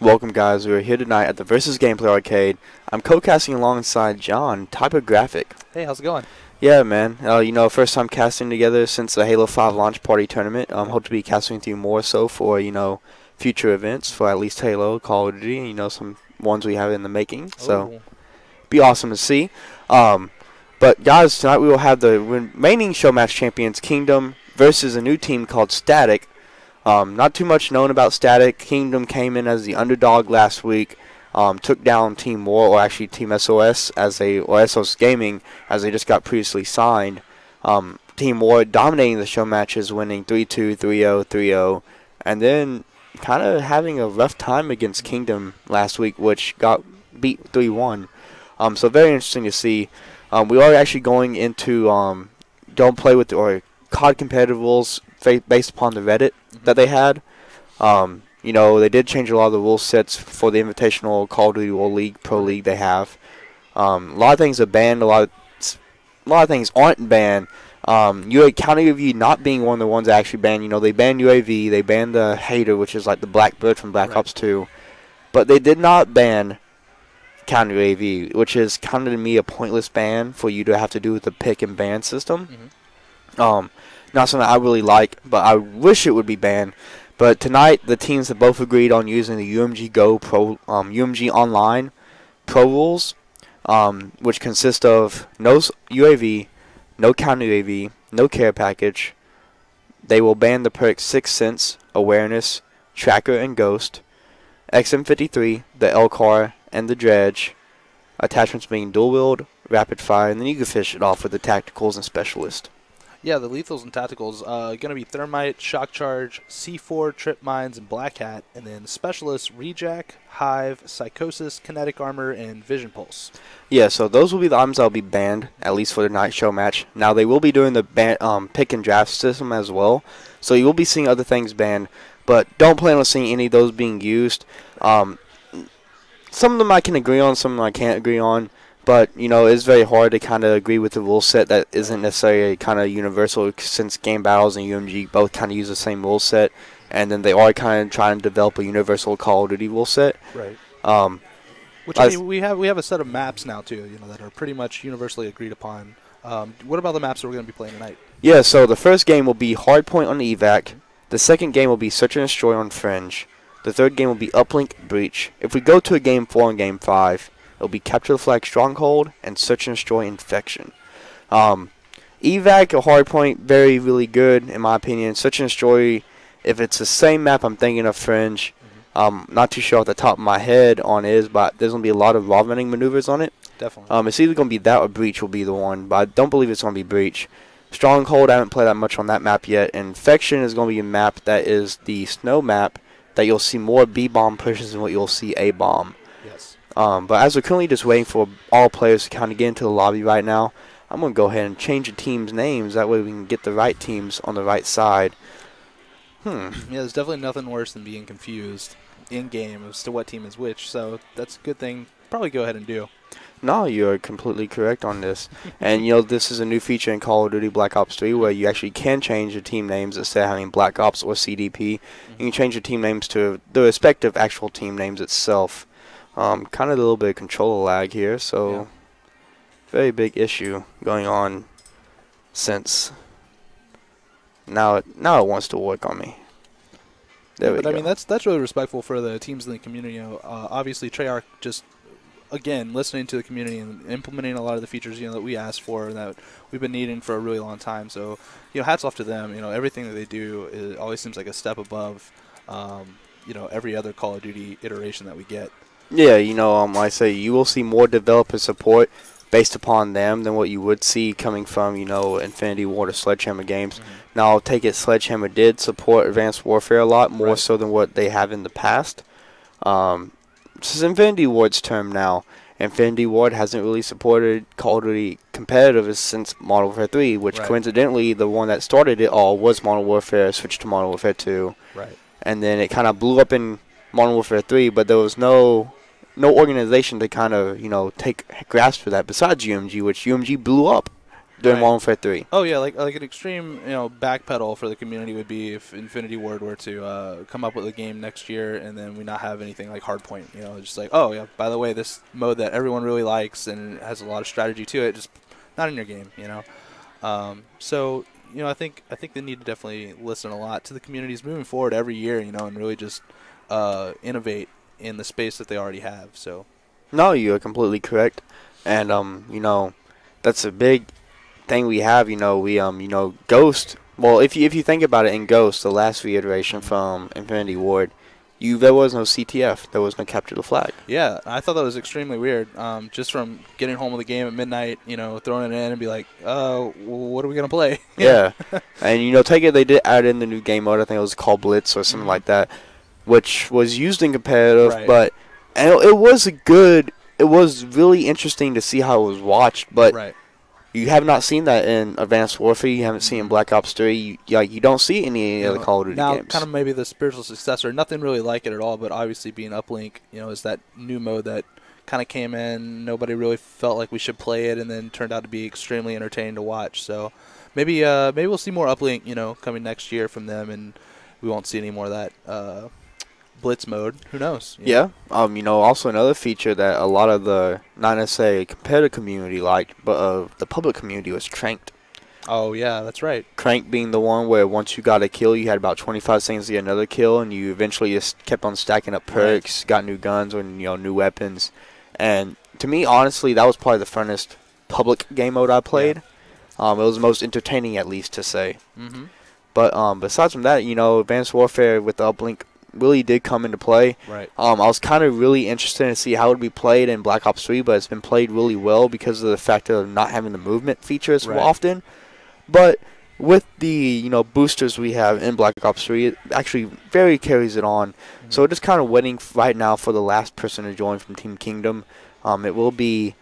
Welcome guys, we are here tonight at the Versus Gameplay Arcade. I'm co-casting alongside John, Typographic. Hey, how's it going? Yeah man, first time casting together since the Halo 5 launch party tournament. Hope to be casting with you more so for, future events for at least Halo, Call of Duty, and, some ones we have in the making. So, be awesome to see. But guys, tonight we will have the remaining Showmatch champions, Kingdom, versus a new team called Static. Not too much known about Static. Kingdom came in as the underdog last week, took down Team War, or actually Team SOS, or SOS Gaming, as they just got previously signed. Team War dominating the show matches, winning 3-2, 3-0, 3-0, and then kind of having a rough time against Kingdom last week, which got beat 3-1. So very interesting to see. We are actually going into don't play with or COD competitive rules based upon the Reddit that they had. They did change a lot of the rule sets for the Invitational Call of Duty World League, Pro League they have. A lot of things are banned, a lot of things aren't banned. Counter UAV not being one of the ones that actually banned. They banned UAV, they banned the Hater, which is like the Blackbird from Black Ops 2. But they did not ban Counter UAV, which is kind of to me a pointless ban for you to have to do with the pick and ban system. Not something I really like, but I wish it would be banned. But tonight, the teams have both agreed on using the UMG Go Pro, UMG Online Pro rules, which consist of no UAV, no counter UAV, no care package. They will ban the perks Sixth Sense, Awareness, Tracker, and Ghost, XM53, the Elcar, and the Dredge. Attachments being dual wield, rapid fire, and then you can finish it off with the tacticals and specialist. Yeah, the lethals and tacticals going to be Thermite, Shock Charge, C4, Trip Mines, and Black Hat, and then specialists Rejack, Hive, Psychosis, Kinetic Armor, and Vision Pulse. Yeah, so those will be the items that will be banned, at least for the night show match. Now, they will be doing the pick and draft system as well, so you will be seeing other things banned, but don't plan on seeing any of those being used. Some of them I can agree on, some of them I can't agree on. But, it's very hard to kind of agree with the rule set that isn't necessarily kind of universal, since Game Battles and UMG both kind of use the same rule set. And then they are kind of trying to develop a universal Call of Duty rule set. Right. We have a set of maps now, too, that are pretty much universally agreed upon. What about the maps that we're going to be playing tonight? Yeah, so the first game will be Hardpoint on the Evac. The second game will be Search and Destroy on Fringe. The third game will be Uplink Breach. If we go to a Game 4 and Game 5... it'll be Capture the Flag Stronghold and Search and Destroy Infection. Evac or Hardpoint, really good in my opinion. Search and Destroy, if it's the same map, I'm thinking of Fringe. Not too sure off the top of my head on it is, but there's going to be a lot of raw running maneuvers on it. Definitely. It's either going to be that or Breach will be the one, but I don't believe it's going to be Breach. Stronghold, I haven't played that much on that map yet. Infection is going to be a map that is the snow map that you'll see more B-bomb pushes than what you'll see A-bomb. Yes. But as we're currently just waiting for all players to kind of get into the lobby right now, I'm going to go ahead and change the teams' names. That way we can get the right teams on the right side. Yeah, there's definitely nothing worse than being confused in-game as to what team is which. So that's a good thing. Probably go ahead and do. No, you're completely correct on this. And, this is a new feature in Call of Duty Black Ops 3 where you actually can change the team names instead of having Black Ops or CDP. You can change the team names to the respective actual team names itself. Kind of a little bit of controller lag here, so very big issue going on since now it wants to work on me. There we go. I mean, that's really respectful for the teams in the community. Obviously, Treyarch just, again, listening to the community and implementing a lot of the features that we asked for and that we've been needing for a really long time. So, hats off to them. Everything that they do always seems like a step above, every other Call of Duty iteration that we get. Yeah, I say you will see more developer support based upon them than what you would see coming from, Infinity Ward or Sledgehammer games. Now, I'll take it Sledgehammer did support Advanced Warfare a lot, more so than what they have in the past. This is Infinity Ward's term now. Infinity Ward hasn't really supported Call of Duty competitive since Modern Warfare 3, which coincidentally, the one that started it all was Modern Warfare, switched to Modern Warfare 2. Right. And then it kind of blew up in Modern Warfare 3, but there was no organization to kind of, take grasp for that besides UMG, which UMG blew up during Right. Modern Warfare 3. Oh yeah, like an extreme backpedal for the community would be if Infinity Ward were to come up with a game next year and then we not have anything like Hardpoint. Just like, oh yeah, by the way, this mode that everyone really likes and has a lot of strategy to it, just not in your game. So I think they need to definitely listen a lot to the communities moving forward every year. And really just innovate in the space that they already have. So No, you are completely correct. And that's a big thing we have. Ghost. Well, if you think about it, in Ghost, the last reiteration from Infinity Ward, there was no CTF. There was no capture the flag. yeah, I thought that was extremely weird. Just from getting home with the game at midnight, throwing it in and be like, what are we gonna play? Yeah. And take it, they did add in the new game mode. I think it was called Blitz or something like that, which was used in competitive. Right. But it was it was really interesting to see how it was watched. But Right. you have not seen that in Advanced Warfare. You haven't seen it in Black Ops 3. You don't see it in any other Call of Duty now, games. kind of maybe the spiritual successor. Nothing really like it at all, but obviously being Uplink, is that new mode that kind of came in. Nobody really felt like we should play it, and then turned out to be extremely entertaining to watch. So maybe we'll see more Uplink, coming next year from them, and we won't see any more of that Blitz mode. Who knows? Yeah. Also another feature that a lot of the, not necessarily competitive community liked, but the public community was Tranked. Oh yeah, that's right. Crank being the one where once you got a kill, you had about 25 seconds to get another kill, and you eventually just kept on stacking up perks, got new guns or new weapons. And to me, honestly, that was probably the funnest public game mode I played. Yeah. It was the most entertaining, at least, to say. Mm-hmm. But besides from that, Advanced Warfare with the uplink really did come into play. Right. I was kind of really interested to see how it would be played in Black Ops 3, but it's been played really well because of the fact of not having the movement features so often. But with the boosters we have in Black Ops 3, it actually very carries it on. Mm-hmm. So we're just kind of waiting right now for the last person to join from Team Kingdom. It will be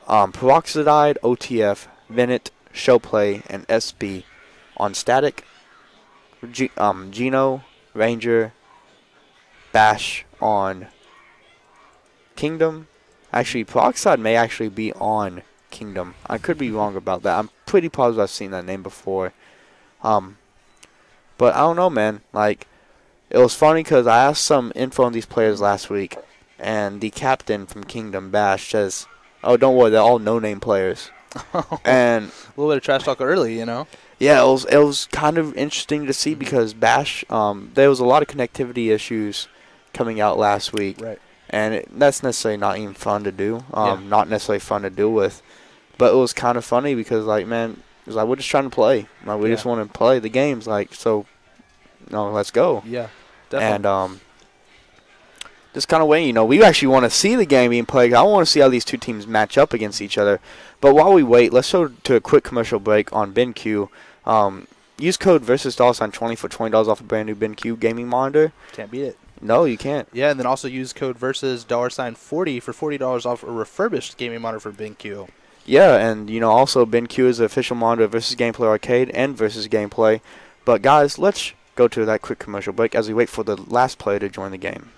Peroxidide, OTF, Venet, Showplay, and SB on Static. Gino, Ranger, Bash on Kingdom. Actually, Peroxide may actually be on Kingdom. I could be wrong about that. I'm pretty positive I've seen that name before. But I don't know, man. Like, it was funny because I asked some info on these players last week, and the captain from Kingdom, Bash, says, "Oh, don't worry, they're all no-name players." And a little bit of trash talk early, Yeah, it was kind of interesting to see because Bash, there was a lot of connectivity issues coming out last week. Right. And that's necessarily not even fun to do. Not necessarily fun to deal with. But it was kind of funny because, man, it was like, we're just trying to play. Like, we just want to play the games. Like, so, let's go. Yeah, definitely. And just kind of waiting. We actually want to see the game being played. I want to see how these two teams match up against each other. But while we wait, let's go to a quick commercial break on BenQ. Use code versus $20 for $20 off a brand new BenQ gaming monitor. Can't beat it. No, you can't. Yeah, and then also use code versus $40 for $40 off a refurbished gaming monitor for BenQ. Yeah, and also BenQ is the official monitor of Versus Gameplay Arcade and Versus Gameplay. But guys, let's go to that quick commercial break as we wait for the last player to join the game.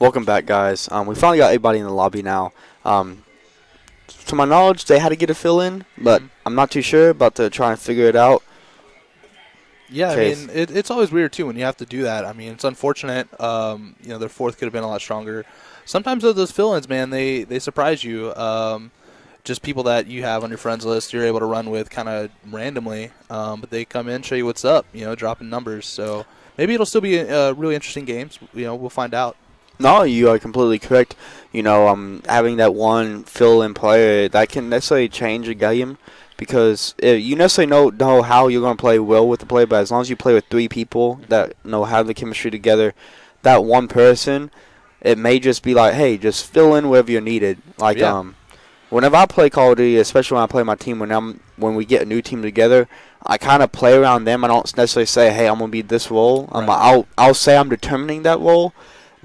Welcome back, guys. We finally got everybody in the lobby now. To my knowledge, they had to get a fill-in, but I'm not too sure. About to try and figure it out. Yeah, I mean, it's always weird, too, when you have to do that. I mean, it's unfortunate. Their fourth could have been a lot stronger. Sometimes those fill-ins, man, they surprise you. Just people that you have on your friends list you're able to run with kind of randomly. But they come in, show you what's up, dropping numbers. So maybe it'll still be really interesting games. We'll find out. No, you are completely correct. Having that one fill-in player, that can necessarily change a game because you necessarily know how you're going to play well with the player, but as long as you play with 3 people that have the chemistry together, that one person, it may just be like, hey, just fill in wherever you're needed. Like, whenever I play Call of Duty, especially when I play my team, when we get a new team together, I kind of play around them. I don't necessarily say, hey, I'm going to be this role. Right. I'll say I'm determining that role.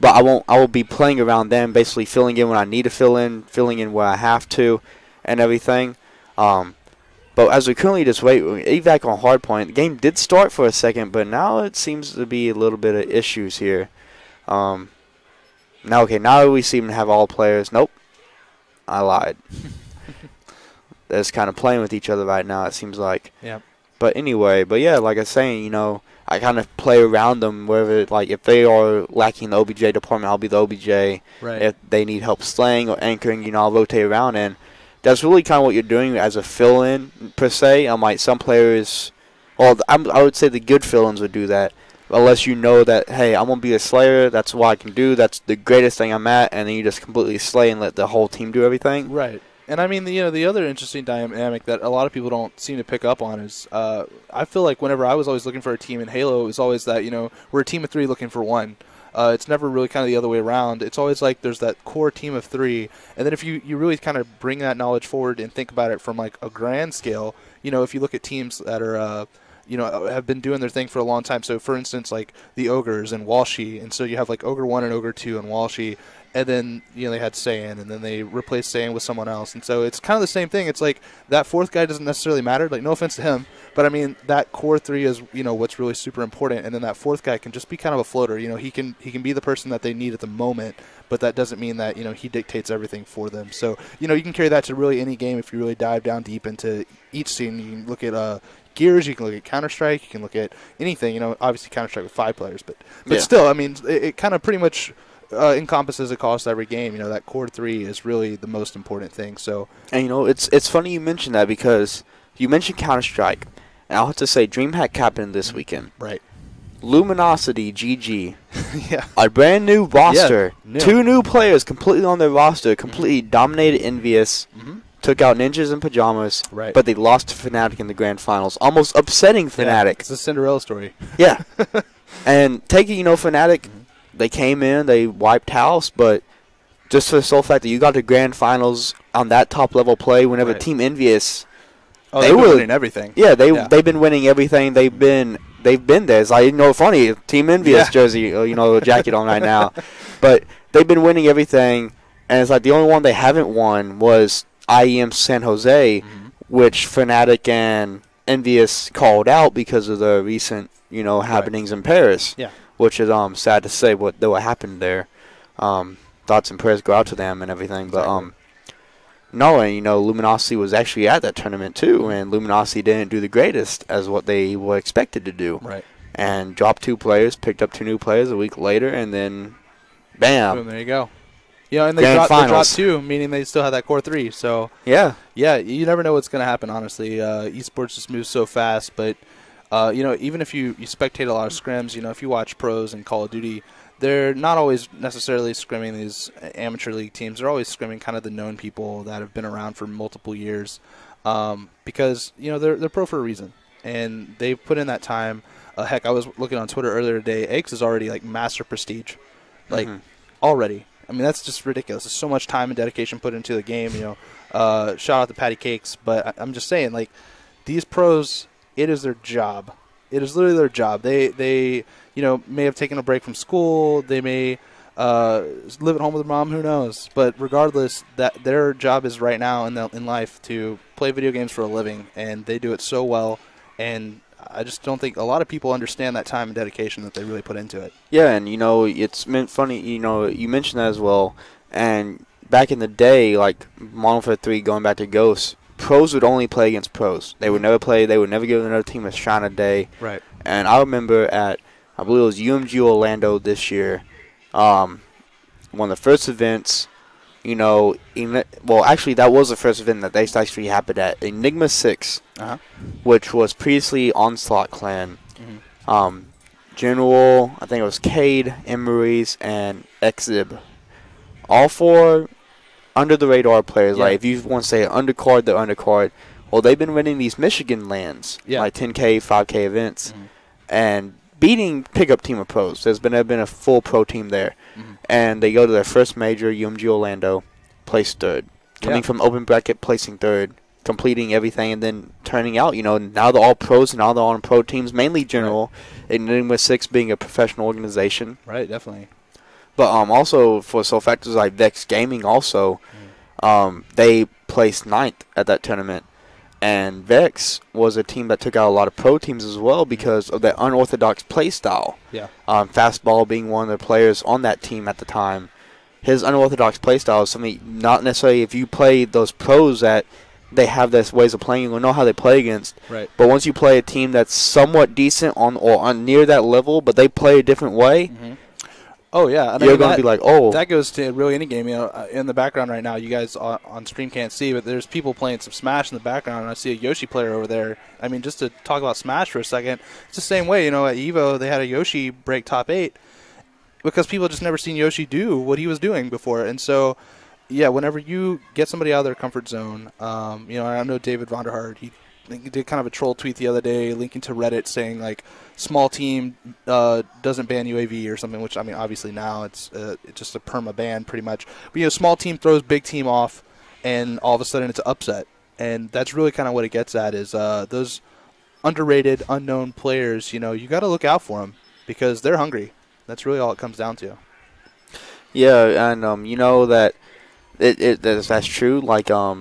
But I will be playing around them, basically filling in when I need to fill in, filling in where I have to, and everything. But as we currently just wait, evac on hardpoint, the game did start for a second, but now it seems to be a little bit of issues here. Now we seem to have all players. Nope, I lied. They're just kind of playing with each other right now, it seems like. Yeah. But anyway, like I was saying, I kind of play around them, whether if they are lacking the OBJ department, I'll be the OBJ. Right. If they need help slaying or anchoring, I'll rotate around. And that's really kind of what you're doing as a fill-in, per se. Some players, I would say the good fill-ins would do that, unless you know that, hey, I'm going to be a slayer, that's what I can do, that's the greatest thing I'm at, and then you just completely slay and let the whole team do everything. Right. And I mean, the other interesting dynamic that a lot of people don't seem to pick up on is I feel like whenever I was always looking for a team in Halo, it was always that, we're a team of 3 looking for one. It's never really kind of the other way around. It's always like there's that core team of 3. And then if you really kind of bring that knowledge forward and think about it from like a grand scale, if you look at teams that are have been doing their thing for a long time. So, for instance, like the Ogres and Walshy. And so you have like Ogre 1 and Ogre 2 and Walshy. And then, they had Saiyan, and then they replaced Saiyan with someone else. And so it's kind of the same thing. It's like that fourth guy doesn't necessarily matter. Like, no offense to him. But, I mean, that core 3 is, what's really super important. And then that fourth guy can just be kind of a floater. He can be the person that they need at the moment. But that doesn't mean that, he dictates everything for them. So, you can carry that to really any game if you really dive down deep into each scene. You can look at Gears, you can look at Counter-Strike, you can look at anything. Obviously Counter-Strike with 5 players. But still, I mean, it kind of pretty much encompasses across every game. That core 3 is really the most important thing. So, and it's funny you mentioned that because you mentioned Counter-Strike, and I'll have to say DreamHack happened this weekend. Right. Luminosity GG. Yeah. A brand new roster. Yeah, 2 new players completely on their roster, completely dominated Envious. Took out Ninjas in Pajamas, right? But they lost to Fnatic in the grand finals, almost upsetting Fnatic. Yeah, it's a Cinderella story. Yeah. And taking Fnatic, they came in, they wiped house, but just for the sole fact that you got to grand finals on that top level play, whenever Team Envious, they were winning everything. Yeah, they've been winning everything. They've been there. It's like funny Team Envious jersey, jacket on right now, but they've been winning everything, and it's like the only one they haven't won was IEM San Jose, which Fnatic and Envious called out because of the recent, happenings in Paris. Yeah. Which is sad to say what happened there. Thoughts and prayers go out to them and everything. But Luminosity was actually at that tournament too, and Luminosity didn't do the greatest as what they were expected to do. Right. And dropped 2 players, picked up 2 new players a week later, and then bam. Boom, there you go. And they dropped 2, meaning they still have that core 3. So yeah, you never know what's going to happen. Honestly, esports just moves so fast. But even if you spectate a lot of scrims, if you watch pros in Call of Duty, they're not always necessarily scrimming these amateur league teams. They're always scrimming kind of the known people that have been around for multiple years, because they're pro for a reason, and they've put in that time. Heck, I was looking on Twitter earlier today. Eggs is already like master prestige, already. I mean, that's just ridiculous. There's so much time and dedication put into the game. Shout out to Patty Cakes, but I'm just saying, like, these pros, it is their job. It is literally their job. They may have taken a break from school. They may live at home with their mom. Who knows? But regardless, that their job is right now in life to play video games for a living, and they do it so well. And I just don't think a lot of people understand that time and dedication that they really put into it. Yeah, and it's meant funny. You mentioned that as well. And back in the day, like Modern Warfare 3, going back to Ghosts, pros would only play against pros. They would never play. They would never give another team a shot a day. Right. And I remember I believe it was UMG Orlando this year, one of the first events. Actually, that was the first event that they actually happened at Enigma 6, which was previously Onslaught Clan. General, I think it was Cade, Emery's, and Exib. All four under-the-radar players. Yeah. Like, if you want to say undercard, they're undercard. Well, they've been winning these Michigan lands, like 10K, 5K events, and beating pickup team of pros. There's been a full pro team there. And they go to their first major, UMG Orlando, place third. Coming from open bracket, placing third, completing everything, and then turning out, now they're all pros, and now they're on pro teams, mainly general, and Enigma 6 being a professional organization. Right, definitely. But also, for factors like Vex Gaming also, they placed 9th at that tournament. And Vex was a team that took out a lot of pro teams as well because of their unorthodox play style. Yeah. Fastball being one of the players on that team at the time. His unorthodox play style is something not necessarily if you play those pros that they have their ways of playing, you'll know how they play against. Right. But once you play a team that's somewhat decent on near that level, but they play a different way, oh, yeah. you're going to be like, oh. That goes to really any game. In the background right now, you guys on stream can't see, but there's people playing some Smash in the background, and I see a Yoshi player over there. I mean, just to talk about Smash for a second, it's the same way. At EVO, they had a Yoshi break top 8 because people just never seen Yoshi do what he was doing before. And so, yeah, whenever you get somebody out of their comfort zone, I know David Vonderhart, he did kind of a troll tweet the other day linking to Reddit saying, like, small team doesn't ban UAV or something, which, I mean, obviously now it's just a perma ban pretty much. But, small team throws big team off, and all of a sudden it's an upset. And that's really kind of what it gets at is those underrated, unknown players, you got to look out for them because they're hungry. That's really all it comes down to. Yeah, and that that's true. Like I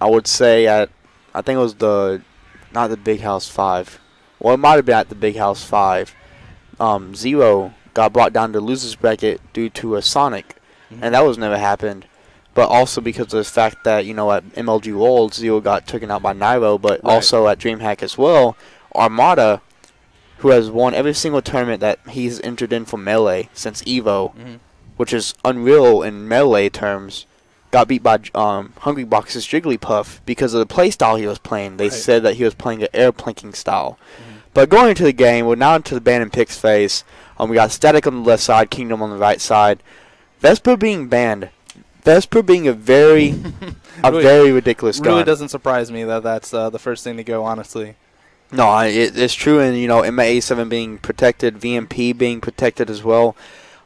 would say I think it was not the Big House 5. Well, it might have been at the Big House 5. Zero got brought down to losers bracket due to a Sonic, and that was never happened. But also because of the fact that at MLG World, Zero got taken out by Nairo, but also at DreamHack as well, Armada, who has won every single tournament that he's entered in for Melee since EVO, which is unreal in Melee terms, got beat by Hungry Box's Jigglypuff because of the play style he was playing. They said that he was playing an air planking style. But going into the game, we're now into the ban and picks phase. We got Static on the left side, Kingdom on the right side. Vesper being banned. Vesper being a very very ridiculous gun. Really doesn't surprise me that that's the first thing to go, honestly. No, it's true, and MA7 being protected, VMP being protected as well.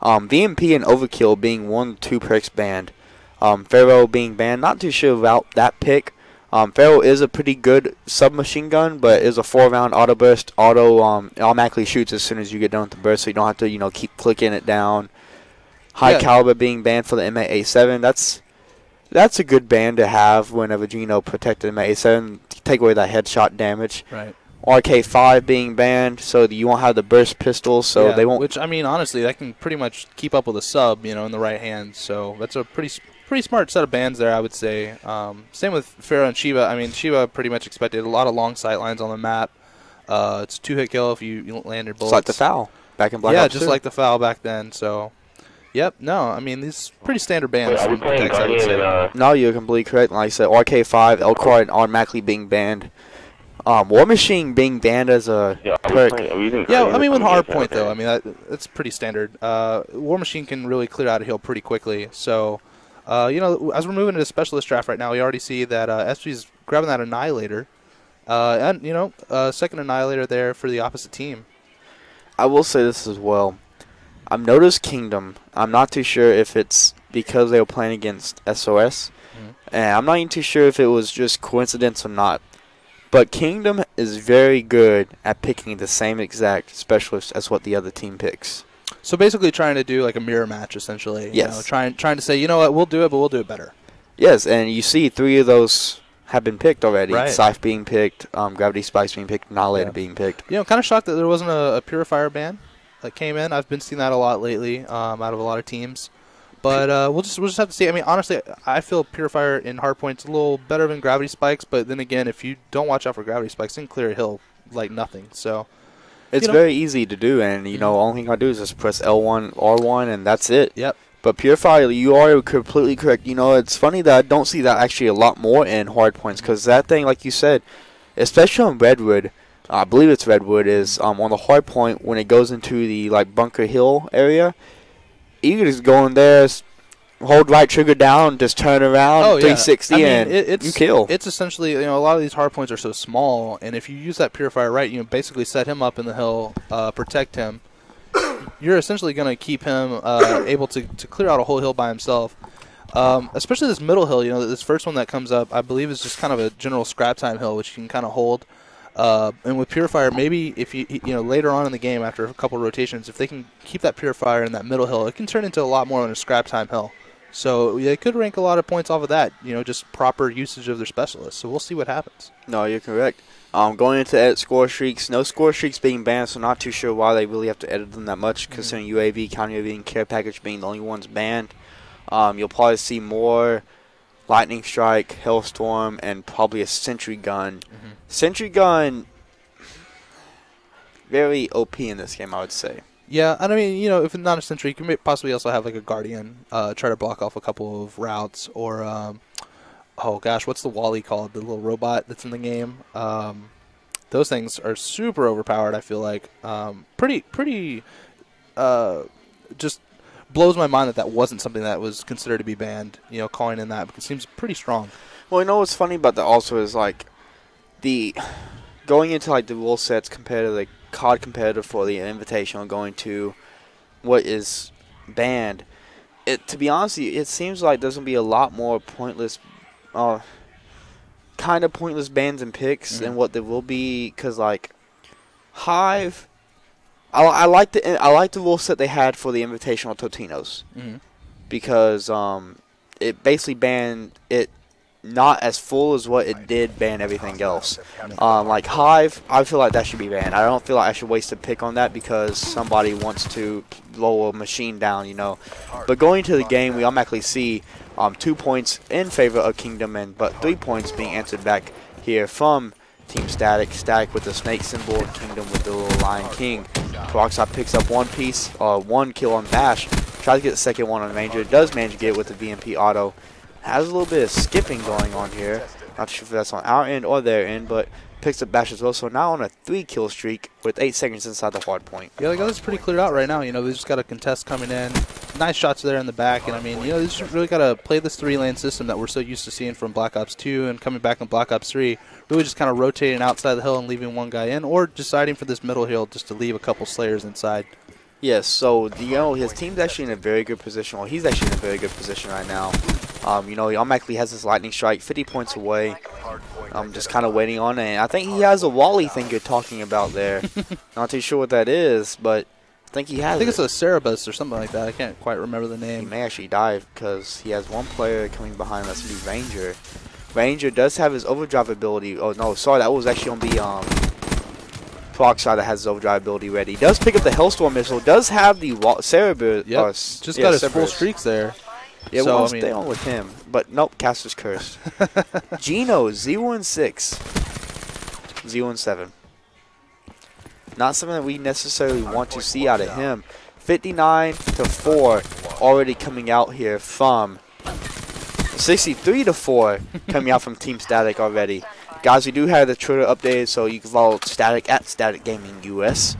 VMP and Overkill being 1-2 picks banned. Pharaoh being banned, not too sure about that pick. Pharaoh is a pretty good submachine gun, but is a 4-round auto burst. Automatically shoots as soon as you get done with the burst, so you don't have to keep clicking it down. High caliber being banned for the MA7. That's a good ban to have whenever protect the MA7. Take away that headshot damage. Right. RK5 being banned, so you won't have the burst pistol, so they won't. Which, I mean, honestly, that can pretty much keep up with a sub, in the right hand. So that's a pretty smart set of bans there, I would say. Same with Pharaoh and Shiva. I mean, Shiva pretty much expected a lot of long sight lines on the map. It's a 2-hit kill if you land your bullets. It's like the foul back in Black Ops 2. Yeah, just like the foul back then. So, yep. No, I mean, these pretty standard bans. Are we playing Guardian? No, you're completely correct. Like I said, RK5, Elcard automatically being banned. War Machine being banned as a perk. I mean, with Hardpoint, though, I mean, that's pretty standard. War Machine can really clear out a hill pretty quickly. So, as we're moving into Specialist Draft right now, we already see that SP's grabbing that Annihilator. And, second Annihilator there for the opposite team. I will say this as well. I've noticed Kingdom. I'm not too sure if it's because they were playing against SOS. And I'm not even too sure if it was just coincidence or not. But Kingdom is very good at picking the same exact specialist as what the other team picks. So basically trying to do like a mirror match, essentially. Yes. Trying to say, you know what, we'll do it, but we'll do it better. Yes, and you see 3 of those have been picked already. Right. Scythe being picked, Gravity Spikes being picked, Annihilator being picked. You know, kind of shocked that there wasn't a Purifier ban that came in. I've been seeing that a lot lately out of a lot of teams. But we'll just have to see. I mean, honestly, I feel Purifier in Hardpoint's a little better than Gravity Spikes. But then again, if you don't watch out for Gravity Spikes, then clear a hill like nothing. So it's very easy to do, and you know, only thing I do is just press L1, R1, and that's it. Yep. But Purifier, you are completely correct. You know, it's funny that I don't see that actually a lot more in Hardpoints, because that thing, like you said, especially on Redwood, I believe it's Redwood, is on the Hardpoint when it goes into the like Bunker Hill area. You can just go in there, hold right trigger down, just turn around, 360, and you kill. It's essentially, you know, a lot of these hard points are so small, and if you use that Purifier right, you basically set him up in the hill, protect him. You're essentially going to keep him able to clear out a whole hill by himself. Especially this middle hill, you know, this first one that comes up, I believe is just kind of a general scrap time hill, which you can kind of hold. And with Purifier, maybe if you know later on in the game after a couple of rotations, if they can keep that Purifier in that middle hill, it can turn into a lot more than a scrap time hill. So they could rank a lot of points off of that, you know, just proper usage of their specialists. So we'll see what happens. No, you're correct. Going into edit score streaks, no score streaks being banned, so not too sure why they really have to edit them that much, considering UAV, counter UAV, and care package being the only ones banned. You'll probably see more Lightning Strike, Hailstorm, and probably a Sentry Gun. Sentry Gun, very OP in this game, I would say. Yeah, and I mean, you know, if it's not a Sentry, you can possibly also have like a Guardian, try to block off a couple of routes, or oh gosh, what's the Wally called? The little robot that's in the game. Those things are super overpowered. I feel like pretty just blows my mind that wasn't something that was considered to be banned. You know, calling in that, because it seems pretty strong. Well, you know what's funny about that also is like the going into like the rule sets compared to the COD competitive for the Invitational, going to what is banned. To be honest with you, it seems like there's gonna be a lot more pointless, kind of pointless bans and picks than what there will be. Because like Hive, I like the rule set they had for the Invitational Totinos, because it basically banned it. Not as full as what it did ban everything else. Like Hive, I feel like that should be banned. I don't feel like I should waste a pick on that because somebody wants to blow a machine down, you know. But going to the game, we automatically see 2 points in favor of Kingdom, but 3 points being answered back here from Team Static. Static with the snake symbol, Kingdom with the little Lion King. Peroxide picks up one piece, 1 kill on Bash. Tries to get the second one on Ranger. Does manage to get it with the VMP auto. Has a little bit of skipping going on here. Not sure if that's on our end or their end, but picks up Bash as well. So now on a 3-kill streak with 8 seconds inside the hard point. Yeah, they got this pretty cleared out right now. You know, they just got a contest coming in. Nice shots there in the back. And I mean, you know, they just really got to play this 3-lane system that we're so used to seeing from Black Ops 2 and coming back in Black Ops 3. Really just kind of rotating outside the hill and leaving one guy in, or deciding for this middle hill just to leave a couple Slayers inside. Yes, so you know, his team's actually in a very good position. Well, he's actually in a very good position right now. You know, he automatically has his Lightning Strike 50 points away. Just kind of waiting on it. I think he has a Wally thing you're talking about there. Not too sure what that is, but I think he has it. I think it's a Cerebus or something like that. I can't quite remember the name. He may actually die because he has one player coming behind him. That's going to be Ranger. Ranger does have his overdrive ability. Oh, no, sorry. That was actually on the Peroxide that has his overdrive ability ready. He does pick up the Hellstorm missile. Does have the Cerebus. Yep. Just got his full streaks there. Yeah, so, we'll stay on with him. But nope, Caster's cursed. Gino, 0-6. 0-7. Not something that we necessarily want to see out of him. 59-4 already coming out here from 63-4 coming out from Team Static already. Guys, we do have the Twitter updated, so you can follow Static at Static Gaming US.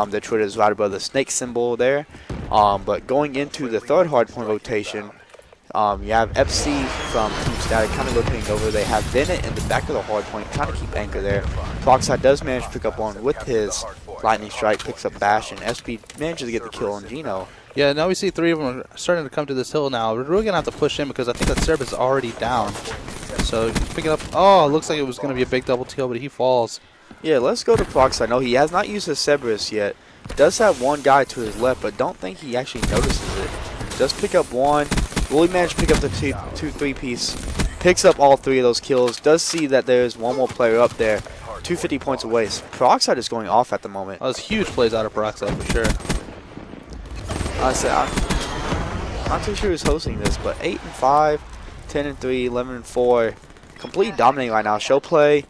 The Twitter is right above the snake symbol there. But going into the third hardpoint rotation, you have FC from Team Static kind of rotating over. They have Bennett in the back of the hardpoint trying to keep anchor there. Peroxide does manage to pick up one with his Lightning Strike, picks up Bash, and SP manages to get the kill on Gino. Yeah, now we see 3 of them are starting to come to this hill now. We're really going to have to push in because I think that Cerebus is already down. So picking up, oh, it looks like it was going to be a big double kill, but he falls. Yeah, let's go to Peroxide. No, he has not used his Cerberus yet. Does have one guy to his left, but don't think he actually notices it. Does pick up one. Will he manage to pick up the 2-3 piece? picks up all 3 of those kills. Does see that there's one more player up there, 250 points away. So Peroxide is going off at the moment. That was huge plays out of Peroxide for sure. I said, I'm not too sure who's hosting this, but 8-5, 10-3, 11-4, completely dominating right now. Show play,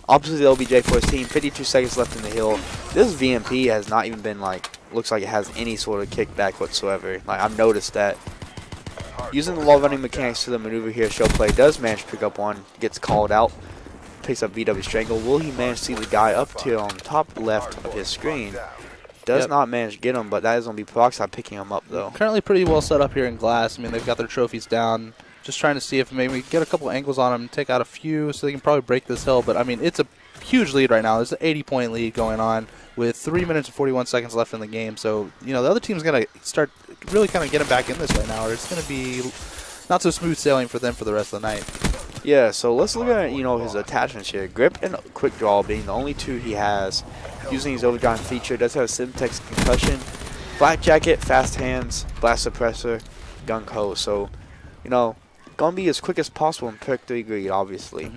opposite the OBJ for his team, 52 seconds left in the hill. This VMP has not even been like, looks like it has any sort of kickback whatsoever. Like, I've noticed that. Using the wall running mechanics to the maneuver here, Show play does manage to pick up one, gets called out, picks up VW Strangle. Will he manage to see the guy up to on top left of his screen? Does not manage to get him, but that is going to be Peroxide picking him up, though. Currently pretty well set up here in glass. I mean, they've got their trophies down. Just trying to see if maybe we get a couple angles on them, take out a few, so they can probably break this hill. But, I mean, it's a huge lead right now. There's an 80-point lead going on with 3 minutes and 41 seconds left in the game. So, you know, the other team's going to start really kind of getting back in this right now, or it's going to be not so smooth sailing for them for the rest of the night. Yeah, so let's look at, you know, his attachments here. Grip and Quick Draw being the only 2 he has. Using his overdrive feature, does have Simtex Concussion, Black Jacket, Fast Hands, Blast Suppressor, Gung Ho. So, you know, gonna be as quick as possible in Perk 3 Greed, obviously.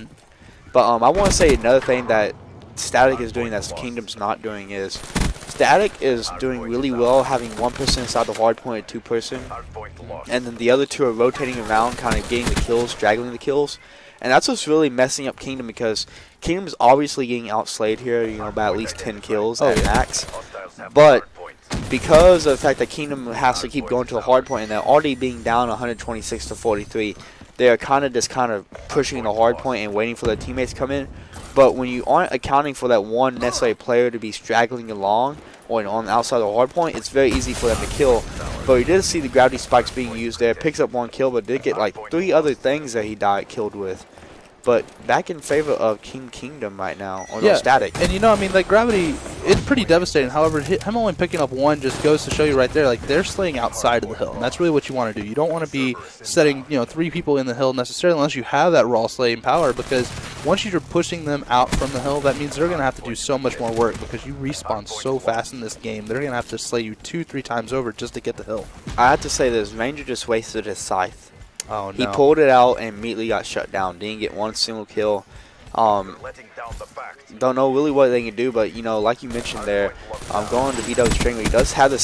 But I want to say another thing that Static is doing that Kingdom's not doing is Static is doing really well having one person inside the hard point at 2 person, and then the other 2 are rotating around, kind of getting the kills, straggling the kills. And that's what's really messing up Kingdom, because Kingdom is obviously getting outslayed here, you know, by at least 10 kills at max. But because of the fact that Kingdom has to keep going to the hard point and they're already being down 126 to 43, they are kind of just pushing the hard point and waiting for their teammates to come in. But when you aren't accounting for that one necessary player to be straggling along or on the outside of the hard point, it's very easy for them to kill. But we did see the gravity spikes being used there. Picks up 1 kill, but did get like 3 other things that he killed with. But back in favor of Kingdom right now, or no, Static. And you know, I mean, like Gravity, it's pretty devastating. However, him only picking up 1 just goes to show you right there, like they're slaying outside of the hill, and that's really what you want to do. You don't want to be setting, you know, 3 people in the hill necessarily unless you have that raw slaying power, because once you're pushing them out from the hill, that means they're going to have to do so much more work, because you respawn so fast in this game. They're going to have to slay you 2-3 times over just to get the hill. I have to say this, Ranger just wasted his scythe. Oh, no. He pulled it out and immediately got shut down. Didn't get 1 single kill. Don't know really what they can do, but, you know, like you mentioned there, going to VW Stringer, he does have the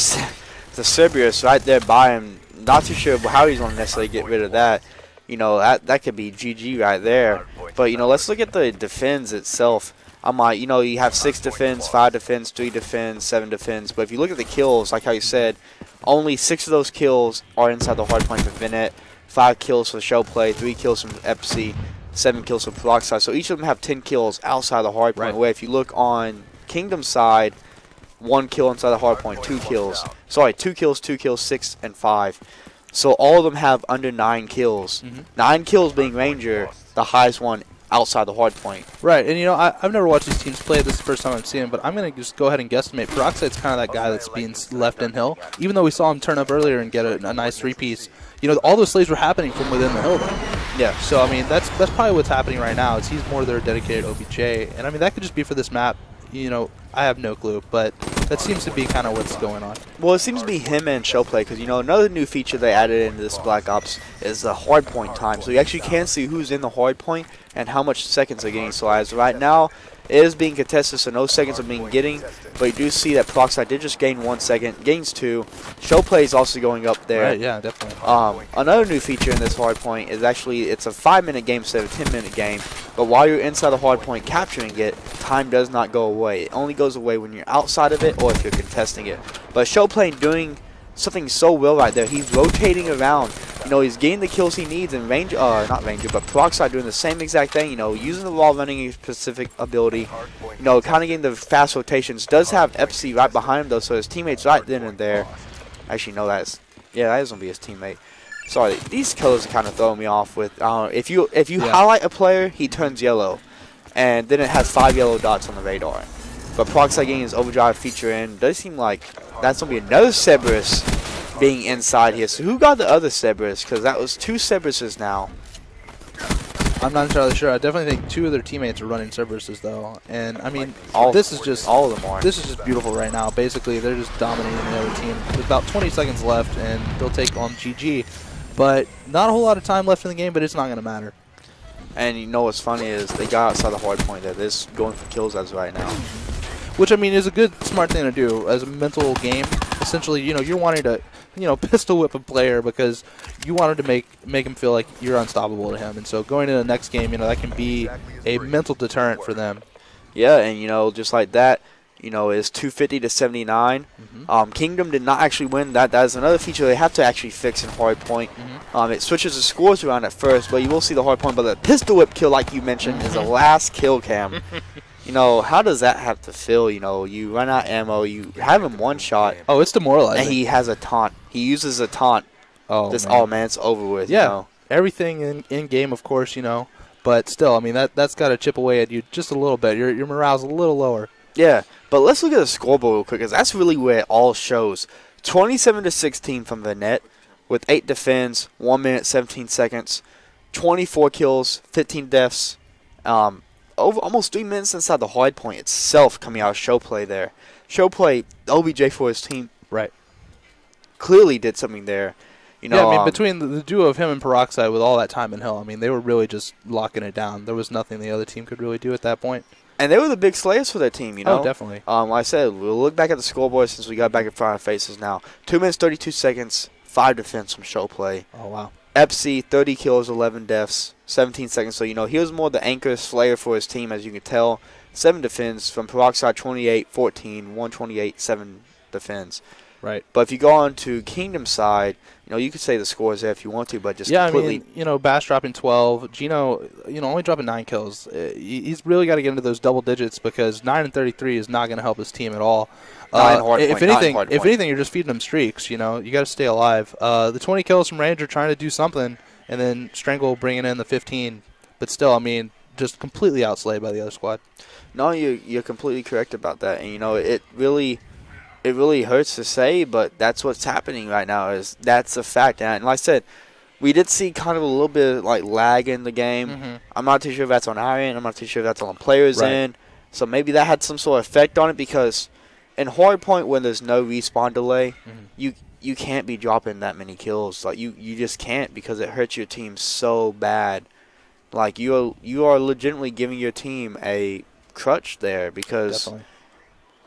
Cerberus right there by him. Not too sure how he's going to necessarily get rid of that. You know, that could be GG right there. But, you know, let's look at the defense itself. You know, you have 6 defense, 5 defense, 3 defense, 7 defense. But if you look at the kills, like how you said, only 6 of those kills are inside the hard point for Vinet. 5 kills for Show Play, 3 kills from Epsi, 7 kills from Peroxide. So each of them have 10 kills outside the hard point. Where if you look on Kingdom's side, 1 kill inside the hard point, 2 kills. Sorry, 2 kills, 6, and 5. So all of them have under 9 kills. 9 kills being Ranger, the highest one outside the hard point. Right, and you know, I've never watched these teams play. This is the first time I'm seeing them, but I'm going to just go ahead and guesstimate. Peroxide's kind of that guy that's being left in hill. Even though we saw him turn up earlier and get a nice 3-piece, you know, all those slays were happening from within the hill, though. Yeah, so, I mean, that's probably what's happening right now. Is he's more their dedicated OBJ. And, I mean, that could just be for this map. You know, I have no clue, but that seems to be kind of what's going on. Well, it seems to be him and Showplay, because, you know, another new feature they added into this Black Ops is the hard point time. So you actually can see who's in the hard point and how much seconds they're getting. So as right now, it is being contested, so no seconds are being getting. But you do see that Peroxide did just gain 1 second, gains 2. Showplay is also going up there. Right, yeah, definitely. Another new feature in this hard point is actually it's a 5-minute game instead of a 10-minute game. But while you're inside the hard point capturing it, time does not go away. It only goes away when you're outside of it or if you're contesting it. But Showplay doing something so well right there. He's rotating around. You know, he's getting the kills he needs, and not Ranger, but Peroxide doing the same exact thing. You know, using the wall running specific ability. You know, kind of getting the fast rotations. Does have Epsi right behind him though, so his teammate's right then and there. Actually, no, that is gonna be his teammate. Sorry, these colors kind of throw me off. With if you highlight a player, he turns yellow, and then it has 5 yellow dots on the radar. But Peroxide getting his overdrive feature in, does seem like that's going to be another Cerberus being inside here. So who got the other Cerberus? Because that was 2 Cerberuses now. I'm not entirely sure. I definitely think 2 of their teammates are running Cerberuses, though. And, I mean, all of them are. This is just beautiful right now. Basically, they're just dominating the other team. With about 20 seconds left, and they'll take on GG. But not a whole lot of time left in the game, but it's not going to matter. And you know what's funny is they got outside the hard point there. They're just going for kills as of right now. Which, I mean, is a good, smart thing to do as a mental game. Essentially, you're wanting to, pistol whip a player because you wanted to make him feel like you're unstoppable to him. And so going to the next game, that can be a mental deterrent for them. Yeah, and, just like that, it's 250 to 79. Kingdom did not actually win that. That is another feature they have to actually fix in hard point. It switches the scores around at first, but you will see the hard point. But the pistol whip kill, like you mentioned, is the last kill cam. How does that have to feel? You run out of ammo, you have him one shot. Oh, it's demoralizing. And he has a taunt. He uses a taunt. Oh, man, it's over with. Yeah, everything in game, of course, but still, I mean, that's got to chip away at you just a little bit. Your morale's a little lower. Yeah, but let's look at the scoreboard real quick, because that's really where it all shows. 27 to 16 from the net, with 8 defends, 1 minute 17 seconds, 24 kills, 15 deaths. Over almost 3 minutes inside the hard point itself coming out of Showplay there. Showplay, OBJ for his team, right, clearly did something there. Yeah, I mean, between the duo of him and Peroxide with all that time in Hill, I mean, they were really just locking it down. There was nothing the other team could really do at that point. And they were the big slayers for their team, Oh, definitely. Like I said, we'll look back at the scoreboard since we got back in front of our faces now. 2 minutes, 32 seconds, 5 defense from Showplay. Oh, wow. Epsy, 30 kills, 11 deaths, 17 seconds. So, he was more the anchor slayer for his team, as you can tell. 7 defense from Peroxide, 28, 14, 128, 7 defense. Right. But if you go on to Kingdom side, you could say the scores there if you want to, but just completely. I mean, Bash dropping 12, Gino, only dropping 9 kills. He's really got to get into those double digits because 9 and 33 is not going to help his team at all. If anything, you're just feeding them streaks. You got to stay alive. The 20 kills from Ranger trying to do something, and then Strangle bringing in the 15. But still, I mean, just completely outslayed by the other squad. No, you're completely correct about that, and it really hurts to say, but that's what's happening right now. That's a fact, and like I said, we did see kind of a little bit of, lag in the game. I'm not too sure if that's on our end. I'm not too sure if that's on the players' end. So maybe that had some sort of effect on it because in hardpoint when there's no respawn delay, you can't be dropping that many kills. You just can't because it hurts your team so bad. You are legitimately giving your team a crutch there because. Definitely.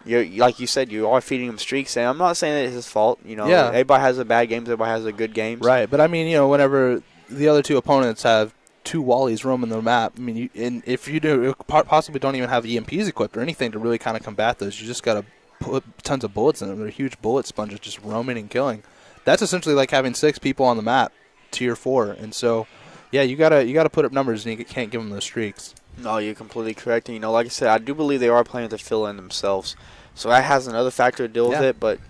Like you said, you are feeding him streaks, and I'm not saying that it's his fault. Everybody has a bad games, everybody has a good games. Right, but I mean, whenever the other two opponents have 2 Wallies roaming the map, I mean, if you possibly don't even have EMPs equipped or anything to really kind of combat those, you just got to put tons of bullets in them. They're huge bullet sponges just roaming and killing. That's essentially like having 6 people on the map, tier 4, and so, yeah, you gotta put up numbers, and you can't give them those streaks. No, you're completely correct. And, like I said, I do believe they are playing to fill in themselves. So that has another factor to deal with it. But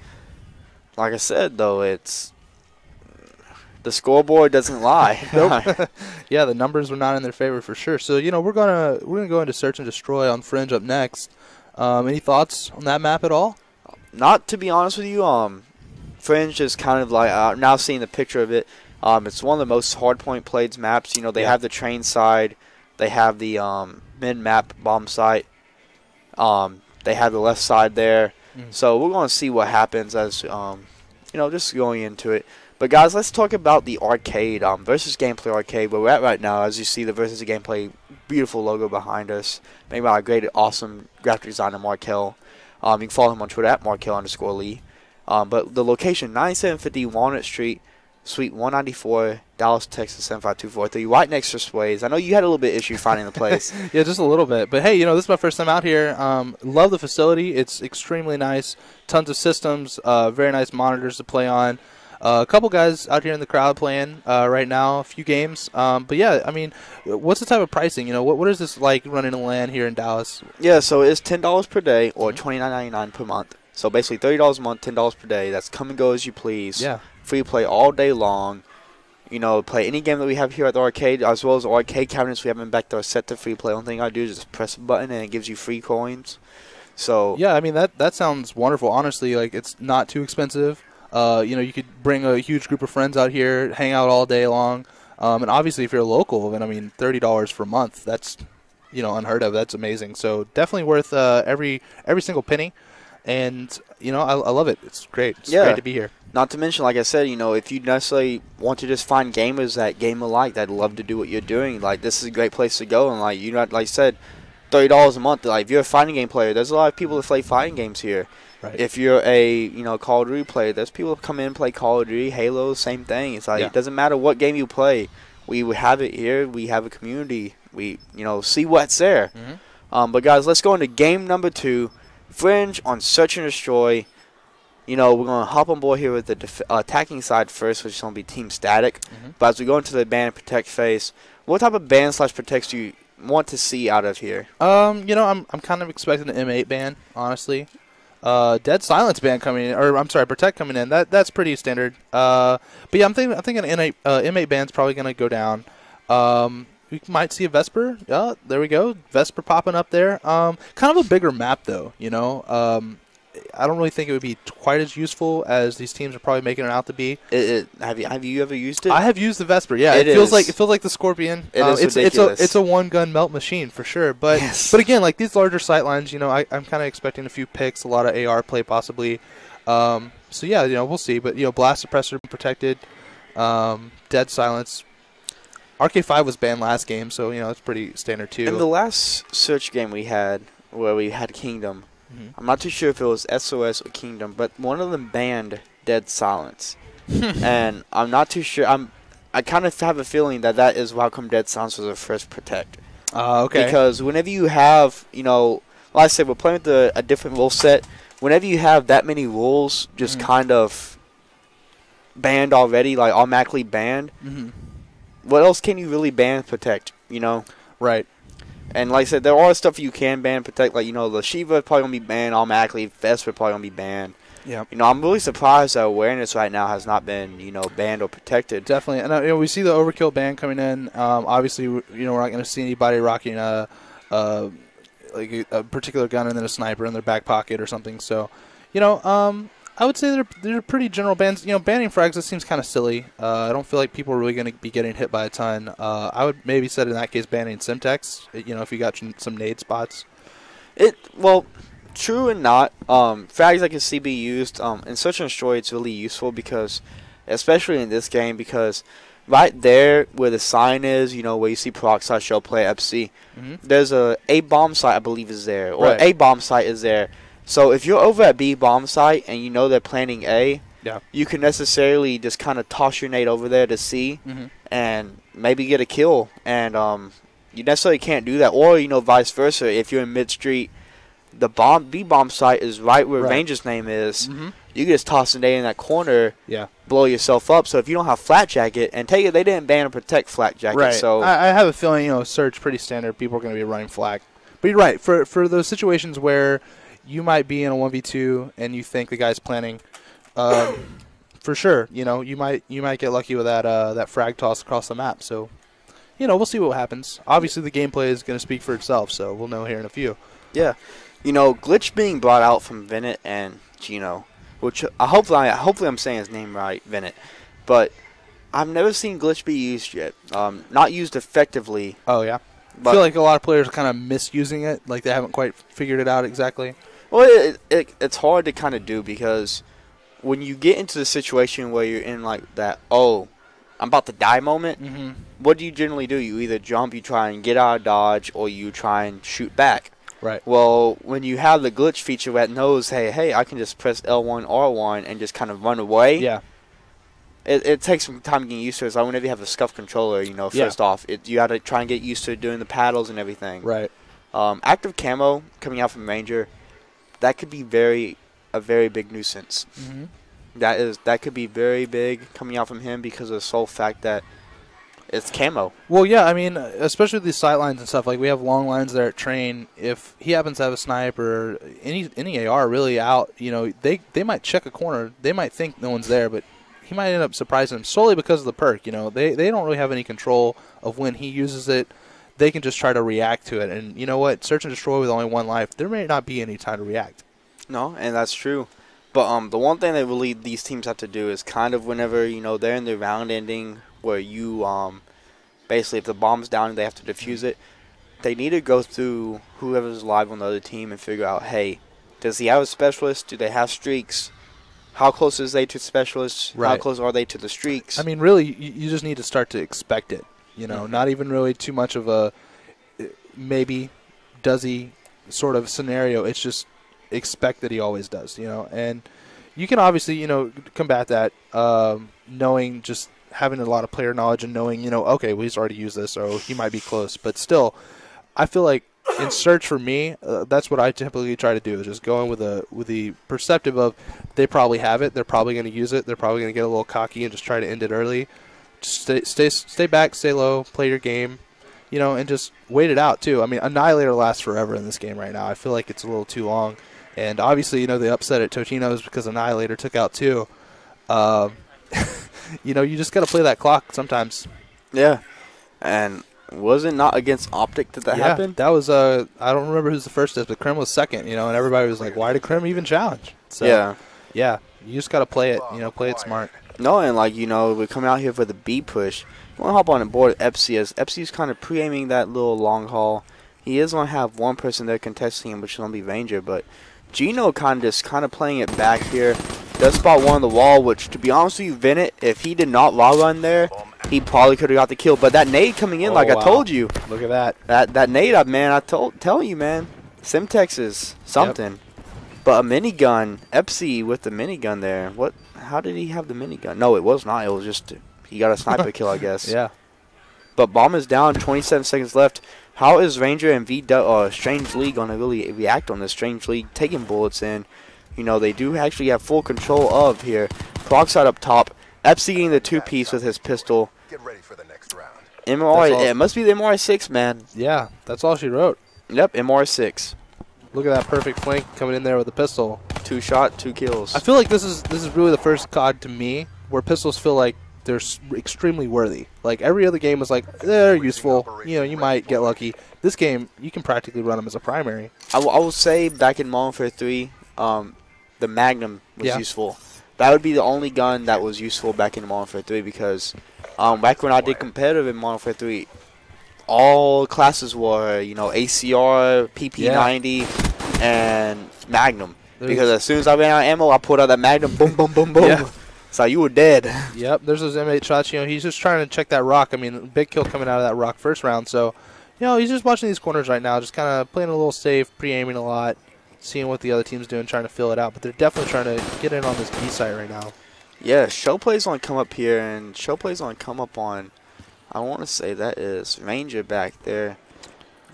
like I said, though, it's the scoreboard doesn't lie. Nope. Yeah, the numbers were not in their favor for sure. So, we're gonna go into Search and Destroy on Fringe up next. Any thoughts on that map at all? Not to be honest with you. Fringe is kind of like now seeing the picture of it. It's one of the most hardpoint played maps. They have the train side. They have the mid-map bomb site. They have the left side there. So we're going to see what happens as, just going into it. But, guys, let's talk about the arcade, versus gameplay arcade, where we're at right now. As you see, the versus gameplay, beautiful logo behind us, made by a great, awesome graphic designer, Markel. You can follow him on Twitter at Markel_Lee. But the location, 9750 Walnut Street, Suite 194, Dallas, Texas 75243, right next to Swayz. I know you had a little bit of issue finding the place. Yeah, just a little bit. But, hey, this is my first time out here. Love the facility. It's extremely nice. Tons of systems, very nice monitors to play on. A couple guys out here in the crowd playing right now, a few games. But, yeah, I mean, what's the type of pricing? What is this like running a LAN here in Dallas? Yeah, so it's $10 per day or $29.99 per month. So, basically $30 a month, $10 per day. That's come and go as you please. Yeah. Free play all day long. Play any game that we have here at the arcade, as well as arcade cabinets we have in back there set to free play. Only thing I do is just press a button and it gives you free coins. So yeah, I mean that sounds wonderful. Honestly, it's not too expensive. You could bring a huge group of friends out here, hang out all day long. And obviously, if you're local, then $30 for a month. That's unheard of. That's amazing. So definitely worth every single penny. And I love it. It's great. It's great to be here. Not to mention, like I said, if you necessarily want to just find gamers that game alike that love to do what you're doing, like this is a great place to go. And like like I said, $30 a month. Like if you're a fighting game player, there's a lot of people that play fighting games here. Right. If you're a Call of Duty player, there's people that come in and play Call of Duty, Halo, same thing. It's like it doesn't matter what game you play. We have it here. We have a community. We see what's there. Mm-hmm. But guys, let's go into game number 2, Fringe on Search and Destroy. We're going to hop on board here with the attacking side first, which is going to be Team Static. Mm-hmm. But as we go into the ban and protect phase, what type of ban/protects do you want to see out of here? I'm kind of expecting an M8 ban, honestly. Dead Silence ban coming in, or I'm sorry, Protect coming in. That's pretty standard. But yeah, I'm thinking an M8 ban's probably going to go down. We might see a Vesper. Yeah, there we go. Vesper popping up there. Kind of a bigger map though, I don't really think it would be quite as useful as these teams are probably making it out to be. Have you ever used it? I have used the Vesper. Yeah, it feels like the Scorpion. It's ridiculous. It's a one-gun melt machine for sure. But yes. But again, like these larger sightlines, I'm kind of expecting a few picks, a lot of AR play possibly. So yeah, we'll see. But Blast Suppressor protected, Dead Silence. RK5 was banned last game, so it's pretty standard too. In the last search game we had, where we had Kingdom. Mm-hmm. I'm not too sure if it was SOS or Kingdom, but one of them banned Dead Silence. And I'm not too sure. I kind of have a feeling that is how come Dead Silence was the first protect. Okay. Because whenever you have, like I said, we're playing with a different rule set. Whenever you have that many rules just kind of banned already, like automatically banned, what else can you really ban protect, Right. And like I said, there are stuff you can ban protect, like the Shiva probably gonna be banned automatically. Vesper probably gonna be banned. Yeah. I'm really surprised that awareness right now has not been banned or protected. Definitely, and we see the overkill ban coming in. Obviously, we're not going to see anybody rocking a particular gun and then a sniper in their back pocket or something. So, I would say they're pretty general bans. Banning frags, that seems kind of silly. I don't feel like people are really going to be getting hit by a ton. I would maybe said in that case banning Simtex, if you got some nade spots. True and not. Frags I can see be used. In Search and Destroy, it's really useful because, especially in this game, because right there where the sign is, where you see Peroxide Shell Play FC, there's a bomb site I believe is there, or right. A bomb site is there. So if you're over at B bomb site and they're planning A, you can necessarily just kind of toss your nade over there to C and maybe get a kill. And you necessarily can't do that. Or, vice versa. If you're in mid-street, the B bomb site is right where Ranger's name is. You can just toss a nade in that corner, blow yourself up. So if you don't have Flat Jacket, and take it, they didn't ban or protect Flat Jacket. Right. So I have a feeling, Search pretty standard. People are going to be running Flak. But you're right. For those situations where you might be in a 1v2 and you think the guy's planning, for sure, you might get lucky with that frag toss across the map. So, we'll see what happens. Obviously, the gameplay is going to speak for itself, so we'll know here in a few. Yeah. Glitch being brought out from Venet and Gino, which hopefully I'm saying his name right, Venet, but I've never seen Glitch be used yet. Not used effectively. Oh, yeah? I feel like a lot of players are kind of misusing it, like they haven't quite figured it out exactly. Well, it's hard to kind of do because when you get into the situation where you're in like that, I'm about to die moment, what do you generally do? You either jump, you try and get out of dodge, or you try and shoot back. Right. Well, when you have the glitch feature that knows, hey, I can just press L1, R1 and just kind of run away. Yeah. It takes some time getting used to it. It's like whenever you have a scuff controller, first off, you got to try and get used to doing the paddles and everything. Right. Active camo coming out from Ranger, that could be a very big nuisance. That could be very big coming out from him because of the sole fact that it's camo. Well, yeah, I mean, especially these sight lines and stuff. Like we have long lines there at train. If he happens to have a sniper or any AR really out, they might check a corner. They might think no one's there, but he might end up surprising them solely because of the perk. They don't really have any control of when he uses it. They can just try to react to it. And you know what? Search and Destroy with only one life, there may not be any time to react. No, and that's true. But the one thing that really these teams have to do is kind of whenever, they're in the round ending where you basically if the bomb's down and they have to defuse it, they need to go through whoever's live on the other team and figure out, hey, does he have a specialist? Do they have streaks? how close is they to specialists? How Right. close are they to the streaks? I mean, really, you just need to start to expect it. You know, not even really too much of a maybe does he sort of scenario. It's just expect that he always does. You know, and you can obviously combat that knowing just having a lot of player knowledge and knowing okay, well, he's already used this, so he might be close. But still, I feel like in search for me, that's what I typically try to do is just go in with the perceptive of they probably have it, they're probably going to use it, they're probably going to get a little cocky and just try to end it early. Just stay back, stay low, play your game, and just wait it out too. I mean, Annihilator lasts forever in this game right now. I feel like it's a little too long, and obviously they upset at Totino's because Annihilator took out 2. You just got to play that clock sometimes. Yeah, and was it not against Optic that happened? That was I don't remember who's the first is, but Krim was second. And everybody was like, "Why did Krim even challenge?" So, yeah, you just got to play it. Play it smart. No, and we're coming out here for the B push. You want to hop on the board with Epsi as Epsi's kind of pre-aiming that little long haul. He is going to have one person there contesting him, which is going to be Ranger, but Gino kind of playing it back here. Does spot one on the wall, which, to be honest with you, Bennett, if he did not wall run there, he probably could have got the kill. But that nade coming in, I told you. Look at that. That nade, man, tell you, man. Simtex is something. Yep. But a minigun, Epsi with the minigun there. How did he have the minigun? No, it was not. It was just he got a sniper kill, I guess. Yeah. But bomb is down. 27 seconds left. How is Ranger and Strange League going to really react on this? Strange League taking bullets in. They do actually have full control of here. Peroxide up top. Epsi getting the 2-piece with his pistol. Get ready for the next round. MRI, it must be the MRI-6, man. Yeah, that's all she wrote. Yep, MRI-6. Look at that perfect flank coming in there with the pistol. 2 shot, 2 kills. I feel like this is really the first COD to me where pistols feel like they're extremely worthy. Like every other game was like they're useful. You might get lucky. This game you can practically run them as a primary. I will say back in Modern Warfare 3, the Magnum was useful. That would be the only gun that was useful back in Modern Warfare 3 because back when I did competitive in Modern Warfare 3, all classes were ACR, PP90, and Magnum. Because as soon as I ran out of ammo, I pulled out that Magnum, boom, boom, boom, boom. Yeah. So you were dead. Yep, there's those M8 shots. He's just trying to check that rock. I mean, big kill coming out of that rock first round. So, he's just watching these corners right now, just kind of playing a little safe, pre-aiming a lot, seeing what the other team's doing, trying to fill it out. But they're definitely trying to get in on this B site right now. Yeah, Showplay's on come up here, and Showplay's on come up on, I want to say that is Ranger back there.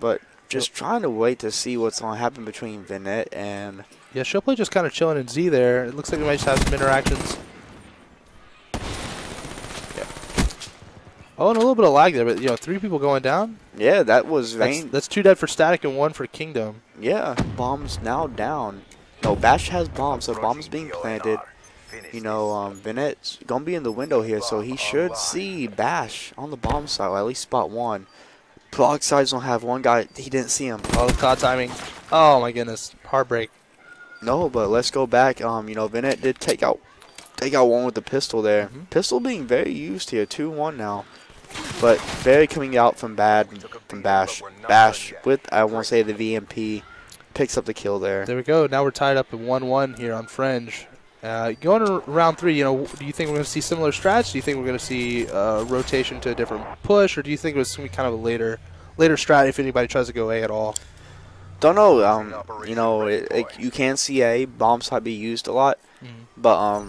But just trying to wait to see what's going to happen between Vinette and... Yeah, Showplay just kind of chilling in Z there. It looks like we might just have some interactions. Yeah. Oh, and a little bit of lag there, but 3 people going down. Yeah, that was Rain. That's 2 dead for Static and 1 for Kingdom. Yeah, bombs now down. No, Bash has bombs, so bombs being planted. Vinette's gonna be in the window here, so he should see Bash on the bomb side, or at least spot 1. Peroxide's gonna have one guy. He didn't see him. Oh, the COD timing. Oh my goodness, heartbreak. No, but let's go back. Vinette did take out one with the pistol there. Pistol being very used here, 2-1 now. But very coming out from Bash. Bash with, I want to say, the VMP picks up the kill there. There we go. Now we're tied up at 1-1 here on Fringe. Going to round 3, do you think we're going to see similar strats? Do you think we're going to see rotation to a different push, or do you think it's going to be kind of a later strat if anybody tries to go A at all? Don't know. You can see A bomb side be used a lot, but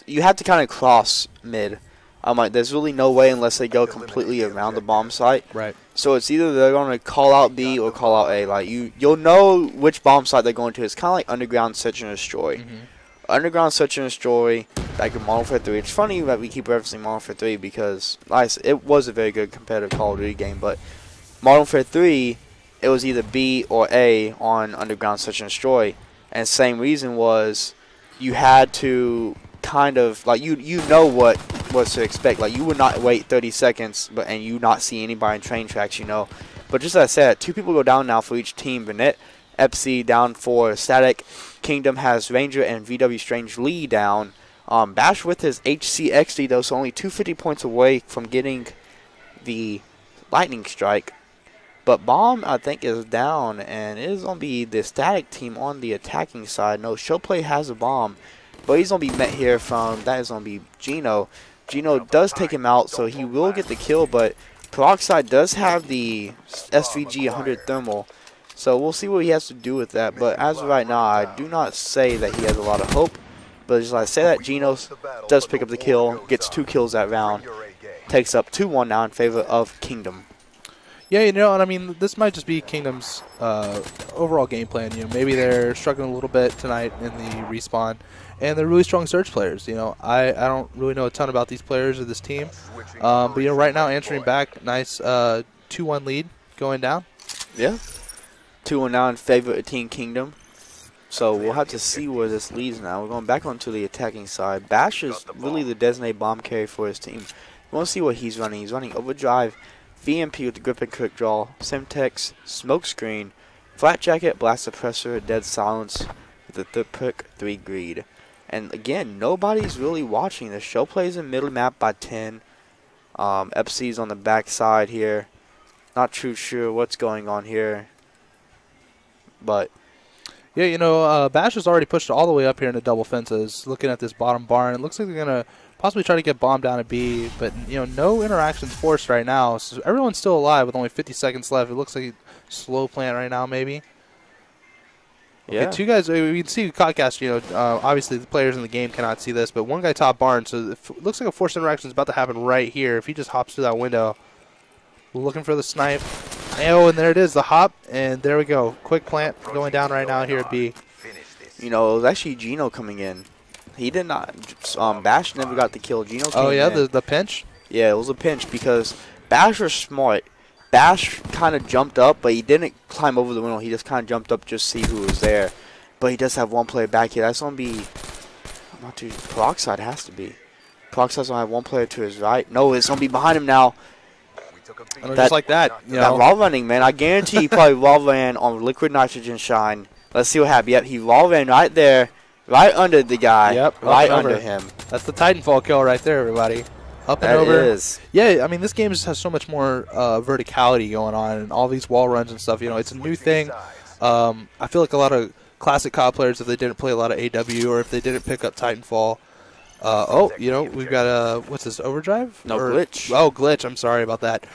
you have to kind of cross mid. There's really no way unless they go completely around the bomb site. Right. So it's either they're going to call out B or call out A. Like you'll know which bomb site they're going to. It's kind of like Underground Search and Destroy. Underground Search and Destroy, like in Modern Warfare 3. It's funny that we keep referencing Modern Warfare 3 because it was a very good competitive Call of Duty game. But Modern Warfare 3, it was either B or A on Underground Search and Destroy. And same reason was you had to kind of like you know what to expect. Like you would not wait 30 seconds and you not see anybody in train tracks, But just as I said, 2 people go down now for each team. Vinette, Epsi down for Static. Kingdom has Ranger and VW Strange Lee down. Bash with his HCXD though, so only 250 points away from getting the lightning strike. But bomb, I think, is down, and it is going to be the static team on the attacking side. No, Showplay has a bomb, but he's going to be met here from, that is going to be Gino. Gino does take him out, so he will get the kill, but Peroxide does have the SVG 100 thermal, so we'll see what he has to do with that. But as of right now, I do not say that he has a lot of hope, but just like I say that, Gino does pick up the kill, gets 2 kills that round, takes up 2-1 now in favor of Kingdom. Yeah, you know, and I mean, this might just be Kingdom's overall game plan. You know, maybe they're struggling a little bit tonight in the respawn, and they're really strong Surge players. You know, I don't really know a ton about these players or this team, but you know, right now answering back, nice 2-1 lead going down. Yeah, 2-1 now in favor of Team Kingdom. So we'll have to see where this leads now. We're going back onto the attacking side. Bash is really the designated bomb carry for his team. We want to see what he's running. He's running Overdrive, VMP with the grip and quick draw, Semtex, Smoke Screen, Flat Jacket, Blast Suppressor, Dead Silence with the third pick, 3 Greed. And again, nobody's really watching. The show plays in middle map by 10. FC's on the back side here. Not too sure what's going on here. But yeah, you know, Bash has already pushed all the way up here into double fences. Looking at this bottom barn, it looks like they're going to possibly try to get bomb down at B, but you know, no interactions forced right now. So everyone's still alive with only 50 seconds left. It looks like a slow plant right now, maybe. Yeah. Okay, 2 guys. We can see Codcast. You know, obviously the players in the game cannot see this, but 1 guy top barn. So it looks like a forced interaction is about to happen right here. If he just hops through that window, looking for the snipe. Oh, and there it is, the hop, and there we go. Quick plant going down right now here at B. You know, it was actually Gino coming in. He did not. Bash never got the kill. Gino came Oh, yeah, in. the pinch? Yeah, it was a pinch because Bash was smart. Bash kind of jumped up, but he didn't climb over the window. He just kind of jumped up just to see who was there. But he does have 1 player back here. That's going to be, I'm not too, Peroxide has to be. Peroxide's going to have 1 player to his right. No, it's going to be behind him now. Just like that. You That know. wall running, man. I guarantee he probably wall ran on liquid nitrogen shine. Let's see what happened. Yep, he wall ran right there, right under the guy. Yep, right over. under him. That's the Titanfall kill right there, everybody. Up and That over. is. Yeah, I mean, this game just has so much more verticality going on, and all these wall runs and stuff. You know, it's a new thing. I feel like a lot of classic COD players, if they didn't play a lot of AW or if they didn't pick up Titanfall, you know, we've got what's this, Overdrive? No, Glitch. Oh, Glitch. I'm sorry about that.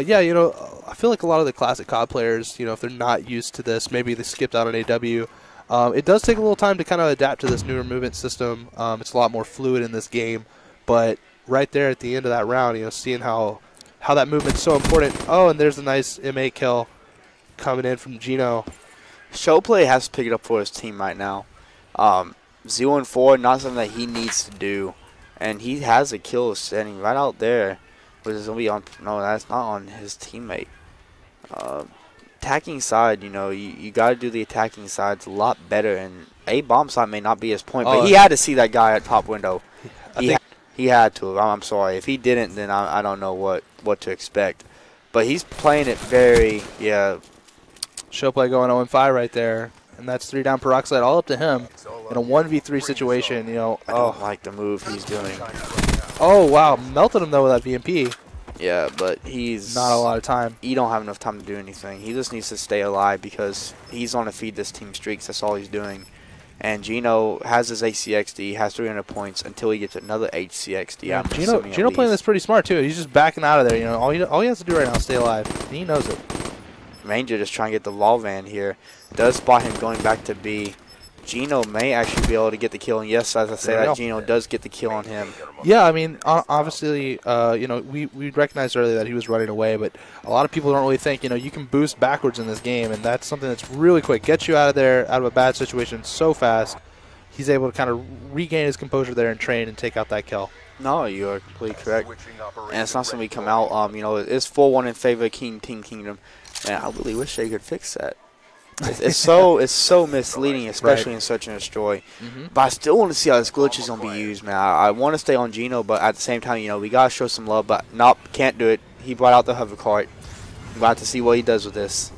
Yeah, you know, I feel like a lot of the classic COD players, you know, if they're not used to this, maybe they skipped out on AW. It does take a little time to kind of adapt to this newer movement system. It's a lot more fluid in this game, but right there at the end of that round, you know, seeing how that movement's so important. Oh, and there's a nice M8 kill coming in from Gino. Showplay has to pick it up for his team right now. 0-4, not something that he needs to do. And he has a kill standing right out there. Which is going to be on, no, that's not on his teammate. Attacking side, you know, you got to do the attacking sides a lot better. And a bomb side may not be his point, but he had to see that guy at top window. He had to. I'm sorry. If he didn't, then I don't know what to expect. But he's playing it very, yeah. Showplay going 0-5 right there. And that's 3 down Peroxide, all up to him in a 1v3 situation. You know, I don't like the move he's doing. Oh, wow. Melted him, though, with that VMP. Yeah, but he's not a lot of time. He don't have enough time to do anything. He just needs to stay alive because he's on to feed this team streaks. That's all he's doing. And Gino has his HCXD, has 300 points until he gets another HCXD. Yeah, Gino playing this pretty smart, too. He's just backing out of there. You know, all he has to do right now is stay alive. And he knows it. Ranger just trying to get the wall van here. Does spot him going back to B. Gino may actually be able to get the kill. And yes, as I say that, Gino does get the kill on him. Yeah, I mean, obviously, you know, we recognized earlier that he was running away, but a lot of people don't really think, you know, you can boost backwards in this game, and that's something that's really quick. Gets you out of there, out of a bad situation so fast. He's able to kind of regain his composure there and train and take out that kill. No, you are completely correct. And it's not something we come out, you know, it's 4-1 in favor of Team Kingdom. And I really wish they could fix that. It's so misleading, especially in Search and Destroy. But I still want to see how this glitch is going to be used, man. I want to stay on Gino, but at the same time, you know, we got to show some love. But nope, can't do it. He brought out the hover cart. I'm about to see what he does with this.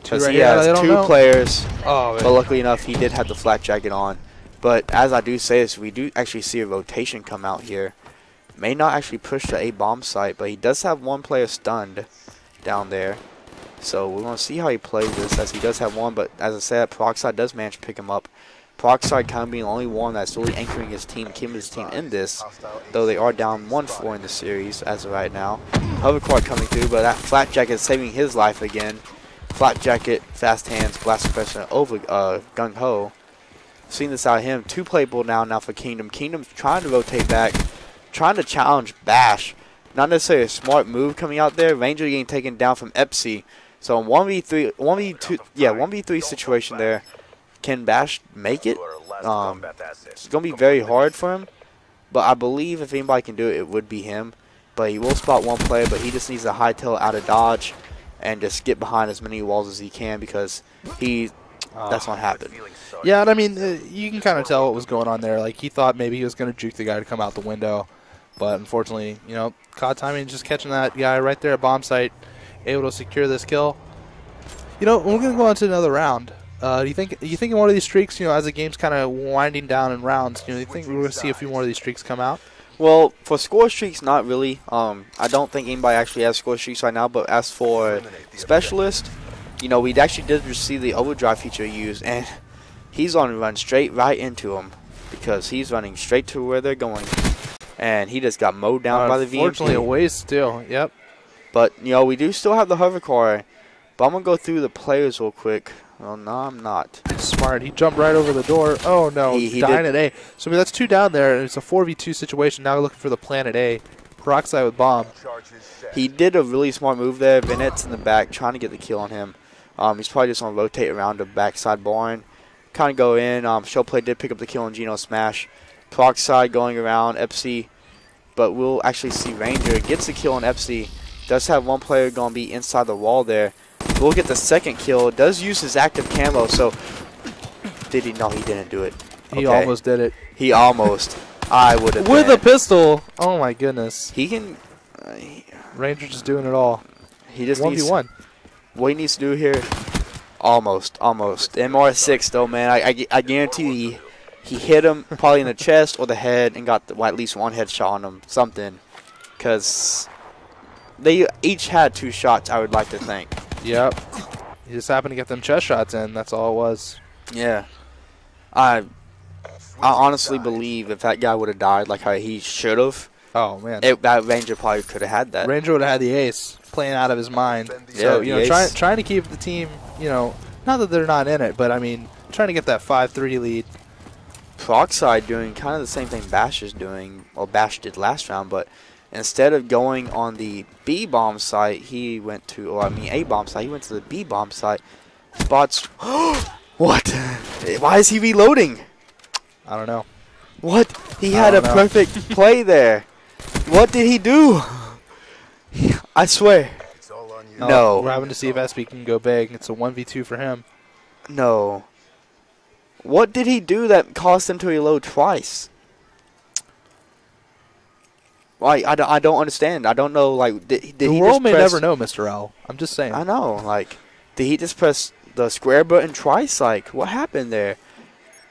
Because he has 2 players. Oh, but luckily enough, he did have the flat jacket on. But as I do say this, we do actually see a rotation come out here. May not actually push the A bomb site, but he does have 1 player stunned down there. So we're going to see how he plays this, as he does have one. But as I said, Peroxide does manage to pick him up. Peroxide kind of being the only one that's really anchoring his team, keeping his team in this, though they are down 1-4 in the series as of right now. Hovercard coming through, but that Flat Jacket saving his life again. Flat Jacket, fast hands, blast suppression over Gung Ho. Seeing this out of him. 2 playable now for Kingdom. Kingdom's trying to rotate back, trying to challenge Bash. Not necessarily a smart move coming out there. Ranger getting taken down from Epsy. So 1v3 situation there. Can Bash make it? It's going to be very hard for him. But I believe if anybody can do it, it would be him. But he will spot one player, but he just needs to hightail out of dodge and just get behind as many walls as he can, because that's not happening. Yeah, and I mean, you can kind of tell what was going on there. Like, he thought maybe he was going to juke the guy to come out the window. But unfortunately, you know, COD timing, just catching that guy right there at bomb site, able to secure this kill. You know, we're going to go on to another round. Do you think in one of these streaks, you know, as the game's kind of winding down in rounds, you know, you think we're going to see a few more of these streaks come out? Well, for score streaks, not really. I don't think anybody actually has score streaks right now. But as for Specialist, you know, we actually did see the overdrive feature used, and he's on to run straight right into him, because he's running straight to where they're going, and he just got mowed down by the VMP. Unfortunately, a waste still. Yep. But you know, we do still have the hover car. But I'm gonna go through the players real quick. Well, no, I'm not. Smart. He jumped right over the door. Oh, no. He dying did. at A. So, I mean, that's 2 down there, and it's a 4v2 situation. Now we're looking for the planet A. Peroxide with bomb. He did a really smart move there. Bennett's in the back trying to get the kill on him. He's probably just going to rotate around the backside barn. Kind of go in. Showplay did pick up the kill on Geno Smash. Peroxide going around Epsy. But we'll actually see Ranger gets the kill on Epsy. Does have one player going to be inside the wall there. We'll get the second kill. Does use his active camo. So, did he? No, he didn't do it. He almost did it. He almost. I would have. With a pistol. Oh, my goodness. He can. Ranger just doing it all. He just 1v1. What he needs to do here. Almost. MR6, though, man. I guarantee he hit him probably in the chest or the head and got at least one headshot on him. Something. Because they each had 2 shots, I would like to think. Yep. He just happened to get them chest shots in. That's all it was. Yeah. I honestly believe if that guy would have died like how he should have, oh, man. That Ranger probably could have had that. Ranger would have had the ace playing out of his mind. Yeah, so, you know, trying to keep the team, you know, not that they're not in it, but, I mean, trying to get that 5-3 lead. Peroxide doing kind of the same thing Bash is doing, or Bash did last round, but instead of going on the B bomb site, he went to, or I mean A bomb site, he went to the B bomb site. Spots. What? Why is he reloading? I don't know. What? He had a perfect play there. What did he do? I swear. No. We're having to see if SB can go big. It's a 1v2 for him. No. What did he do that caused him to reload twice? Like, I don't understand. I don't know. Like, did he the just world may press, never know, Mr. L. I'm just saying. I know. Like, did he just press the square button twice? Like, what happened there?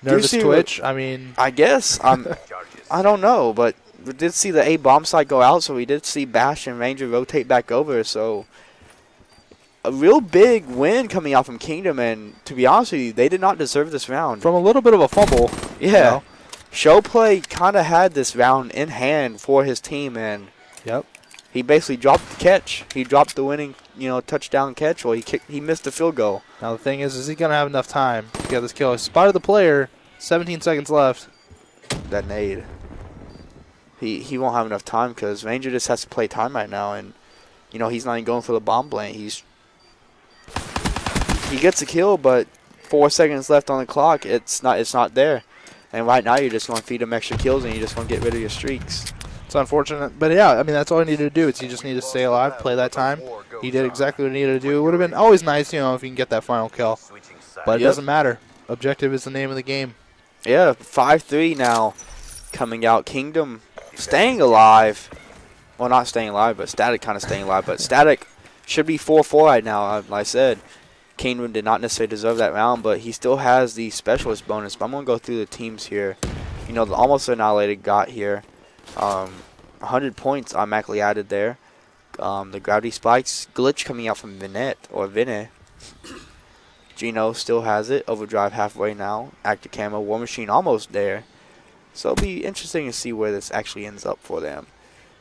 Nervous twitch. I mean, I guess. I don't know, but we did see the A bomb site go out, so we did see Bash and Ranger rotate back over. So a real big win coming out from Kingdom, and to be honest with you, they did not deserve this round. From a little bit of a fumble. Yeah. You know. Showplay kind of had this round in hand for his team, and yep, he basically dropped the catch. He dropped the winning, touchdown catch. Well, he missed the field goal. Now the thing is he gonna have enough time to get this kill? He spotted the player. 17 seconds left. That nade. He won't have enough time because Ranger just has to play time right now, and he's not even going for the bomb blank. He gets a kill, but 4 seconds left on the clock. It's not there. And right now, you're just going to feed him extra kills, and you're just going to get rid of your streaks. It's unfortunate. But, yeah, I mean, that's all he needed to do. You just need to stay alive, play that time. He did exactly what he needed to do. It would have been always nice, if you can get that final kill. But it doesn't matter. Objective is the name of the game. Yeah, 5-3 now coming out. Kingdom staying alive. Well, not staying alive, but Static kind of staying alive. But Static should be 4-4 right now, like I said. Kingdom did not necessarily deserve that round, but he still has the specialist bonus. But I'm going to go through the teams here. The Almost Annihilated got here. 100 points automatically added there. the gravity spikes. Glitch coming out from Vinny. Gino still has it. Overdrive halfway now. Active camo. War Machine almost there. So it'll be interesting to see where this actually ends up for them.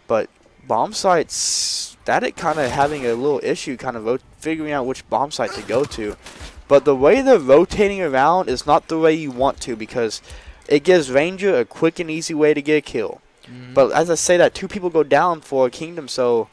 But bomb sites, Static kind of having a little issue kind of figuring out which bomb site to go to. But the way they're rotating around is not the way you want to, because it gives Ranger a quick and easy way to get a kill. But as I say that, 2 people go down for Kingdom, so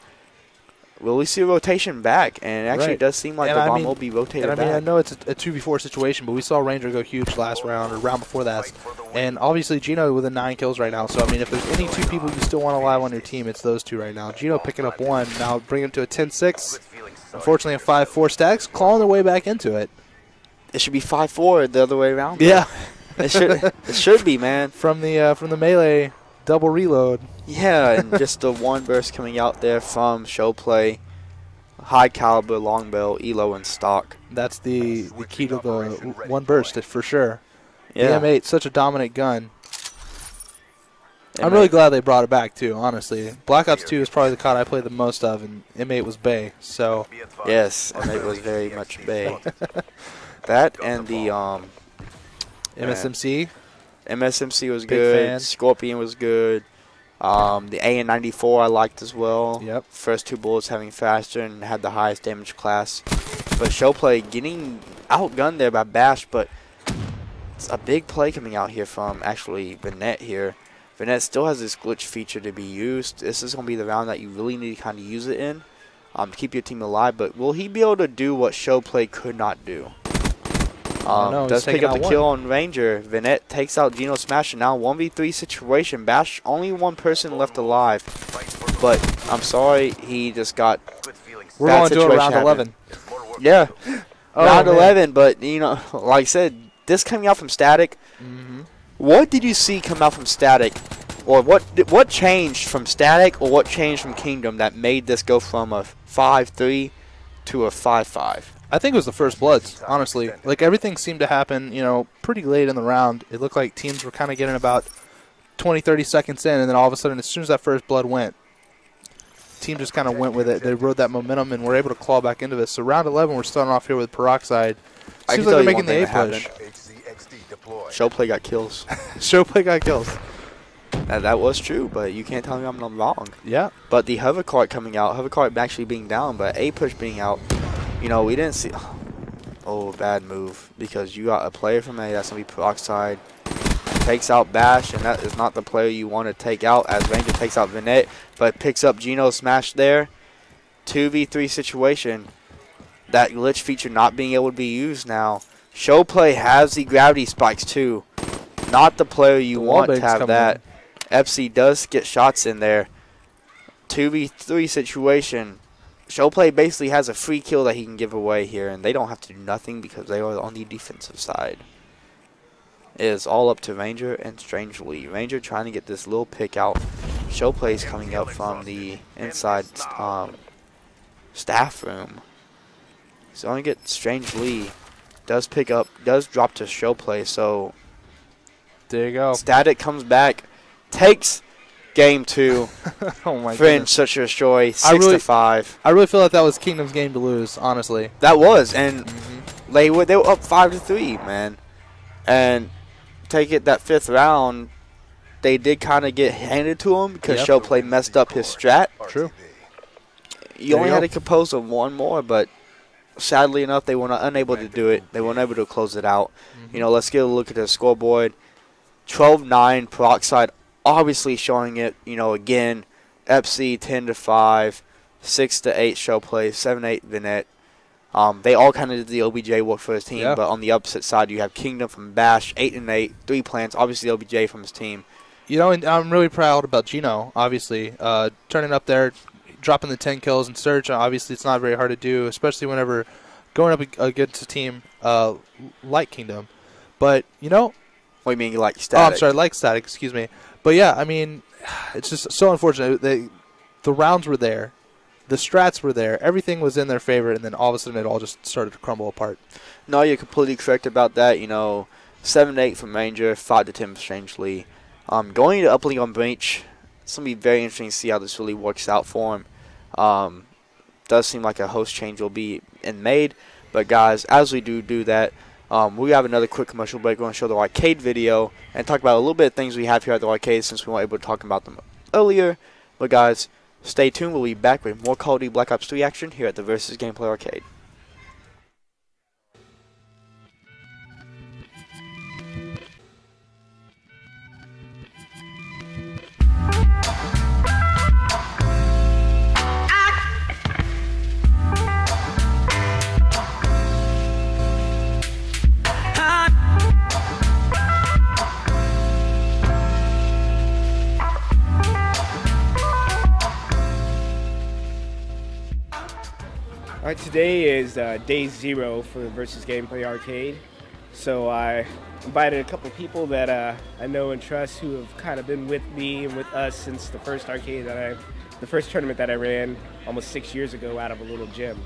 will we see a rotation back? And it actually does seem like the bomb will be rotated back. I know it's a 2v4 situation, but we saw Ranger go huge last round or round before that. And obviously Gino with 9 kills right now. So, I mean, if there's any 2 people you still want to live on your team, it's those 2 right now. Gino picking up 1, now bring him to a 10-6. Unfortunately, a 5-4. Stacks clawing their way back into it. It should be 5-4 the other way around. Yeah. It should be, man. From the melee double reload. Yeah, and just the 1 burst coming out there from Showplay. High caliber, long barrel, ELO, and stock. That's the key to the 1 burst for sure. Yeah. The M8, such a dominant gun. I'm really glad they brought it back too, honestly. Black Ops 2 is probably the COD I played the most of, and M8 was Bay. So yes, M8 was very much Bay. That and the MSMC. MSMC was Big good. fan. Scorpion was good. The AN-94 I liked as well. Yep. First 2 bullets having faster and had the highest damage class. But Showplay getting outgunned there by Bash, but it's a big play coming out here from actually Vinette here. Vinette still has this glitch feature to be used. This is going to be the round that you really need to kind of use it in to keep your team alive. But will he be able to do what Showplay could not do? Does pick up the kill on Ranger. Vinette takes out Geno Smash, and now 1v3 situation. Bash, only 1 person left alive. But I'm sorry, he just got. We're going to round 11. Yeah, round man. 11. But you know, like I said, this coming out from Static. What did you see come out from Static, or what changed from Static, or what changed from Kingdom that made this go from a 5-3 to a 5-5? I think it was the first bloods, honestly. Like, everything seemed to happen, pretty late in the round. It looked like teams were kind of getting about 20, 30 seconds in, and then all of a sudden, as soon as that first blood went, team just kind of went with it. They rode that momentum and were able to claw back into this. So round 11, we're starting off here with Peroxide. Seems like they're making the A push. Showplay got kills. Showplay got kills. That was true, but you can't tell me I'm not wrong. Yeah. But the hover cart coming out, hover cart actually being down, but A push being out. We didn't see. Oh, bad move, because you got a player from A that's gonna be Peroxide. Takes out Bash, and that is not the player you want to take out, as Ranger takes out Vinette, but picks up Geno Smash there. 2v3 situation. That glitch feature not being able to be used now. Showplay has the gravity spikes too. Not the player you want to have that. FC does get shots in there. 2v3 situation. Showplay basically has a free kill that he can give away here, and they don't have to do nothing because they are on the defensive side. It is all up to Ranger and Strangely. Ranger trying to get this little pick out. Showplay is coming up from the inside staff room. So only get Strangely. Does pick up, does drop to Showplay, so there you go. Static comes back, takes game 2. Oh my Fringe goodness. such a destroy, 6-5. I really feel like that was Kingdom's game to lose, honestly. That was, and they were up 5-3, man. And take it that 5th round, they did kind of get handed to him because Showplay messed up his strat. True. You only had to compose of 1 more, but sadly enough, they were not unable to do it. They weren't able to close it out. Let's get a look at the scoreboard. 12-9, Peroxide obviously showing it, again. FC 10-5, 6-8 Showplay, 7-8 Vinette. They all kind of did the OBJ work for his team, but on the opposite side, you have Kingdom from Bash, 8-8, 3 plants, obviously OBJ from his team. And I'm really proud about Gino, obviously. Turning up there, dropping the 10 kills in Surge, obviously it's not very hard to do, especially whenever going up against a team like Kingdom. But, What do you mean, like Static? Oh, I'm sorry, like Static, excuse me. But yeah, I mean, it's just so unfortunate. The rounds were there. The strats were there. Everything was in their favor, and then all of a sudden it all just started to crumble apart. No, you're completely correct about that. 7-8 from Ranger, 5-10 from Strangely. Going to Uplink on Breach, it's going to be very interesting to see how this really works out for him. Does seem like a host change will be made. But guys, as we do that, we have another quick commercial break. We're going to show the arcade video and talk about a little bit of things we have here at the arcade since we weren't able to talk about them earlier. But guys, stay tuned. We'll be back with more Call of Duty Black Ops 3 action here at the Versus Gameplay Arcade. Alright, today is day 0 for Versus Gameplay Arcade. So I invited a couple people that I know and trust who have kind of been with me and with us since the first tournament that I ran almost 6 years ago out of a little gym,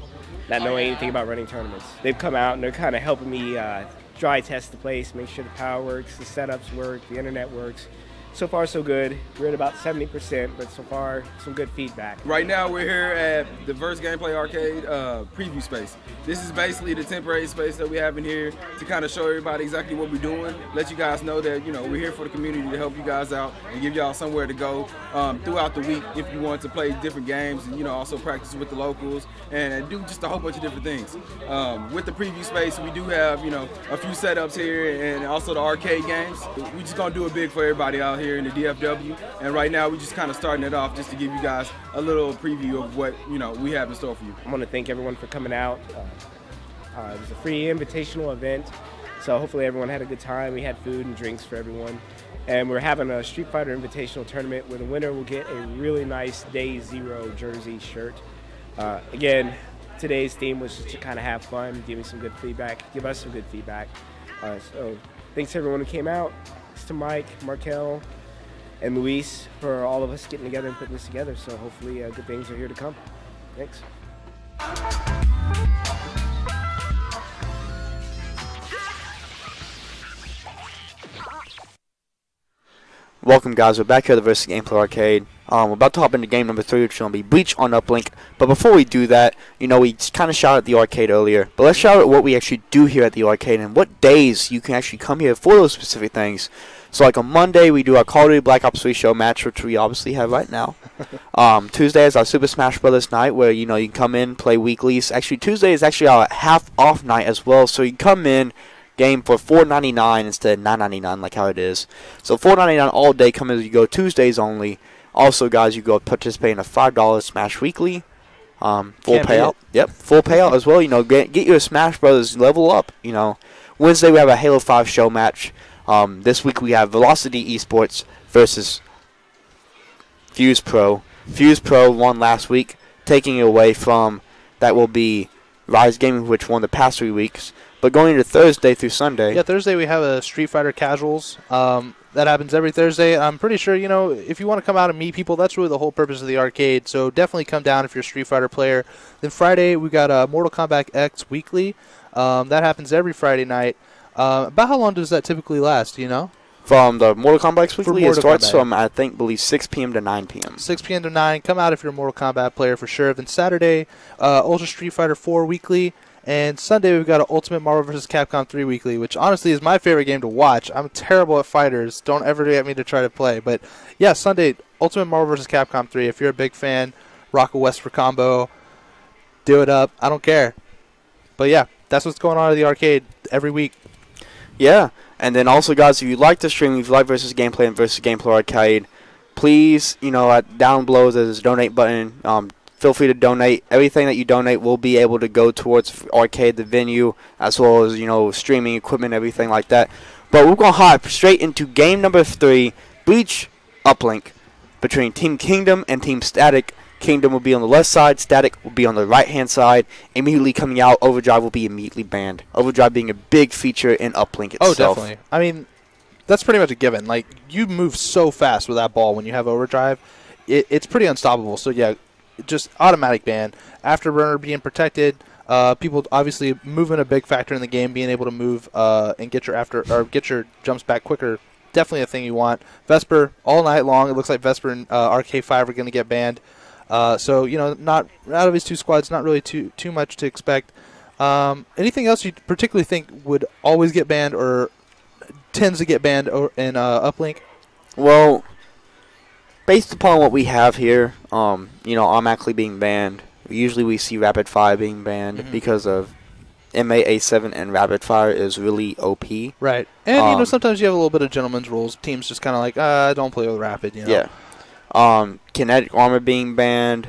not knowing anything about running tournaments. They've come out and they're kind of helping me dry test the place, make sure the power works, the setups work, the internet works. So far, so good. We're at about 70%, but so far, some good feedback. Right now, we're here at the Versus Gameplay Arcade preview space. This is basically the temporary space that we have in here to kind of show everybody exactly what we're doing, let you guys know that, you know, we're here for the community to help you guys out and give y'all somewhere to go throughout the week if you want to play different games and, you know, also practice with the locals and do just a whole bunch of different things. With the preview space, we do have, you know, a few setups here and also the arcade games. We're just going to do it big for everybody out here in the DFW, and right now we're just kind of starting it off just to give you guys a little preview of what, you know, we have in store for you. I want to thank everyone for coming out. It was a free invitational event, so hopefully everyone had a good time. We had food and drinks for everyone, and we're having a Street Fighter Invitational tournament where the winner will get a really nice Day 0 jersey shirt. Again, today's theme was just to kind of have fun, give me some good feedback, give us some good feedback. So thanks to everyone who came out. Thanks to Mike, Markel, and Luis for all of us getting together and putting this together. So hopefully good things are here to come. Thanks. Welcome guys, we're back here at the Versus Gameplay Arcade. We're about to hop into game number 3, which is going to be Breach on Uplink. But before we do that, you know, we kind of shouted at the arcade earlier. But let's shout out what we actually do here at the arcade and what days you can actually come here for those specific things. So like on Monday, we do our Call of Duty Black Ops 3 show match, which we obviously have right now. Tuesday is our Super Smash Brothers night, where, you know, you can come in, play weeklies. Actually, Tuesday is actually our half-off night as well. So you can come in, game for $4.99 instead of $9.99 like how it is. So $4.99 all day. Come as you go. Tuesdays only. Also, guys, you go participate in a $5 Smash Weekly. Full payout. Yep, full payout as well. You know, get your Smash Brothers level up. You know, Wednesday we have a Halo 5 show match. This week we have Velocity Esports versus Fuse Pro. Fuse Pro won last week, taking it away from that will be Rise Gaming, which won the past 3 weeks. But going into Thursday through Sunday. Yeah, Thursday we have a Street Fighter Casuals. That happens every Thursday. I'm pretty sure, you know, if you want to come out and meet people, that's really the whole purpose of the arcade. So definitely come down if you're a Street Fighter player. Then Friday we got Mortal Kombat X Weekly. That happens every Friday night. About how long does that typically last, do you know? From the Mortal Kombat X Weekly, it starts Kombat. from, I believe 6 p.m. to 9 p.m. 6 p.m. to 9. Come out if you're a Mortal Kombat player for sure. Then Saturday, Ultra Street Fighter 4 Weekly. And Sunday, we've got an Ultimate Marvel vs. Capcom 3 Weekly, which honestly is my favorite game to watch. I'm terrible at fighters. Don't ever get me to try to play. But yeah, Sunday, Ultimate Marvel vs. Capcom 3. If you're a big fan, rock a West for combo. Do it up. I don't care. But yeah, that's what's going on at the arcade every week. Yeah, and then also, guys, if you like the stream, if you like Versus Gameplay and Versus Gameplay Arcade, please, you know, down below there's a donate button. Feel free to donate. Everything that you donate will be able to go towards arcade, the venue, as well as, you know, streaming equipment, everything like that. But we're going to hop straight into game number 3, Breach Uplink, between Team Kingdom and Team Static. Kingdom will be on the left side, Static will be on the right-hand side. Immediately coming out, Overdrive will be immediately banned. Overdrive being a big feature in Uplink itself. Oh, definitely. I mean, that's pretty much a given. Like, you move so fast with that ball when you have Overdrive. It's pretty unstoppable. So, yeah, just automatic ban. Afterburner being protected. People obviously moving a big factor in the game, being able to move and get your jumps back quicker. Definitely a thing you want. Vesper all night long. It looks like Vesper and RK5 are going to get banned. So not out of his two squads, not really too much to expect. Anything else you particularly think would always get banned or tends to get banned in Uplink? Well, based upon what we have here, automatically being banned. Usually we see Rapid Fire being banned because of MA-A7 and Rapid Fire is really OP. Right. And, sometimes you have a little bit of gentleman's rules. Teams just kind of like, don't play with Rapid, Yeah. Kinetic Armor being banned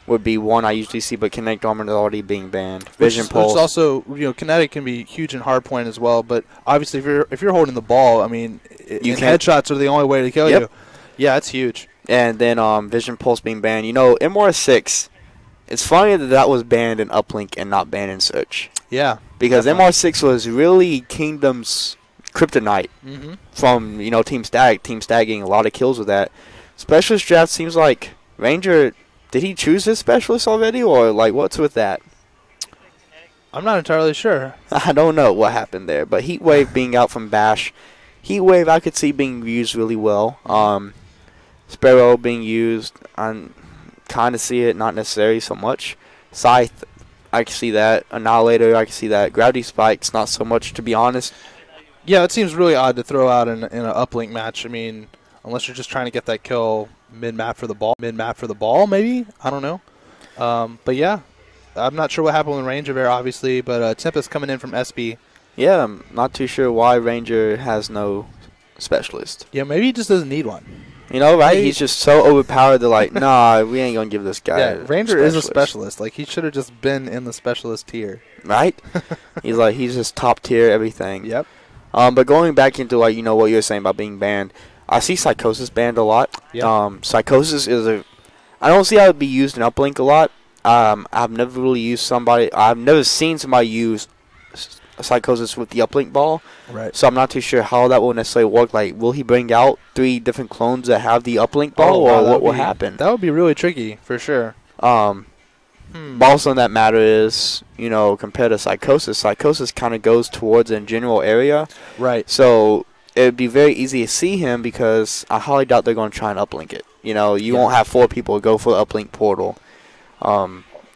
would be one I usually see, but Kinetic Armor is already being banned. Vision Pulse. Which is also, Kinetic can be huge in hardpoint as well, but obviously if you're holding the ball, I mean, headshots are the only way to kill you. Yeah, it's huge. And then Vision Pulse being banned. MR6, it's funny that was banned in Uplink and not banned in Search. Yeah. Because MR6 was really Kingdom's kryptonite from, Team Stag. Team Stag getting a lot of kills with that. Specialist draft seems like Ranger, did he choose his specialist already, or what's with that? I'm not entirely sure. I don't know what happened there, but Heatwave being out from Bash. Heatwave I could see being used really well. Sparrow being used, I kind of see it, not necessarily so much. Scythe, I can see that. Annihilator, I can see that. Gravity Spikes, not so much, to be honest. Yeah, it seems really odd to throw out in an uplink match. I mean, unless you're just trying to get that kill mid-map for the ball, maybe? I don't know. But yeah, I'm not sure what happened with Ranger there, obviously, but Tempest coming in from SB. Yeah, I'm not too sure why Ranger has no specialist. Yeah, maybe he just doesn't need one. Right? He's just so overpowered. They're like, nah, we ain't going to give this guy a Ranger is a specialist. He should have just been in the specialist tier. Right? he's just top tier everything. Yep. But going back into, what you were saying about being banned, I see Psychosis banned a lot. Yep. Psychosis is I don't see how it would be used in Uplink a lot. I've never really I've never seen somebody use Psychosis with the uplink ball, right? So I'm not too sure how that will necessarily work. Will he bring out 3 different clones that have the uplink ball, or what will happen? That would be really tricky for sure. Also, in that matter is compared to Psychosis kind of goes towards a general area, right? So it would be very easy to see him because I highly doubt they're going to try and uplink it. You won't have 4 people go for the uplink portal.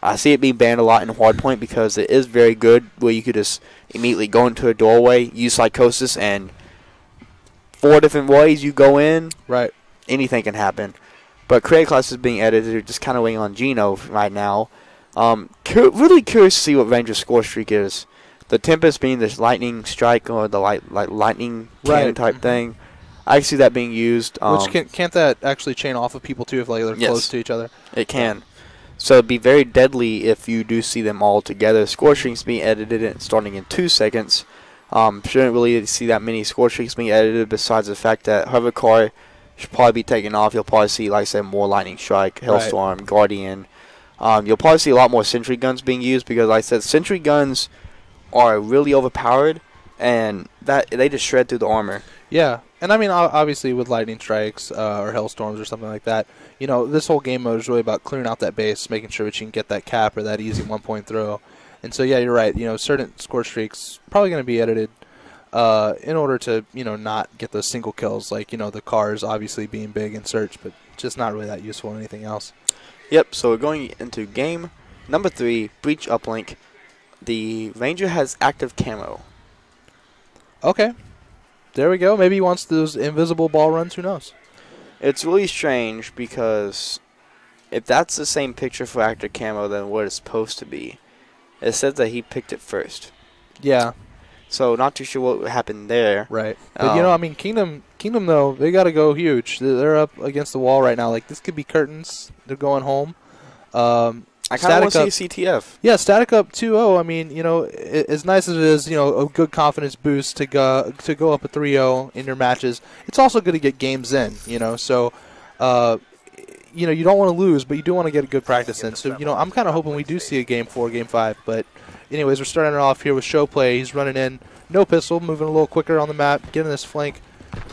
I see it being banned a lot in Hardpoint because it is very good where you could just immediately go into a doorway, use Psychosis, and 4 different ways you go in, right? Anything can happen. But Creative Class is being edited, just kind of waiting on Geno right now. Really curious to see what Ranger's score streak is. The Tempest being this lightning strike or the lightning cannon type thing. I can see that being used. Which can't that actually chain off of people too if they're close to each other? It can. So it'd be very deadly if you do see them all together. Score streaks being edited and starting in 2 seconds. Shouldn't really see that many score streaks being edited besides the fact that Hovercar should probably be taken off. You'll probably see, like I said, more Lightning Strike, Hailstorm, Guardian. You'll probably see a lot more Sentry Guns being used because, like I said, Sentry Guns are really overpowered and that they just shred through the armor. Yeah, and I mean, obviously with Lightning Strikes or Hailstorms or something like that, this whole game mode is really about clearing out that base, making sure that you can get that cap or that easy 1-point throw. And so, yeah, you're right. Certain score streaks probably going to be edited in order to, not get those single kills, like, the cars obviously being big in Search, but just not really that useful in anything else. Yep, so we're going into game number 3, Breach Uplink. The Ranger has active camo. Okay. There we go. Maybe he wants those invisible ball runs. Who knows? It's really strange because if that's the same picture for active camo than what it's supposed to be, it says that he picked it first. Yeah. So not too sure what happened there. Right. But, I mean, Kingdom, though, they got to go huge. They're up against the wall right now. This could be curtains. They're going home. I kind of want to see CTF. Yeah, static up 2-0. I mean, as nice as it is, a good confidence boost to go up a 3-0 in your matches. It's also good to get games in, So, you don't want to lose, but you do want to get a good practice in. So, I'm kind of hoping we do see a Game 4, Game 5. But, anyways, we're starting it off here with Showplay. He's running in, no pistol, moving a little quicker on the map, getting this flank,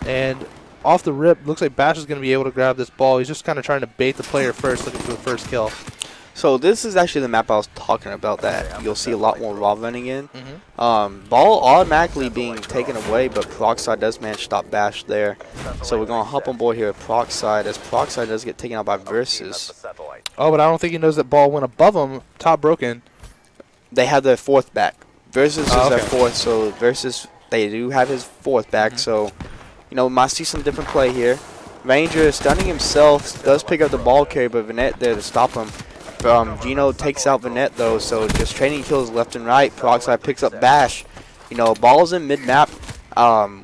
and off the rip, looks like Bash is going to be able to grab this ball. He's just kind of trying to bait the player first, looking for the first kill. So this is actually the map I was talking about that you'll see a lot more raw running in. Ball automatically being taken away, but Peroxide does manage to stop Bash there. So we're going to hop on board here with Peroxide, as Peroxide does get taken out by Versus. Oh, but I don't think he knows that ball went above him. Top broken. They have their fourth back. Versus is their okay. fourth, so Versus, they do have his fourth back, so, you know, might see some different play here. Ranger stunning himself, does pick up the ball carry, but Vanette there to stop him. Gino takes out Vanette, though, so just trading kills left and right. Peroxide picks up Bash. You know, ball's in mid-map.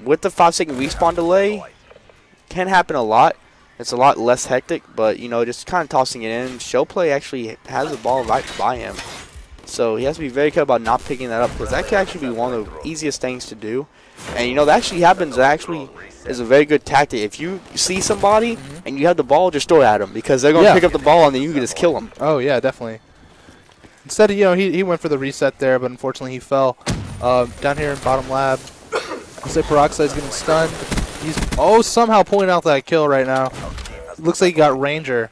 With the 5-second respawn delay, can happen a lot. It's a lot less hectic, but, you know, just kind of tossing it in. Showplay actually has the ball right by him. So he has to be very careful about not picking that up, because that could actually be one of the easiest things to do. And, you know, that actually happens. That actually is a very good tactic. If you see somebody and you have the ball, just throw it at them, because they're going to pick up the ball and then you can just kill them. Oh, yeah, definitely. Instead, you know, he went for the reset there, but unfortunately he fell. Down here in bottom lab, looks like Peroxide's getting stunned. He's somehow pulling out that kill right now. Looks like he got Ranger.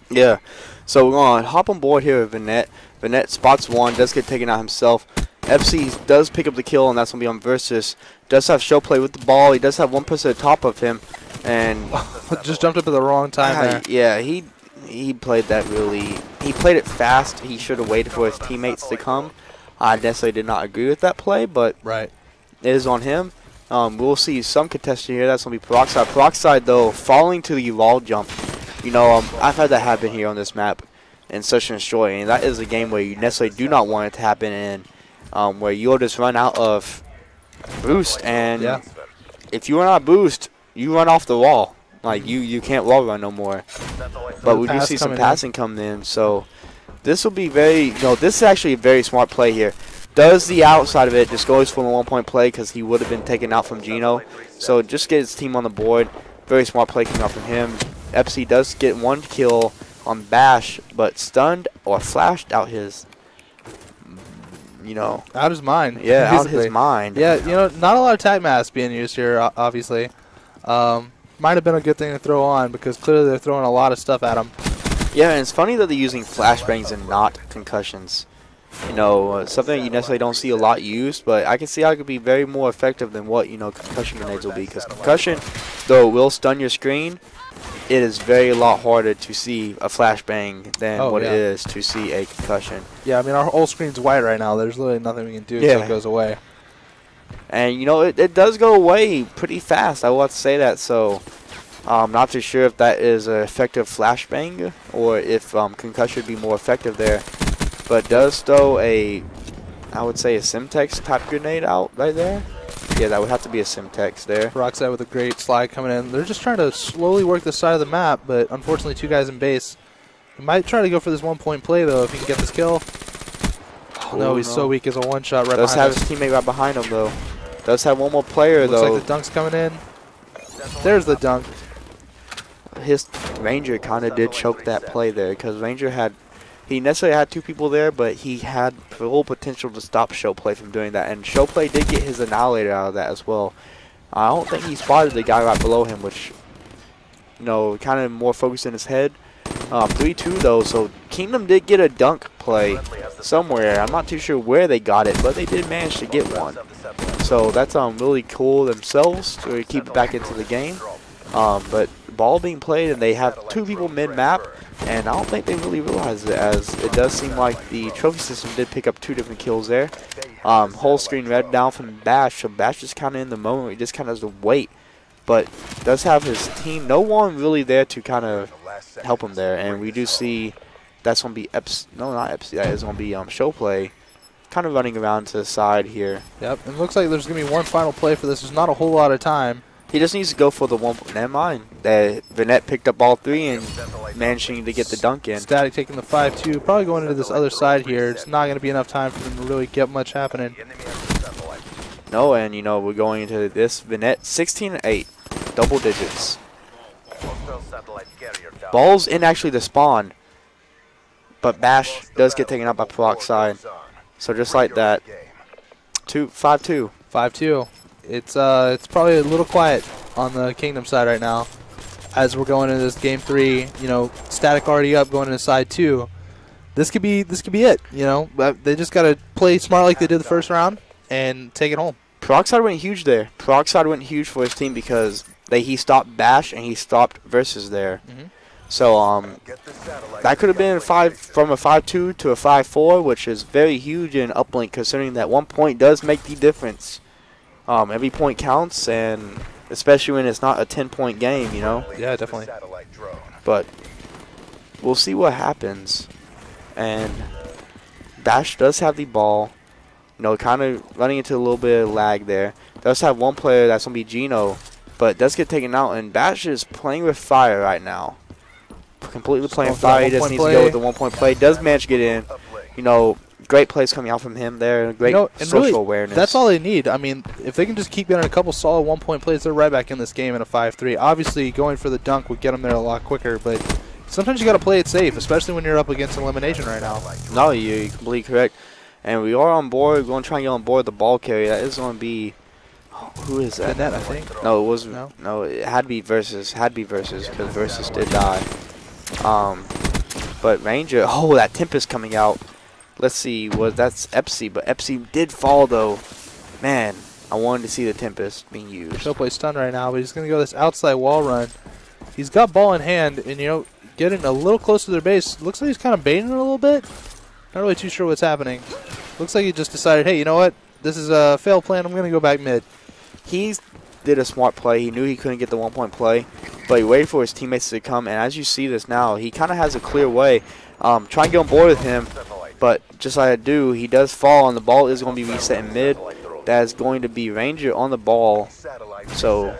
Yeah. So we're going to hop on board here with Vanette. Vanette spots one, does get taken out himself. FC does pick up the kill, and that's going to be on Versus. Does have Showplay with the ball. He does have one person at the top of him. And just jumped up at the wrong time there. Yeah, he played that really. He played it fast. He should have waited for his teammates to come. I necessarily did not agree with that play, but right, it is on him. We'll see some contestation here. That's going to be Peroxide. Peroxide, though, falling to the wall jump. You know, I've had that happen here on this map in Search and Destroy, and that is a game where you necessarily do not want it to happen in, where you'll just run out of boost, and if you run out of boost, you run off the wall. Like, you can't wall run no more. But we do see some passing coming in, so this will be very, this is actually a very smart play here. Does the outside of it, just goes for the 1-point play because he would have been taken out from Gino. So just get his team on the board. Very smart play coming out from him. FC does get one kill on Bash, but stunned or flashed out his, out his mind. Yeah, out his mind. Yeah, not a lot of tag masks being used here, obviously. Might have been a good thing to throw on because clearly they're throwing a lot of stuff at him. Yeah, and it's funny that they're using flashbangs and not concussions. Something you necessarily don't see a lot used, but I can see how it could be very more effective than what, concussion grenades will be. Because concussion, though it will stun your screen, it is very a lot harder to see a flashbang than it is to see a concussion. Yeah, I mean, our whole screen's white right now. There's literally nothing we can do until it goes away. And, it does go away pretty fast. I will have to say that. So, I'm not too sure if that is an effective flashbang or if concussion would be more effective there. But does throw I would say a Simtex type grenade out right there. Yeah, that would have to be a Simtex there. Peroxide with a great slide coming in. They're just trying to slowly work the side of the map, but unfortunately 2 guys in base. He might try to go for this 1-point play, though, if he can get this kill. No, he's so weak as a one-shot right behind him. Does have his teammate right behind him, though. Does have one more player, though. Looks like the dunk's coming in. There's the dunk. His Ranger kind of did choke that play there, because Ranger he necessarily had 2 people there, but he had full potential to stop Showplay from doing that. And Showplay did get his Annihilator out of that as well. I don't think he spotted the guy right below him, which, kind of more focused in his head. 3-2, though, so Kingdom did get a dunk play somewhere. I'm not too sure where they got it, but they did manage to get one. So that's really cool themselves to keep it back into the game. But ball being played, and they have 2 people mid-map. And I don't think they really realize it, as it does seem like the trophy system did pick up 2 different kills there. Whole screen red down from Bash, so Bash just kind of in the moment, he just kind of has to wait. But does have his team, no one really there to kind of help him there. And we do see that's going to be, that is going to be Showplay kind of running around to the side here. Yep, it looks like there's going to be one final play for this. There's not a whole lot of time. He just needs to go for the one. Never mind. Vanette picked up all 3 and managing to get the dunk in. Static taking the 5-2. Probably going into this other side here. It's not going to be enough time for them to really get much happening. No, and we're going into this. Vanette 16-8. Double digits. Ball's in actually the spawn. But Bash does get taken out by Peroxide. So just like that. 5-2. 5-2. It's probably a little quiet on the Kingdom side right now, as we're going into this game 3. Static already up, going into side 2. This could be it. They just gotta play smart like they did the first round and take it home. Peroxide went huge there. Peroxide went huge for his team because he stopped Bash and he stopped Versus there. So that could have been from a 5-2 to a 5-4, which is very huge in uplink, considering that 1 point does make the difference. Every point counts, and especially when it's not a 10-point game, you know. Yeah, definitely. But we'll see what happens. And Bash does have the ball. You know, kind of running into a little bit of lag there. Does have one player that's going to be Gino, but does get taken out. And Bash is playing with fire right now. Completely playing fire. He just needs to go with the 1 point play. Does manage to get in. You know, great plays coming out from him there. Great social really, awareness. That's all they need. I mean, if they can just keep getting a couple solid 1 point plays, they're right back in this game in a 5-3. Obviously, going for the dunk would get them there a lot quicker, but sometimes you got to play it safe, especially when you're up against elimination right now. No, you're completely correct. And we are on board. We're going to try and get on board the ball carrier. That is going to be... who is that? Net, I think. No, it was... No, it had to be Versus. Because Versus did die. But Ranger... oh, that Tempest coming out. Let's see. That's Epsy. But Epsy did fall, though. Man, I wanted to see the Tempest being used. Showplay stunned right now, but he's going to go this outside wall run. He's got ball in hand, and, you know, getting a little close to their base. Looks like he's kind of baiting it a little bit. Not really too sure what's happening. Looks like he just decided, hey, you know what? This is a failed plan. I'm going to go back mid. He did a smart play. He knew he couldn't get the 1 point play, but he waited for his teammates to come. And as you see this now, he kind of has a clear way. Try and get on board with him, but just like I do, he does fall, and the ball is going to be reset in mid. That is going to be Ranger on the ball. So,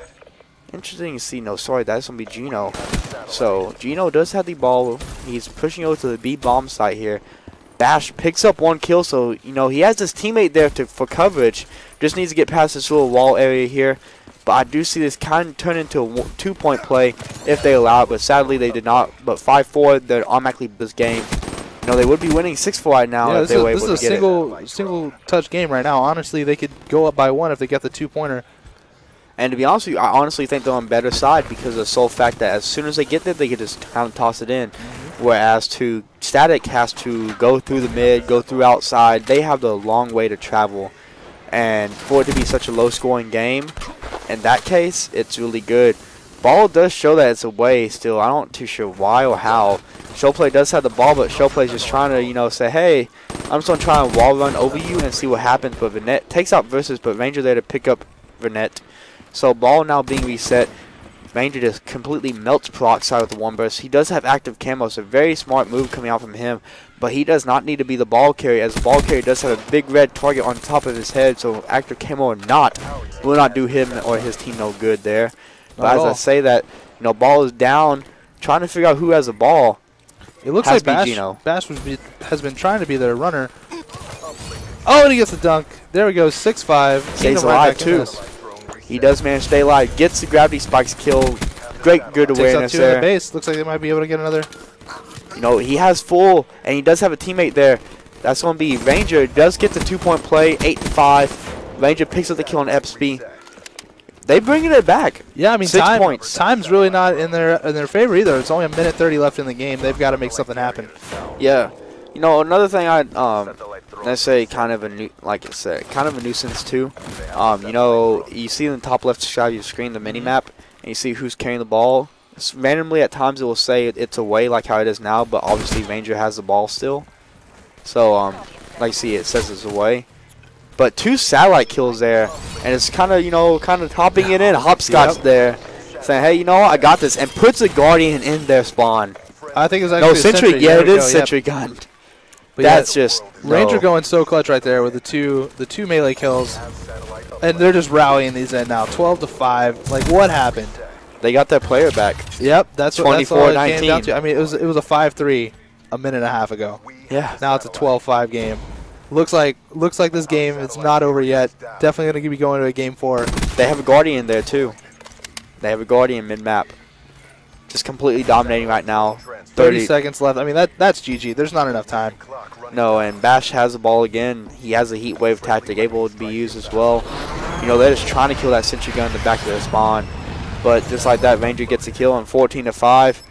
interesting to see. No, sorry, that's going to be Gino. So, Gino does have the ball. He's pushing over to the B bomb site here. Bash picks up 1 kill, so, you know, he has his teammate there for coverage. Just needs to get past this little wall area here. But I do see this kind of turn into a 2 point play if they allow it, but sadly they did not. But 5-4, they're automatically this game. You know, they would be winning 6-4 right now if they were able to get it. This is a single touch game right now. Honestly, they could go up by 1 if they get the 2-pointer. And to be honest with you, I honestly think they're on better side because of the sole fact that as soon as they get there, they can just kind of toss it in. Whereas Static has to go through the mid, go through outside. They have the long way to travel. And for it to be such a low-scoring game, in that case, it's really good. Ball does show that it's away still. I'm not too sure why or how. Showplay does have the ball, but Showplay's just trying to, you know, say, hey, I'm just going to try and wall run over you and see what happens. But Vanette takes out Versus, but Ranger there to pick up Vanette. So ball now being reset. Ranger just completely melts Peroxide with the 1 burst. He does have active camo, so a very smart move coming out from him. But he does not need to be the ball carrier, as the ball carrier does have a big red target on top of his head. So active camo or not will not do him or his team no good there. But as I say that, you know, ball is down, trying to figure out who has the ball. It looks like Bash has been trying to be their runner. Oh, and he gets the dunk. There we go, 6-5. Stays alive too. He does manage to stay alive. Gets the gravity spikes kill. Great, good awareness there. The base. Looks like they might be able to get another. You know, he has full, and he does have a teammate there. That's going to be Ranger. Does get the 2 point play, 8-5. Ranger picks up the kill on Epsby. They bringing it back. Yeah, I mean, 6 points. Time's really not in their favor either. It's only a minute 30 left in the game. They've got to make something happen. Yeah. You know, another thing let's say kind of a nuisance too. You know, you see in the top left side of your screen the mini map, and you see who's carrying the ball. Randomly at times it will say it's away like how it is now, but obviously Ranger has the ball still. So like you see, it says it's away. But 2 satellite kills there, and it's kind of topping it in. Hopscotch there, saying, hey, you know what, I got this, and puts a Guardian in their spawn. I think it was actually Sentry. Yeah, it is Sentry gun. But that's just Ranger going so clutch right there with the two melee kills, and they're just rallying these in now. 12-5. Like, what happened? They got their player back. Yep, that's all it came down 24-19. to. I mean, it was a 5-3 a minute and a half ago. Yeah. Now it's a 12-5 game. Looks like this game is not over yet. Definitely going to be going to a game 4. They have a Guardian there too. They have a Guardian mid map. Just completely dominating right now. 30 seconds left. I mean, that's GG. There's not enough time. No, and Bash has the ball again. He has a heat wave tactic able to be used as well. You know, they're just trying to kill that sentry gun in the back of their spawn. But just like that, Ranger gets a kill on 14-5.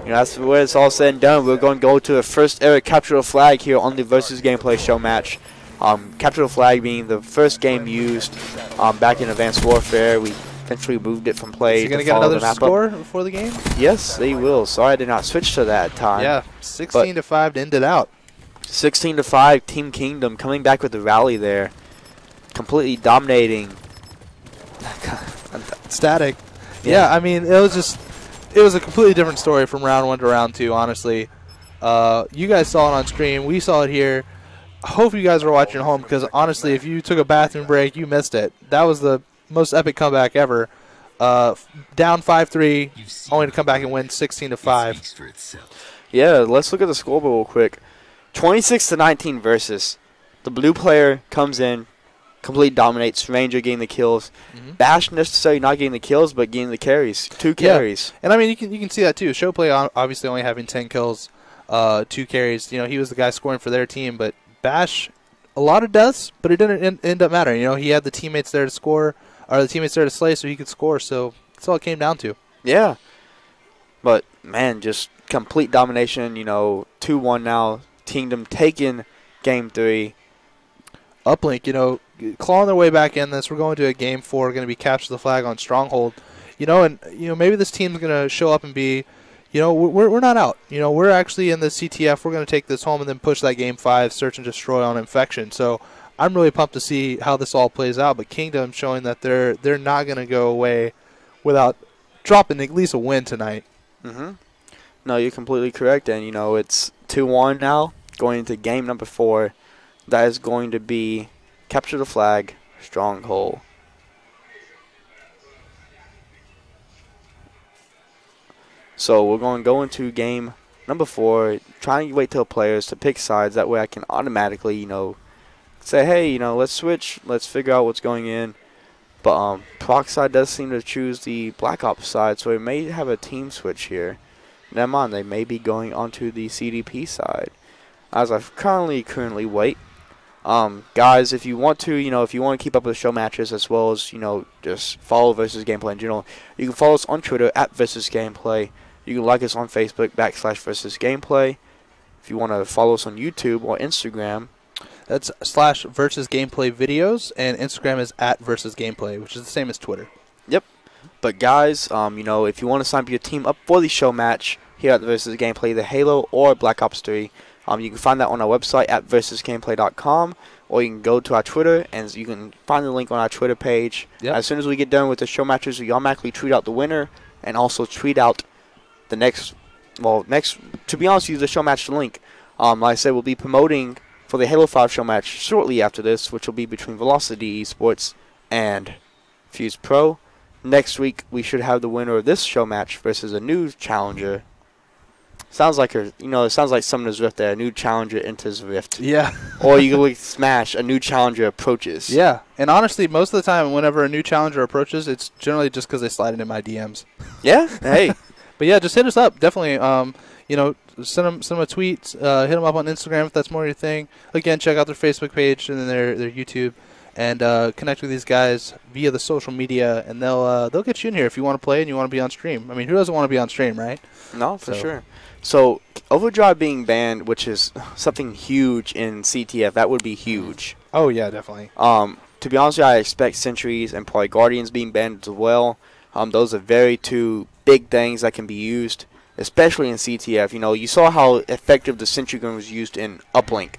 You know, that's where it's all said and done. We're going to go to the first ever Capture the Flag here on the Versus Gameplay show match. Capture the Flag being the first game used back in Advanced Warfare. We potentially moved it from play Is he going to to get follow another the map score up. before the game? Yes, they will. Sorry I did not switch to that time. Yeah, 16-5 to end it out. 16-5, Team Kingdom coming back with the rally there. Completely dominating. Static. Yeah, I mean, it was a completely different story from round 1 to round 2, honestly. You guys saw it on stream. We saw it here. I hope you guys are watching at home because, honestly, if you took a bathroom break, you missed it. That was the most epic comeback ever. Down 5-3, only to come back and win 16-5. Yeah, let's look at the scoreboard real quick. 26-19 versus. The blue player comes in, completely dominates. Ranger getting the kills. Bash necessarily not getting the kills, but getting the carries. 2 carries. Yeah. And I mean, you can see that too. Showplay obviously only having 10 kills, 2 carries. You know, he was the guy scoring for their team, but Bash, a lot of deaths, but it didn't end up mattering. You know, he had the teammates there to score, or the teammates there to slay, so he could score. So that's all it came down to. Yeah. But, man, just complete domination. You know, 2-1 now. Kingdom taking game 3. Uplink, you know, clawing their way back in this. We're going to a game 4, going to be capture the flag on Stronghold. You know, and maybe this team's going to show up and be, we're not out. You know, we're actually in the CTF. We're going to take this home and then push that game 5, search and destroy on Infection. So I'm really pumped to see how this all plays out. But Kingdom showing that they're not going to go away without dropping at least a win tonight. No, you're completely correct. And, it's 2-1 now, going into game number 4. That is going to be capture the flag, Stronghold. So we're going to go into game number 4, trying to wait till players to pick sides. That way I can automatically, say, hey, let's switch. Let's figure out what's going in. But Proxide does seem to choose the Black Ops side, so we may have a team switch here. Never mind, they may be going onto the CDP side. As I currently wait. Guys, if you want to, if you want to keep up with the show matches as well as, just follow Versus Gameplay in general, you can follow us on Twitter at Versus Gameplay. You can like us on Facebook /Versus Gameplay. If you want to follow us on YouTube or Instagram, that's /Versus Gameplay videos, and Instagram is at Versus Gameplay, which is the same as Twitter. Yep. But guys, if you want to sign up your team up for the show match here at the Versus Gameplay, the Halo or Black Ops 3, you can find that on our website at versusgameplay.com, or you can go to our Twitter and you can find the link on our Twitter page. Yep. As soon as we get done with the show matches, we automatically tweet out the winner and also tweet out the next, to be honest with you, the show match link. Like I said, we'll be promoting for the Halo 5 show match shortly after this, which will be between Velocity Esports and Fuse Pro. Next week, we should have the winner of this show match versus a new challenger. Sounds like it sounds like Summoner's Rift there. A new challenger enters Rift. Yeah. Or you can Smash, a new challenger approaches. Yeah. And honestly, most of the time, whenever a new challenger approaches, it's generally just because they slide into my DMs. Yeah? Hey. But yeah, just hit us up. Definitely, send them a tweet. Hit them up on Instagram if that's more your thing. Again, check out their Facebook page and then their YouTube. And connect with these guys via the social media, and they'll get you in here if you want to play and you want to be on stream. I mean, who doesn't want to be on stream, right? No, for sure. So, Overdrive being banned, which is something huge in CTF, that would be huge. Oh, yeah, definitely. To be honest with you, I expect Sentries and probably Guardians being banned as well. Those are very two big things that can be used, especially in CTF. You saw how effective the Sentry gun was used in Uplink.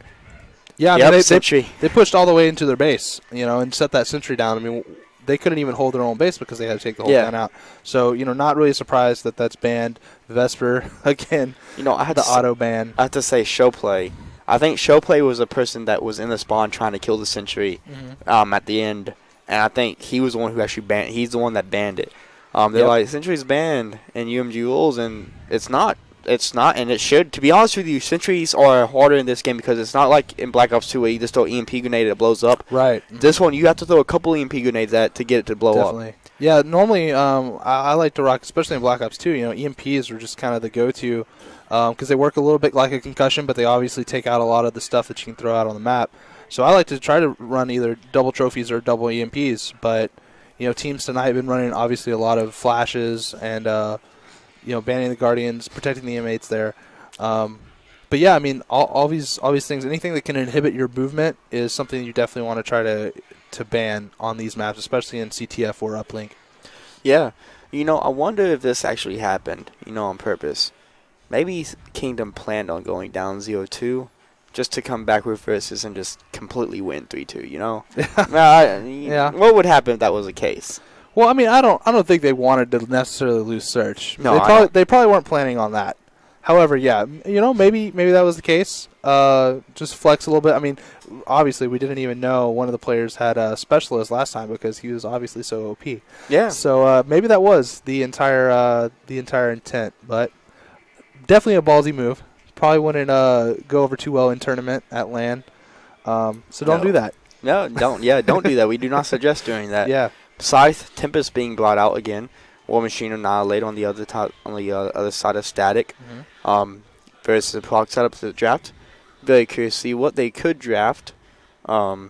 Yeah, I mean, they pushed all the way into their base, and set that Sentry down. I mean, they couldn't even hold their own base because they had to take the whole gun out. So, not really surprised that that's banned. Vesper, again, I had the auto ban. I have to say Showplay. I think Showplay was a person that was in the spawn trying to kill the Sentry at the end. And I think he was the one who actually banned. He's the one that banned it. They're like, Sentry's banned in UMG rules, and it's not. It's not, and it should. To be honest with you, Sentries are harder in this game because it's not like in Black Ops 2 where you just throw EMP grenade and it blows up. Right. This one, you have to throw a couple EMP grenades at to get it to blow up. Yeah, normally I like to rock, especially in Black Ops 2, EMPs are just kind of the go-to because they work a little bit like a concussion, but they obviously take out a lot of the stuff that you can throw out on the map. So I like to try to run either double trophies or double EMPs, but, teams tonight have been running obviously a lot of flashes and banning the Guardians, protecting the inmates there. But yeah, I mean, all these things, anything that can inhibit your movement is something you definitely want to try to ban on these maps, especially in CTF or Uplink. Yeah. You know, I wonder if this actually happened, on purpose. Maybe Kingdom planned on going down 0-2 just to come back with versus and just completely win 3-2, Yeah. What would happen if that was the case? Well, I mean, I don't think they wanted to necessarily lose Search. No, they probably weren't planning on that. However, yeah, maybe that was the case. Just flex a little bit. I mean, obviously, we didn't even know one of the players had a specialist last time because he was obviously so OP. Yeah. So maybe that was the entire intent, but definitely a ballsy move. Probably wouldn't go over too well in tournament at LAN. So don't do that. No, don't. Yeah, don't do that. We do not suggest doing that. Yeah. Scythe, Tempest being brought out again. War Machine Annihilate on the other other side of Static. Versus the proc setup to the draft. Very curious to see what they could draft. I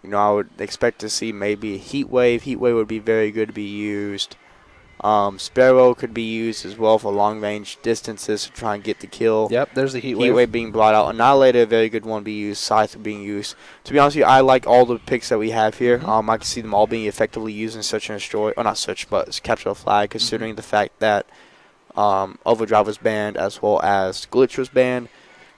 would expect to see maybe a Heat Wave. Heat Wave would be very good to be used. Sparrow could be used as well for long range distances to try and get the kill. Yep, there's the Heat Wave. Heat Wave being brought out. Annihilator, a very good one to be used. Scythe being used. To be honest with you, I like all the picks that we have here. I can see them all being effectively used in Search and Destroy. Or not Search, but Capture the Flag, considering the fact that Overdrive was banned as well as Glitch was banned.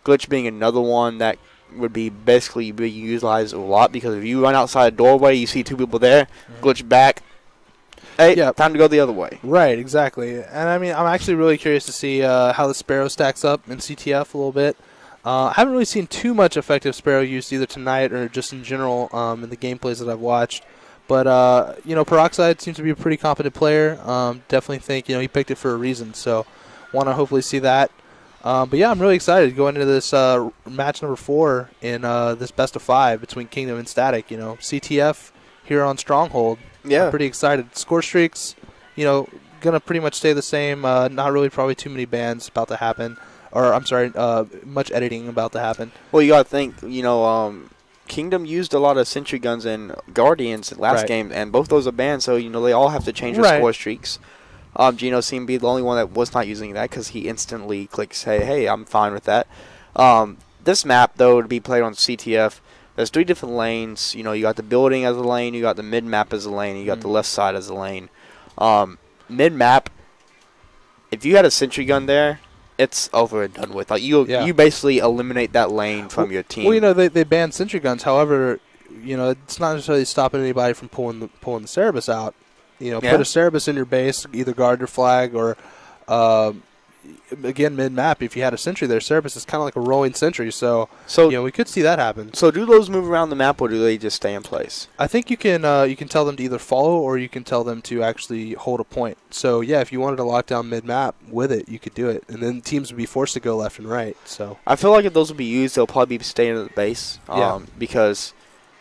Glitch being another one that would be basically being utilized a lot because if you run outside a doorway, you see two people there, Glitch back. Hey, time to go the other way. Right, exactly. And I mean, I'm actually really curious to see how the Sparrow stacks up in CTF a little bit. I haven't really seen too much effective Sparrow use either tonight or just in general in the gameplays that I've watched. But, Peroxide seems to be a pretty competent player. Definitely think, he picked it for a reason. So, want to hopefully see that. But, yeah, I'm really excited going into this match number 4 in this best of 5 between Kingdom and Static. CTF here on Stronghold. Yeah. I'm pretty excited. Score streaks, going to pretty much stay the same. Not really probably too many bans about to happen. Or, I'm sorry, much editing about to happen. Well, you got to think, Kingdom used a lot of Sentry Guns and Guardians last game, and both those are banned, so, they all have to change their score streaks. Gino seemed to be the only one that was not using that because he instantly clicks, hey, I'm fine with that. This map, though, to be played on CTF, there's 3 different lanes. You got the building as a lane, you got the mid-map as a lane, you got the left side as a lane. Mid-map, if you had a sentry gun there, it's over and done with. Like you basically eliminate that lane from your team. Well, they banned sentry guns. However, it's not necessarily stopping anybody from pulling the Cerebus out. Put a Cerebus in your base, either guard your flag or again, mid-map, if you had a sentry there, Cerebus is kind of like a rolling sentry, so we could see that happen. So do those move around the map, or do they just stay in place? I think you can tell them to either follow, or you can tell them to actually hold a point. So, yeah, if you wanted to lock down mid-map with it, you could do it, and then teams would be forced to go left and right. So I feel like if those would be used, they'll probably be staying at the base, because,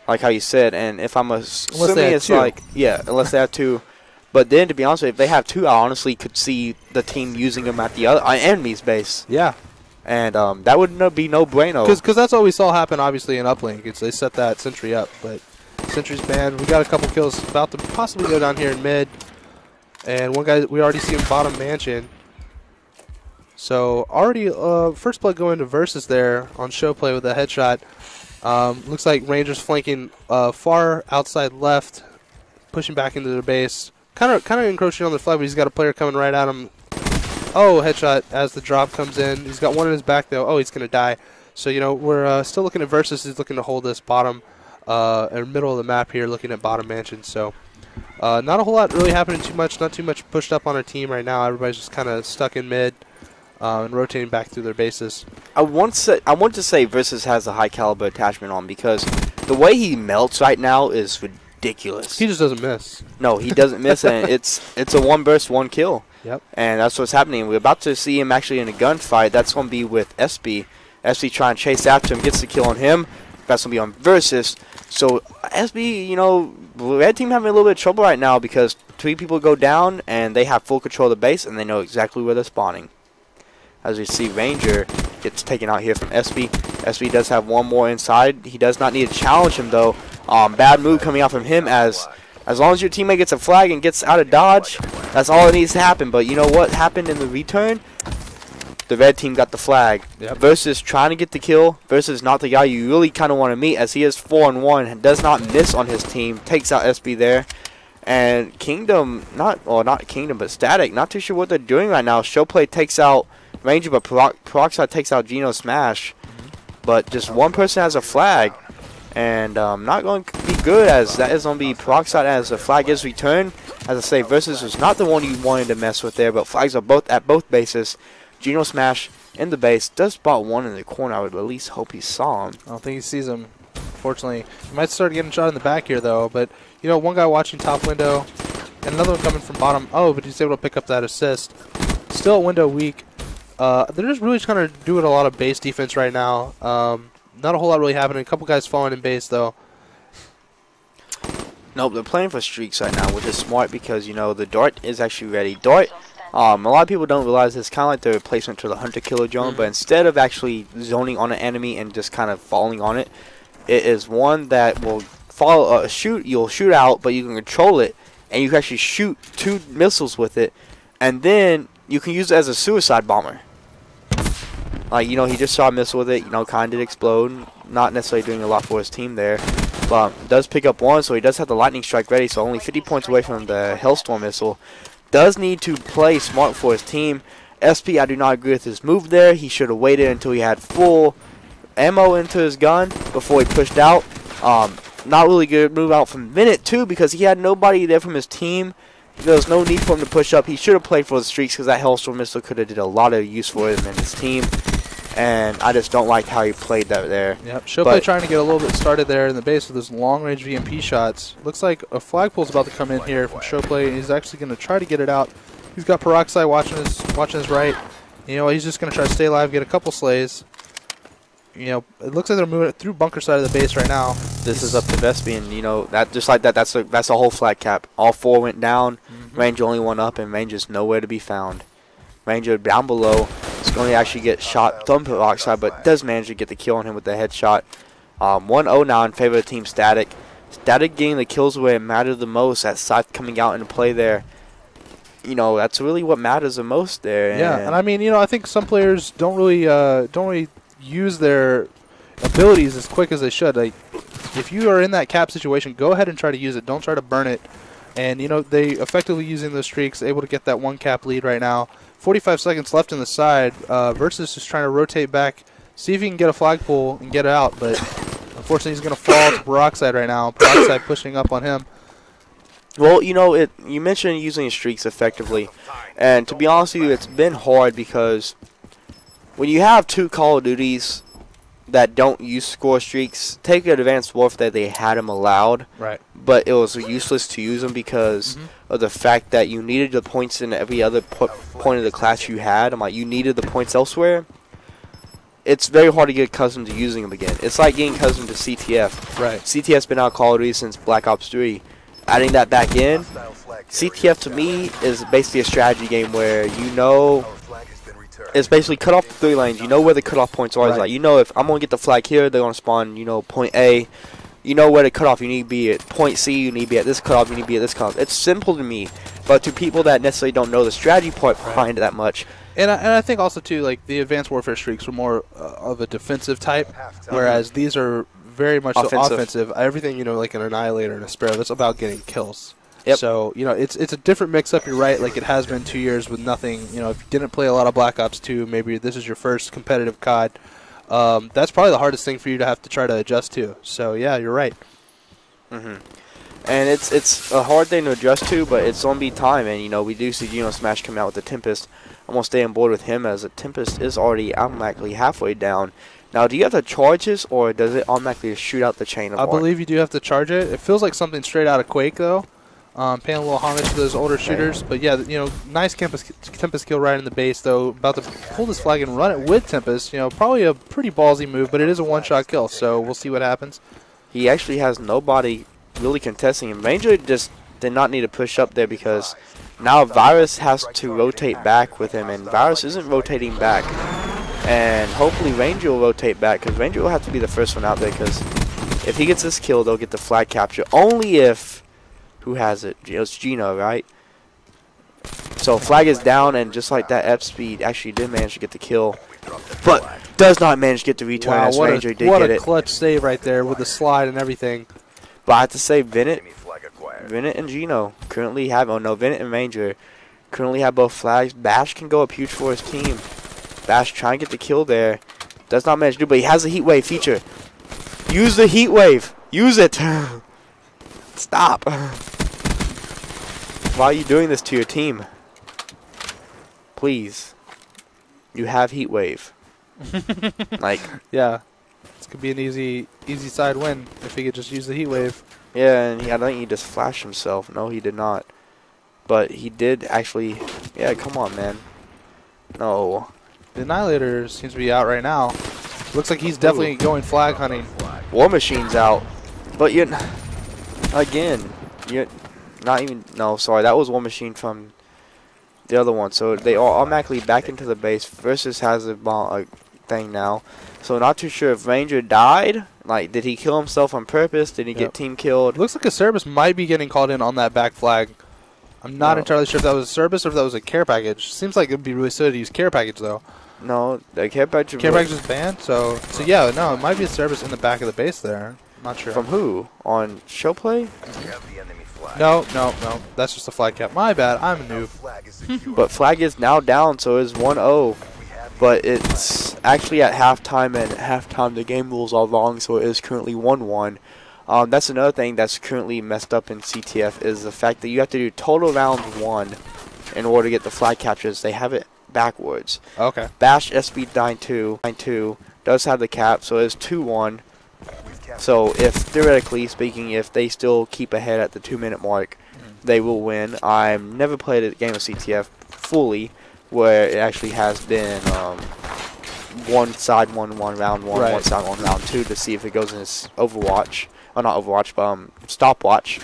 like how you said, and if I'm assuming it's like, unless they have 2. But then, to be honest with you, if they have 2, I honestly could see the team using them at the other enemy's base. Yeah. And that would be no bueno. Because that's what we saw happen, obviously, in Uplink. They set that sentry up. But sentry's banned. We got a couple kills about to possibly go down here in mid. And one guy, we already see him bottom mansion. So, already first blood going to Versus there on show play with a headshot. Looks like Rangers flanking far outside left, pushing back into their base. Kind of encroaching on the flag, but he's got a player coming right at him. Oh, headshot as the drop comes in. He's got one in his back, though. Oh, he's going to die. So, we're still looking at Versus. He's looking to hold this bottom, middle of the map here, looking at bottom mansion. So, not a whole lot really happening too much. Not too much pushed up on our team right now. Everybody's just kind of stuck in mid and rotating back through their bases. I want to say Versus has a high caliber attachment on because the way he melts right now is ridiculous. He just doesn't miss. No, he doesn't miss, and it's a 1 burst, 1 kill. Yep. And that's what's happening. We're about to see him actually in a gunfight. That's going to be with SB. SB trying to chase after him, gets the kill on him. That's going to be on Versus. So SB, red team having a little bit of trouble right now because 3 people go down and they have full control of the base and they know exactly where they're spawning. As we see, Ranger gets taken out here from SB. SB does have 1 more inside. He does not need to challenge him though. Bad move coming out from him as long as your teammate gets a flag and gets out of dodge, that's all that needs to happen. But you know what happened in the return? The red team got the flag. Yep. Versus trying to get the kill. Versus not the guy you really kind of want to meet as he is 4-1 and does not miss on his team. Takes out SB there. And Kingdom, not Kingdom, but Static, not too sure what they're doing right now. Showplay takes out Ranger, but Peroxide takes out Geno Smash. But just one person has a flag. And not going to be good, as that is going to be Peroxide as the flag is returned. As I say, Versus was not the one you wanted to mess with there, but flags are both at both bases. Geno Smash in the base does spot one in the corner. I would at least hope he saw him. I don't think he sees him, fortunately. He might start getting shot in the back here, though. But, you know, one guy watching top window and another one coming from bottom. Oh, but he's able to pick up that assist. Still at window weak. They're just really kind of doing a lot of base defense right now. Not a whole lot really happening. A couple guys falling in base, though. Nope, they're playing for streaks right now, which is smart because, you know, the Dart is actually ready. Dart, a lot of people don't realize it's kind of like the replacement to the Hunter Killer drone, but instead of actually zoning on an enemy and just kind of falling on it, it is one that will follow you'll shoot out, but you can control it, and you can actually shoot 2 missiles with it, and then you can use it as a suicide bomber. Like, you know, he just shot a missile with it, you know, kind of did explode. Not necessarily doing a lot for his team there. But does pick up one, so he does have the lightning strike ready, so only 50 points away from the Hellstorm missile. Does need to play smart for his team. SP, I do not agree with his move there. He should have waited until he had full ammo into his gun before he pushed out. Not really good move out from minute 2 because he had nobody there from his team. There was no need for him to push up. He should have played for the streaks because that Hellstorm missile could have did a lot of use for him and his team. And I just don't like how he played that there. Yep, Showplay trying to get a little bit started there in the base with those long-range VMP shots. Looks like a flagpole's about to come in here from Showplay. He's actually going to try to get it out. He's got Peroxide watching his right. You know, he's just going to try to stay alive, get a couple slays. You know, it looks like they're moving it through bunker side of the base right now. This is up to Vespian. You know, that just like that. That's a whole flag cap. All 4 went down. Ranger only 1 up, and Ranger's nowhere to be found. Ranger down below is going to actually get shot from Peroxide, but does manage to get the kill on him with the headshot. 1-0 now in favor of Team Static. Static getting the kills where it mattered the most. That Scythe coming out into play there. You know, that's really what matters the most there. Yeah, and I mean, you know, I think some players don't really use their abilities as quick as they should. Like, if you are in that cap situation, go ahead and try to use it. Don't try to burn it. And, you know, they effectively using those streaks, able to get that 1 cap lead right now. 45 seconds left in the side. Versus just trying to rotate back, see if he can get a flagpole and get it out. But unfortunately, he's going to fall to Peroxide right now. Peroxide pushing up on him. Well, you know, you mentioned using streaks effectively. And to be honest with you, it's been hard because when you have 2 Call of Duties that don't use score streaks, take Advanced Warfare, they had them allowed. Right. But it was useless to use them because of the fact that you needed the points in every other point of the class you had. I'm like, you needed the points elsewhere. It's very hard to get accustomed to using them again. It's like getting accustomed to CTF. Right. CTF's been out of Call of Duty since Black Ops 3. Adding that back in, CTF to me is basically a strategy game where you know it's basically cut off 3 lanes. You know where the cutoff points are. Right. Like, you know, if I'm going to get the flag here, they're going to spawn, you know, point A. You know where the cutoff. You need to be at point C. You need to be at this cutoff. You need to be at this cutoff. It's simple to me. But to people that necessarily don't know the strategy part behind it that much. And I think also, too, like, the Advanced Warfare streaks were more of a defensive type, whereas these are very much offensive. Everything, you know, like an Annihilator and a Sparrow, that's about getting kills. Yep. So, you know, it's a different mix-up, you're right, like it has been 2 years with nothing. You know, if you didn't play a lot of Black Ops 2, maybe this is your first competitive COD. That's probably the hardest thing for you to have to try to adjust to. So, yeah, you're right. And it's a hard thing to adjust to, but it's going to be time. And, you know, we do see Geno Smash coming out with the Tempest. I'm going to stay on board with him as the Tempest is already automatically halfway down. Now, do you have to charge this, or does it automatically shoot out the chain of I believe you do have to charge it. It feels like something straight out of Quake, though. Paying a little homage to those older shooters. But, yeah, you know, nice Tempest kill right in the base, though. About to pull this flag and run it with Tempest. You know, probably a pretty ballsy move, but it is a one-shot kill, so we'll see what happens. He actually has nobody really contesting him. Ranger just did not need to push up there because now Virus has to rotate back with him, and Virus isn't rotating back. And hopefully Ranger will rotate back because Ranger will have to be the first one out there because if he gets this kill, they'll get the flag capture. Only if... Who has it? It's Geno, right? So flag is down, and just like that, F-Speed actually did manage to get the kill. But does not manage to get the return as Ranger did get it. What a clutch save right there with the slide and everything. But I have to say, Bennett Bennett and Gino currently have, Bennett and Ranger currently have both flags. Bash can go up huge for his team. Bash trying to get the kill there. Does not manage to do, but he has the heat wave feature. Use the heat wave. Use it. Stop. Why are you doing this to your team? Please. You have heat wave. Like, yeah, this could be an easy side win if he could just use the heat wave. yeah, and I think he just flashed himself. No, he did not. But he did actually. Yeah, come on, man. No. The Annihilator seems to be out right now. Looks like he's definitely going flag hunting. War Machine's out. But you're again, you're not even. No, sorry, that was War Machine from the other one. So they are automatically back into the base. Versus has a bomb thing now. So not too sure if Ranger died. Like, did he kill himself on purpose? Did he get team killed? Looks like a Cerberus might be getting called in on that back flag. I'm not entirely sure if that was a Cerberus or if that was a care package. Seems like it would be really silly to use care package though. No, the care package. Care package is banned, so yeah, no, it might be a Cerberus in the back of the base there. Not sure. From who? On Showplay? No, that's just a flag cap. My bad, I'm a noob. But flag is now down, so it's 1-0. But it's actually at halftime, and at halftime the game rules are wrong, so it is currently 1-1. That's another thing that's currently messed up in CTF is the fact that you have to do total round 1 in order to get the flag captures. They have it backwards. Okay. Bash SB 92 does have the cap, so it's 2-1. So if, theoretically speaking, if they still keep ahead at the 2-minute mark, they will win. I've never played a game of CTF fully where it actually has been one side 1-1 round 1, right. One side 1 round 2 to see if it goes in this Overwatch. Or not Overwatch, but stopwatch.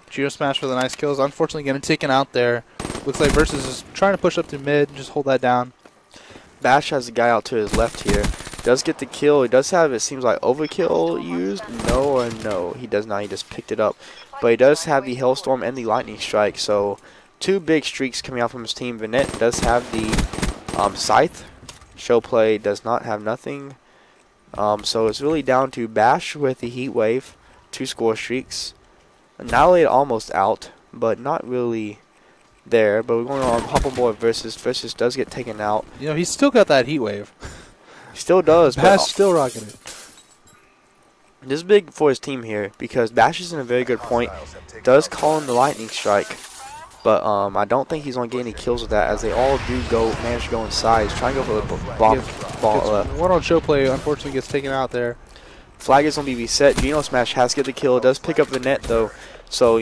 Geo Smash for the nice kills. Unfortunately getting taken out there. Looks like Versus is trying to push up to mid and just hold that down. Bash has a guy out to his left here. Does get the kill. He does have, it seems like, overkill used. No, he does not. He just picked it up. But he does have the Hailstorm and the Lightning Strike. So 2 big streaks coming out from his team. Vinette does have the Scythe. Showplay does not have nothing. So it's really down to Bash with the Heat Wave. 2 score streaks. Annihilate almost out, but not really there. But we're going on hop on board Versus. Versus does get taken out. You know, he's still got that Heat Wave. He still does. Bash still rocking it. This is big for his team here because Bash is in a very good point. Does call in the Lightning Strike. But I don't think he's going to get any kills with that as they all do manage to go inside. He's trying to go for the ball. One on Showplay unfortunately gets taken out there. Flag is going to be reset. Geno Smash has to get the kill. It does pick up the net though. So,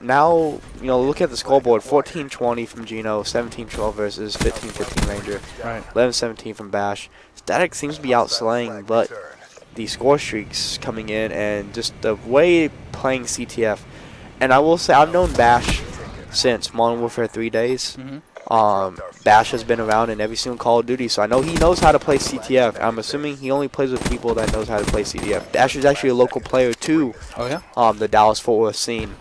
now, look at the scoreboard. 14-20 from Geno, 17-12 versus 15-15 Ranger, right. 11-17 from Bash. Static seems to be outslaying, but the score streaks coming in and just the way playing CTF. And I will say, I've known Bash since Modern Warfare 3 days. Bash has been around in every single Call of Duty, so I know he knows how to play CTF. I'm assuming he only plays with people that knows how to play CTF. Bash is actually a local player too. Oh yeah. The Dallas-Fort Worth scene.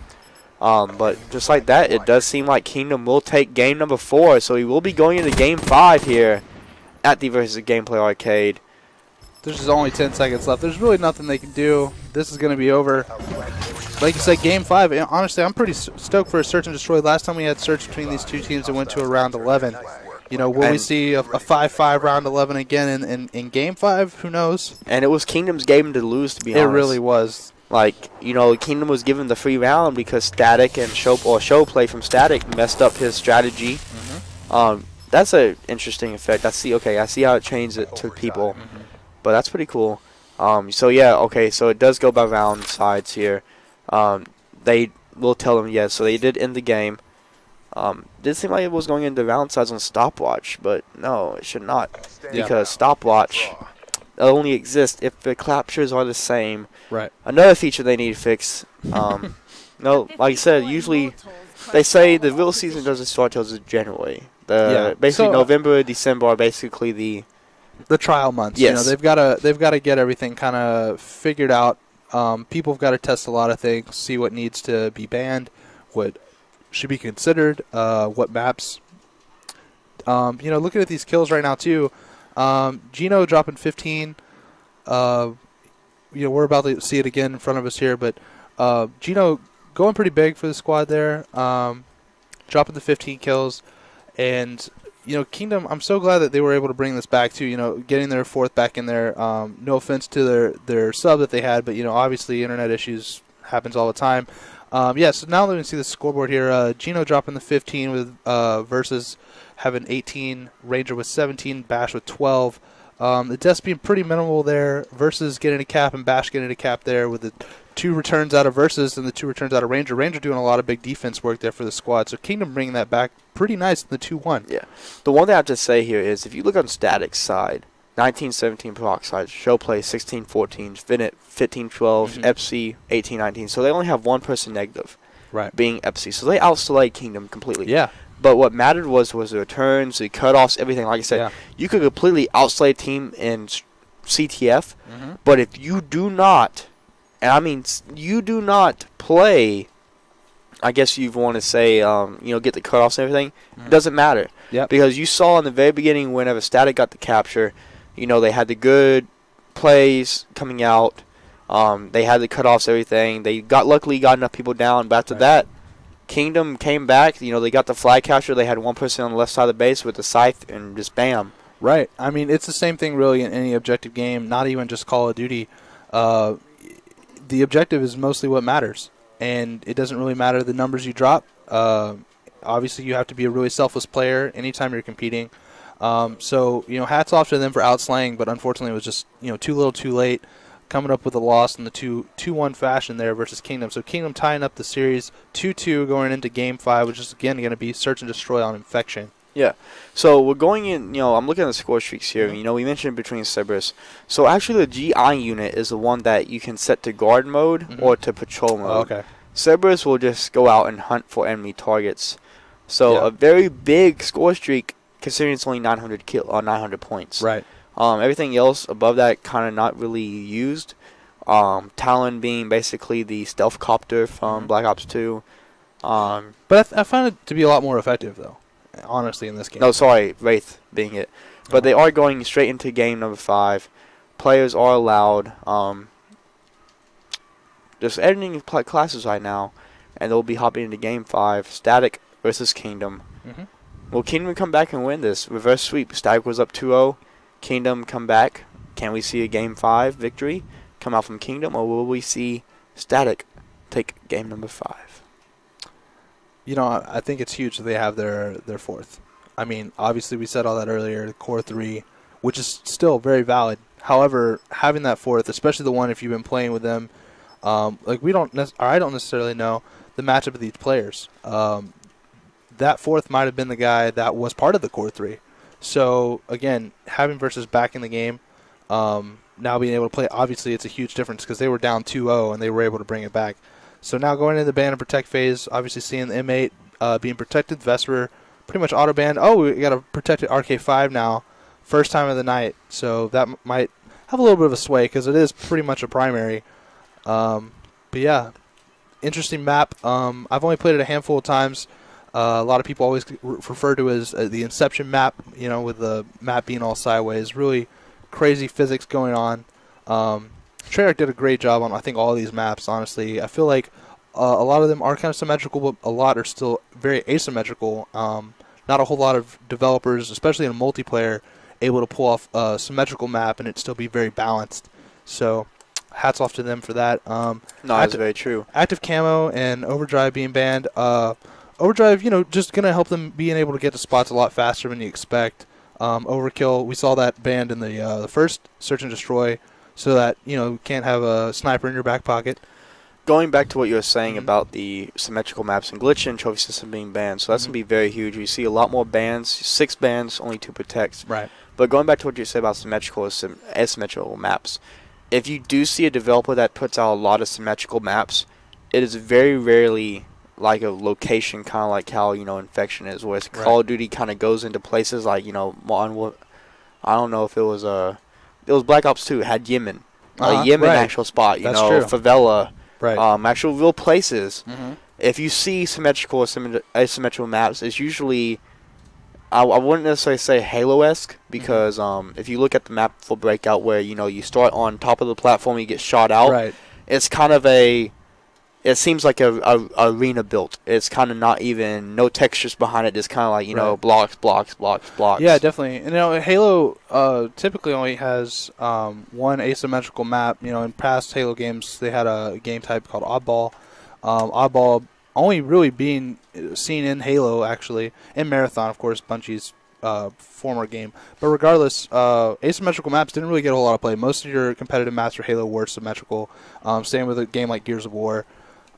But just like that, it does seem like Kingdom will take game number 4, so he will be going into game 5 here at the Versus Gameplay Arcade. There's just only 10 seconds left. There's really nothing they can do. This is going to be over. Like you said, game 5, honestly, I'm pretty stoked for a Search and Destroy. Last time we had Search between these two teams, it went to a round 11. Will we see a 5-5 round 11 again in game 5? Who knows? And it was Kingdom's game to lose, to be honest. It really was. Like, Kingdom was given the free round because Static and Showplay from Static messed up his strategy. That's an interesting effect. I see how it changed it to people. But that's pretty cool. So it does go by round sides here. They will tell them yes, so they did end the game. Did seem like it was going into round sides on stopwatch, but no, it should not. Because stopwatch only exists if the captures are the same. Right. Another feature they need to fix. No, like I said, usually they say the real season doesn't start till January. Basically November, December are basically the trial months. Yes. They've got to get everything kind of figured out. People have got to test a lot of things, see what needs to be banned, what should be considered, what maps. Looking at these kills right now too, Geno dropping 15. We're about to see it again in front of us here, but Geno going pretty big for the squad there, dropping the 15 kills. And, Kingdom, I'm so glad that they were able to bring this back, too, getting their 4th back in there. No offense to their sub that they had, but, obviously internet issues happens all the time. So now that we can see the scoreboard here, Gino dropping the 15 with versus having 18, Ranger with 17, Bash with 12. The deaths being pretty minimal there, versus getting a cap and Bash getting a cap there with the 2 returns out of Versus and the 2 returns out of Ranger. Ranger doing a lot of big defense work there for the squad. So Kingdom bringing that back pretty nice in the 2-1. Yeah. The one thing I have to say here is if you look on Static's side, 19-17 Peroxide, Showplay 16-14, Finit 15-12, FC 18-19. So they only have one person negative, right, being FC. So they outslayed Kingdom completely. Yeah. But what mattered was the returns, the cutoffs, everything. Like I said, you could completely outslay a team in CTF, but if you do not, and I mean you do not play, I guess you want to say, get the cutoffs and everything, it doesn't matter. Yep. Because you saw in the very beginning whenever Static got the capture, they had the good plays coming out. They had the cutoffs, everything. They luckily got enough people down, but after that, Kingdom came back. They got the flag capture. They had one person on the left side of the base with the scythe, and just bam. Right. I mean, it's the same thing really in any objective game, not even just Call of Duty. The objective is mostly what matters, and it doesn't really matter the numbers you drop. Obviously, you have to be a really selfless player anytime you're competing. So, hats off to them for outslaying, but unfortunately it was just, too little too late, coming up with a loss in the 2-1 fashion there versus Kingdom. So Kingdom tying up the series 2-2 going into Game 5, which is, again, going to be Search and Destroy on Infection. Yeah. So we're going in, I'm looking at the score streaks here. We mentioned between Cerberus. So actually the GI unit is the one that you can set to guard mode or to patrol mode. Oh, okay. Cerberus will just go out and hunt for enemy targets. So a very big score streak, considering it's only 900 points. Right. Everything else above that kind of not really used. Talon being basically the stealth copter from Black Ops 2. But I find it to be a lot more effective, though, honestly, in this game. No, sorry, Wraith being it. But they are going straight into game number 5. Players are allowed. Just editing classes right now, and they'll be hopping into game 5. Static versus Kingdom. Will Kingdom come back and win this? Reverse sweep. Static was up 2-0. Kingdom come back. Can we see a game 5 victory come out from Kingdom, or will we see Static take game number 5? I think it's huge that they have their 4th. I mean, obviously we said all that earlier, the core 3, which is still very valid. However, having that 4th, especially the one if you've been playing with them, I don't necessarily know the matchup of these players. That 4th might have been the guy that was part of the core 3. So, again, having Versus back in the game, now being able to play, obviously it's a huge difference because they were down 2-0 and they were able to bring it back. So now going into the ban and protect phase, obviously seeing the M8 being protected, Vesper pretty much auto banned. Oh, we got a protected RK5 now, first time of the night. So that might have a little bit of a sway because it is pretty much a primary. But yeah, interesting map. I've only played it a handful of times. A lot of people always refer to it as the Inception map, with the map being all sideways. Really crazy physics going on. Treyarch did a great job on, I think, all of these maps, honestly. I feel like a lot of them are kind of symmetrical, but a lot are still very asymmetrical. Not a whole lot of developers, especially in multiplayer, able to pull off a symmetrical map and it still be very balanced. So hats off to them for that. No, that's very true. Active Camo and Overdrive being banned. Overdrive, just going to help them being able to get to spots a lot faster than you expect. Overkill, we saw that banned in the first Search and Destroy, so that, you can't have a sniper in your back pocket. Going back to what you were saying about the symmetrical maps and glitch and trophy system being banned, so that's going to be very huge. We see a lot more bans, 6 bans, only 2 protects. Right. But going back to what you said about symmetrical asymmetrical maps, if you do see a developer that puts out a lot of symmetrical maps, it is very rarely like a location, kind of like how Infection is, where Call of Duty kind of goes into places like I don't know if it was Black Ops 2 had Yemen, Yemen actual spot, That's true. favela, right, actual real places. If you see symmetrical asymmetrical maps, it's usually I wouldn't necessarily say Halo-esque because if you look at the map for Breakout, where you start on top of the platform, you get shot out. Right. It's kind of a it seems like a arena built. It's kind of not even no textures behind it. Just kind of like blocks. Yeah, definitely. And Halo typically only has one asymmetrical map. In past Halo games, they had a game type called Oddball. Oddball only really being seen in Halo, actually, and Marathon, of course, Bungie's former game. But regardless, asymmetrical maps didn't really get a whole lot of play. Most of your competitive maps for Halo were symmetrical. Same with a game like Gears of War.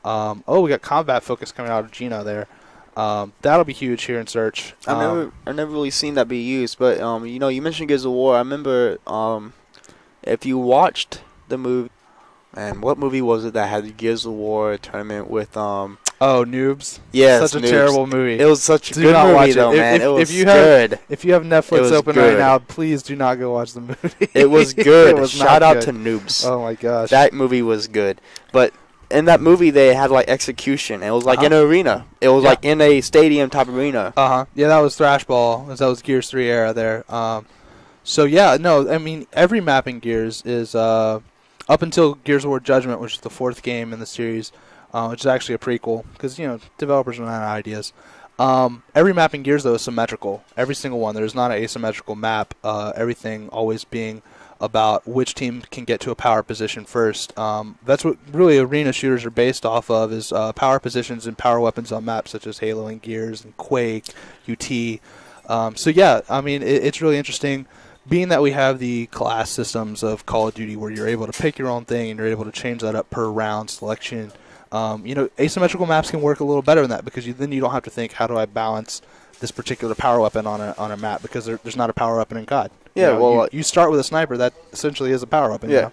We got combat focus coming out of Gino there. That'll be huge here in Search. I've never really seen that be used, but you mentioned Gears of War. I remember if you watched the movie, and what movie was it that had the Gears of War tournament with Noobs. Yes, such a Noobs. terrible movie. It was such a Do good not movie watch though, it. man. It was if you good. If you have Netflix open good. right now, please do not go watch the movie. It was good. It was Shout not out good. to Noobs. Oh my gosh. That movie was good, but in that movie they had like execution. It was like in an arena. It was like in a stadium type arena. Yeah, that was Thrashball. That was Gears 3 era there. Every map in Gears is up until Gears of War Judgment, which is the 4th game in the series, which is actually a prequel because developers run out of ideas. Every map in Gears though is symmetrical. Every single one. There's not an asymmetrical map. Everything always being about which team can get to a power position first. That's what really arena shooters are based off of, is power positions and power weapons on maps such as Halo and Gears and Quake, UT. It's really interesting, being that we have the class systems of Call of Duty where you're able to pick your own thing and you're able to change that up per round selection. Asymmetrical maps can work a little better than that because then you don't have to think, how do I balance this particular power weapon on a map, because there's not a power weapon in COD. Yeah, you start with a sniper that essentially is a power weapon. Yeah,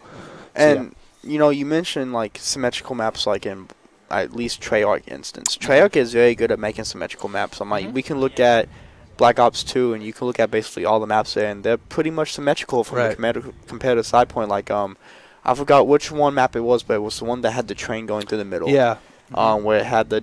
and you mentioned like symmetrical maps, like in at least Treyarch instance. Treyarch is very good at making symmetrical maps. I'm like, we can look at Black Ops 2, and you can look at basically all the maps there, and they're pretty much symmetrical from the competitive side point. Like I forgot which one map it was, but it was the one that had the train going through the middle. Yeah. Where it had the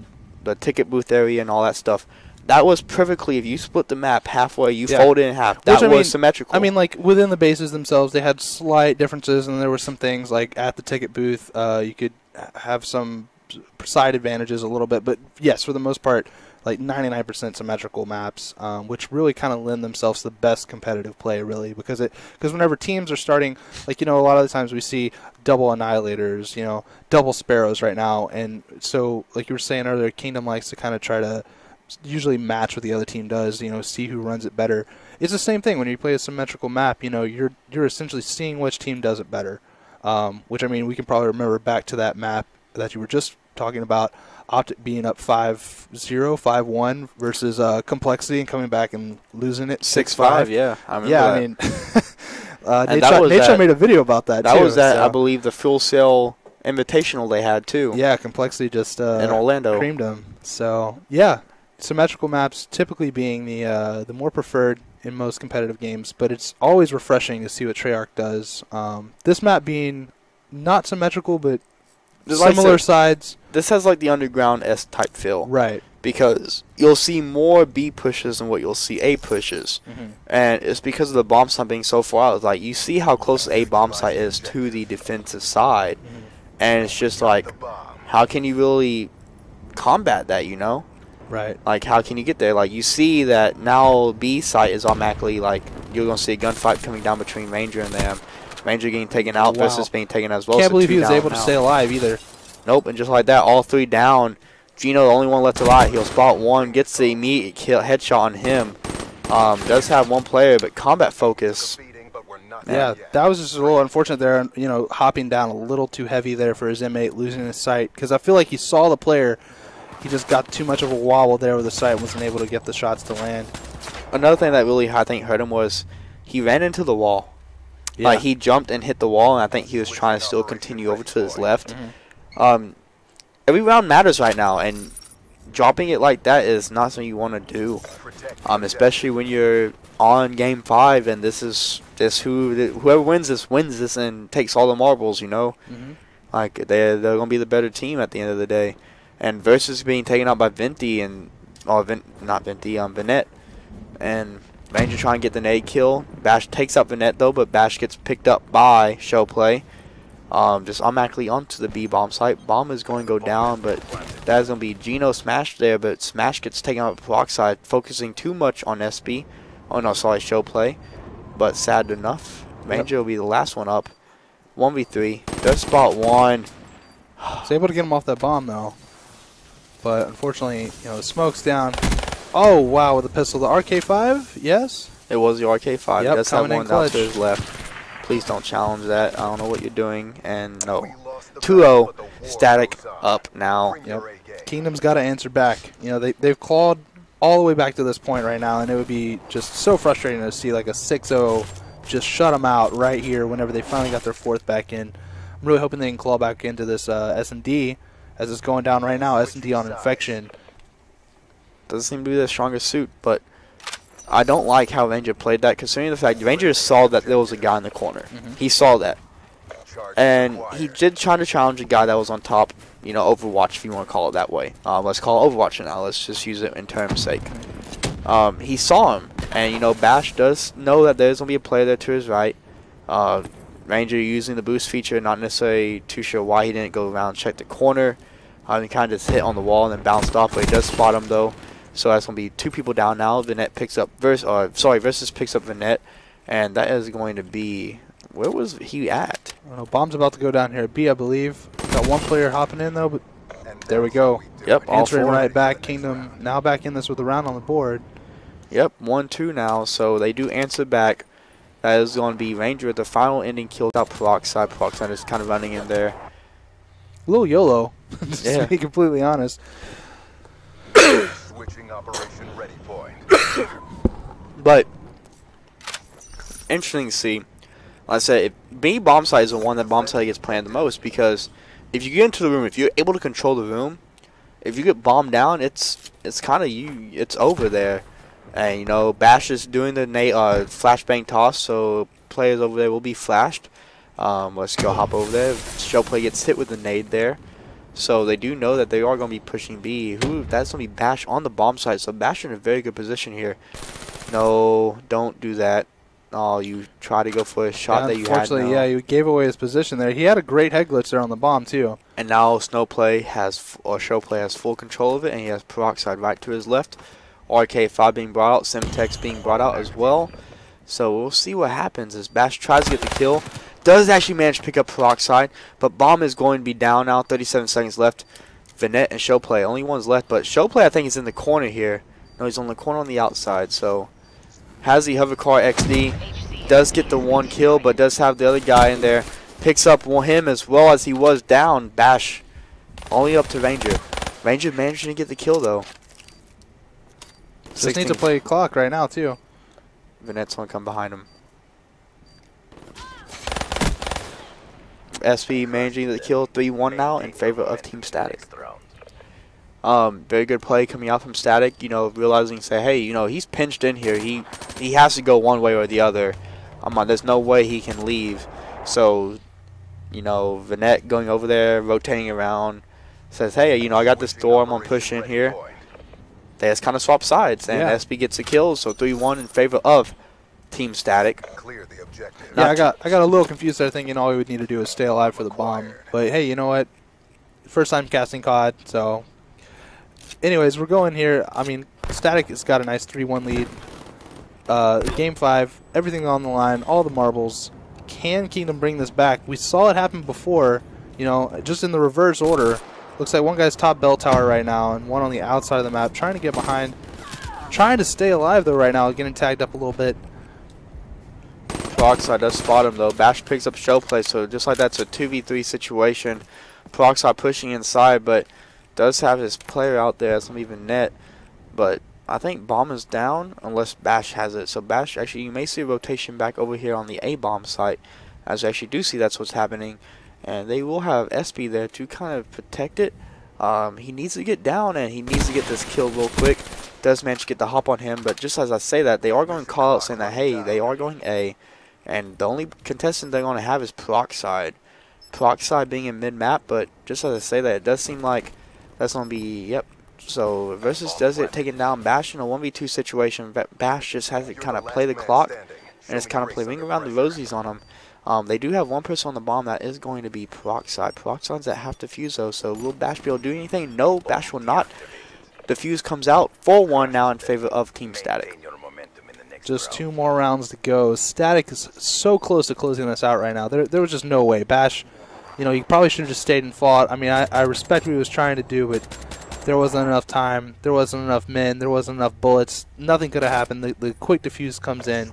ticket booth area and all that stuff. That was perfectly, if you split the map halfway, you fold it in half. That was symmetrical. I mean, like, within the bases themselves, they had slight differences, and there were some things, like, at the ticket booth, you could have some side advantages a little bit. But, yes, for the most part, like, 99% symmetrical maps, which really kind of lend themselves to the best competitive play, really. Because whenever teams are starting, like, a lot of the times we see double Annihilators, double Sparrows right now. And so, like you were saying earlier, Kingdom likes to kind of try to usually match what the other team does, see who runs it better. It's the same thing when you play a symmetrical map. You're essentially seeing which team does it better. Which, I mean, we can probably remember back to that map that you were just talking about, Optic being up 5-0, 5-1 versus Complexity and coming back and losing it 6-5. Yeah, I remember that. I mean, Nate made a video about that. That too, was I believe, the Full Sail Invitational they had too. Yeah, Complexity just in Orlando creamed them. So yeah. Symmetrical maps typically being the more preferred in most competitive games, but it's always refreshing to see what Treyarch does. This map being not symmetrical, but similar sides. This has like the Underground S type feel, right? Because you'll see more B pushes than what you'll see A pushes, and it's because of the bomb site being so far out. Like, you see how close A bomb site is to the defensive side, and it's just like, how can you really combat that? Right. Like, how can you get there? Like, you see that now B site is automatically, like, you're going to see a gunfight coming down between Ranger and them. Ranger getting taken out versus being taken as well. Can't believe he was able to stay alive either. Nope, and just like that, all three down. Gino, the only one left alive. He'll spot one, gets the immediate kill, headshot on him. Does have one player, but combat focus. Yeah, that was just a little unfortunate there. Hopping down a little too heavy there for his inmate, losing his sight. Because I feel like he saw the player. He just got too much of a wobble there with the sight and wasn't able to get the shots to land. Another thing that really, I think, hurt him was he ran into the wall. Yeah. Like, he jumped and hit the wall, and I think he was trying to still continue over to his left. Every round matters right now, and dropping it like that is not something you want to do. Especially when you're on Game 5, and whoever wins this and takes all the marbles, Like, they're going to be the better team at the end of the day. And versus being taken out by Venti and Vinette, and Ranger trying to get the nade kill. Bash takes out Vinette though, but Bash gets picked up by Showplay. just automatically onto the B bomb site. Bomb is going to go down, but that is going to be Geno Smash there, but Smash gets taken out Peroxide, focusing too much on SB. Oh no, sorry, Show Play. But sad enough, Ranger will be the last one up. 1v3, does spot one. Was able to get him off that bomb though, but unfortunately, the smoke's down. Oh wow, with the pistol, the RK5, yes. It was the RK5. Yep, does have coming in one down clutch. to his left. Please don't challenge that. I don't know what you're doing. And no, 2-0, Static up now. Yep. Kingdom's got to answer back. They've clawed all the way back to this point right now, and it would be just so frustrating to see like a 6-0 just shut them out right here whenever they finally got their fourth back in. I'm really hoping they can claw back into this S&D as it's going down right now. S&D on Infection. Doesn't seem to be the strongest suit, but I don't like how Ranger played that, considering the fact Ranger saw that there was a guy in the corner. He saw that. And he did try to challenge a guy that was on top, Overwatch, if you want to call it that way. Let's call it Overwatch now. Let's just use it in terms' sake. He saw him, and, Bash does know that there's going to be a player there to his right. Ranger using the boost feature, not necessarily too sure why he didn't go around and check the corner. He kind of just hit on the wall and then bounced off, but he does spot him, though. So that's going to be 2 people down now. Vinette picks up Versus picks up Vinette, and that is going to be, where was he at? I don't know. Bomb's about to go down here at B, I believe. Got one player hopping in though, but there we go. Yep, all answering four. right back. Kingdom now back in this with a round on the board. Yep, 1-2 now. So they do answer back. That is going to be Ranger with the final ending kill without Peroxide. Peroxide is kind of running in there. A little YOLO, just to be completely honest. Switching operation ready point. But interesting to see. Like I said, B bomb site is the one that bomb site gets planned the most, because if you get into the room, if you're able to control the room, if you get bombed down, it's kind of it's over there. And Bash is doing the flashbang toss, so players over there will be flashed. Let's go hop over there. Showplay gets hit with the nade there. So they do know that they are going to be pushing B. That's going to be Bash on the bomb site. So Bash in a very good position here. No, don't do that. Oh, you try to go for a shot that you had. Unfortunately, yeah, he gave away his position there. He had a great head glitch there on the bomb, too. And now Showplay has full control of it, and he has Peroxide right to his left. RK5 being brought out, Semtex being brought out as well. So we'll see what happens as Bash tries to get the kill. Does actually manage to pick up Peroxide, but Bomb is going to be down now. 37 seconds left. Vinette and Showplay, only one's left, but Showplay I think is in the corner here. No, he's on the corner on the outside, so has the hover car XD. Does get the one kill, but does have the other guy in there. Picks up him as well as he was down. Bash only up to Ranger. Ranger managing to get the kill though. Just need to play clock right now too. Vinette's going to come behind him. SV managing the kill 3-1 now in favor of Team Static. Very good play coming out from Static, realizing, say, hey, he's pinched in here. He has to go one way or the other. There's no way he can leave. So, Vinette going over there, rotating around, says, hey, I got this door. I'm going to push in here. They just kind of swap sides, and SB gets the kill, so 3-1 in favor of Team Static. Clear the objective. Yeah, I got a little confused there, thinking all we would need to do is stay alive for the bomb. But hey, you know what? First time casting COD, so. Anyways, we're going here. Static has got a nice 3-1 lead. Game 5, everything on the line, all the marbles. Can Kingdom bring this back? We saw it happen before, just in the reverse order. Looks like one guy's top bell tower right now, and one on the outside of the map, trying to get behind. Trying to stay alive, though, right now, getting tagged up a little bit. Peroxide does spot him, though. Bash picks up Showplay, so just like that's a 2v3 situation. Peroxide pushing inside, but does have his player out there. That's not even net. But I think Bomb is down, unless Bash has it. So Bash, actually, you may see a rotation back over here on the A-bomb site, as you actually do see that's what's happening. And they will have SB there to kind of protect it. He needs to get down, and he needs to get this kill real quick. Does manage to get the hop on him, but just as I say that, they are going to call out saying that, hey, they are going A. And the only contestant they're going to have is Peroxide. Peroxide being in mid-map, but just as I say that, it does seem like that's going to be, yep. So Versus does get taken down. Bash in a 1v2 situation. Bash just has to kind of play the clock, and it's kind of play ring around the rosies on him. They do have one person on the bomb. That is going to be Peroxide. Peroxide's at half defuse though, so will Bash be able to do anything? No, Bash will not. Defuse comes out 4-1 now in favor of Team Static. Just 2 more rounds to go. Static is so close to closing this out right now. There was just no way. Bash, he probably should have just stayed and fought. I mean, I respect what he was trying to do, but there wasn't enough time. There wasn't enough men. There wasn't enough bullets. Nothing could have happened. The quick defuse comes in.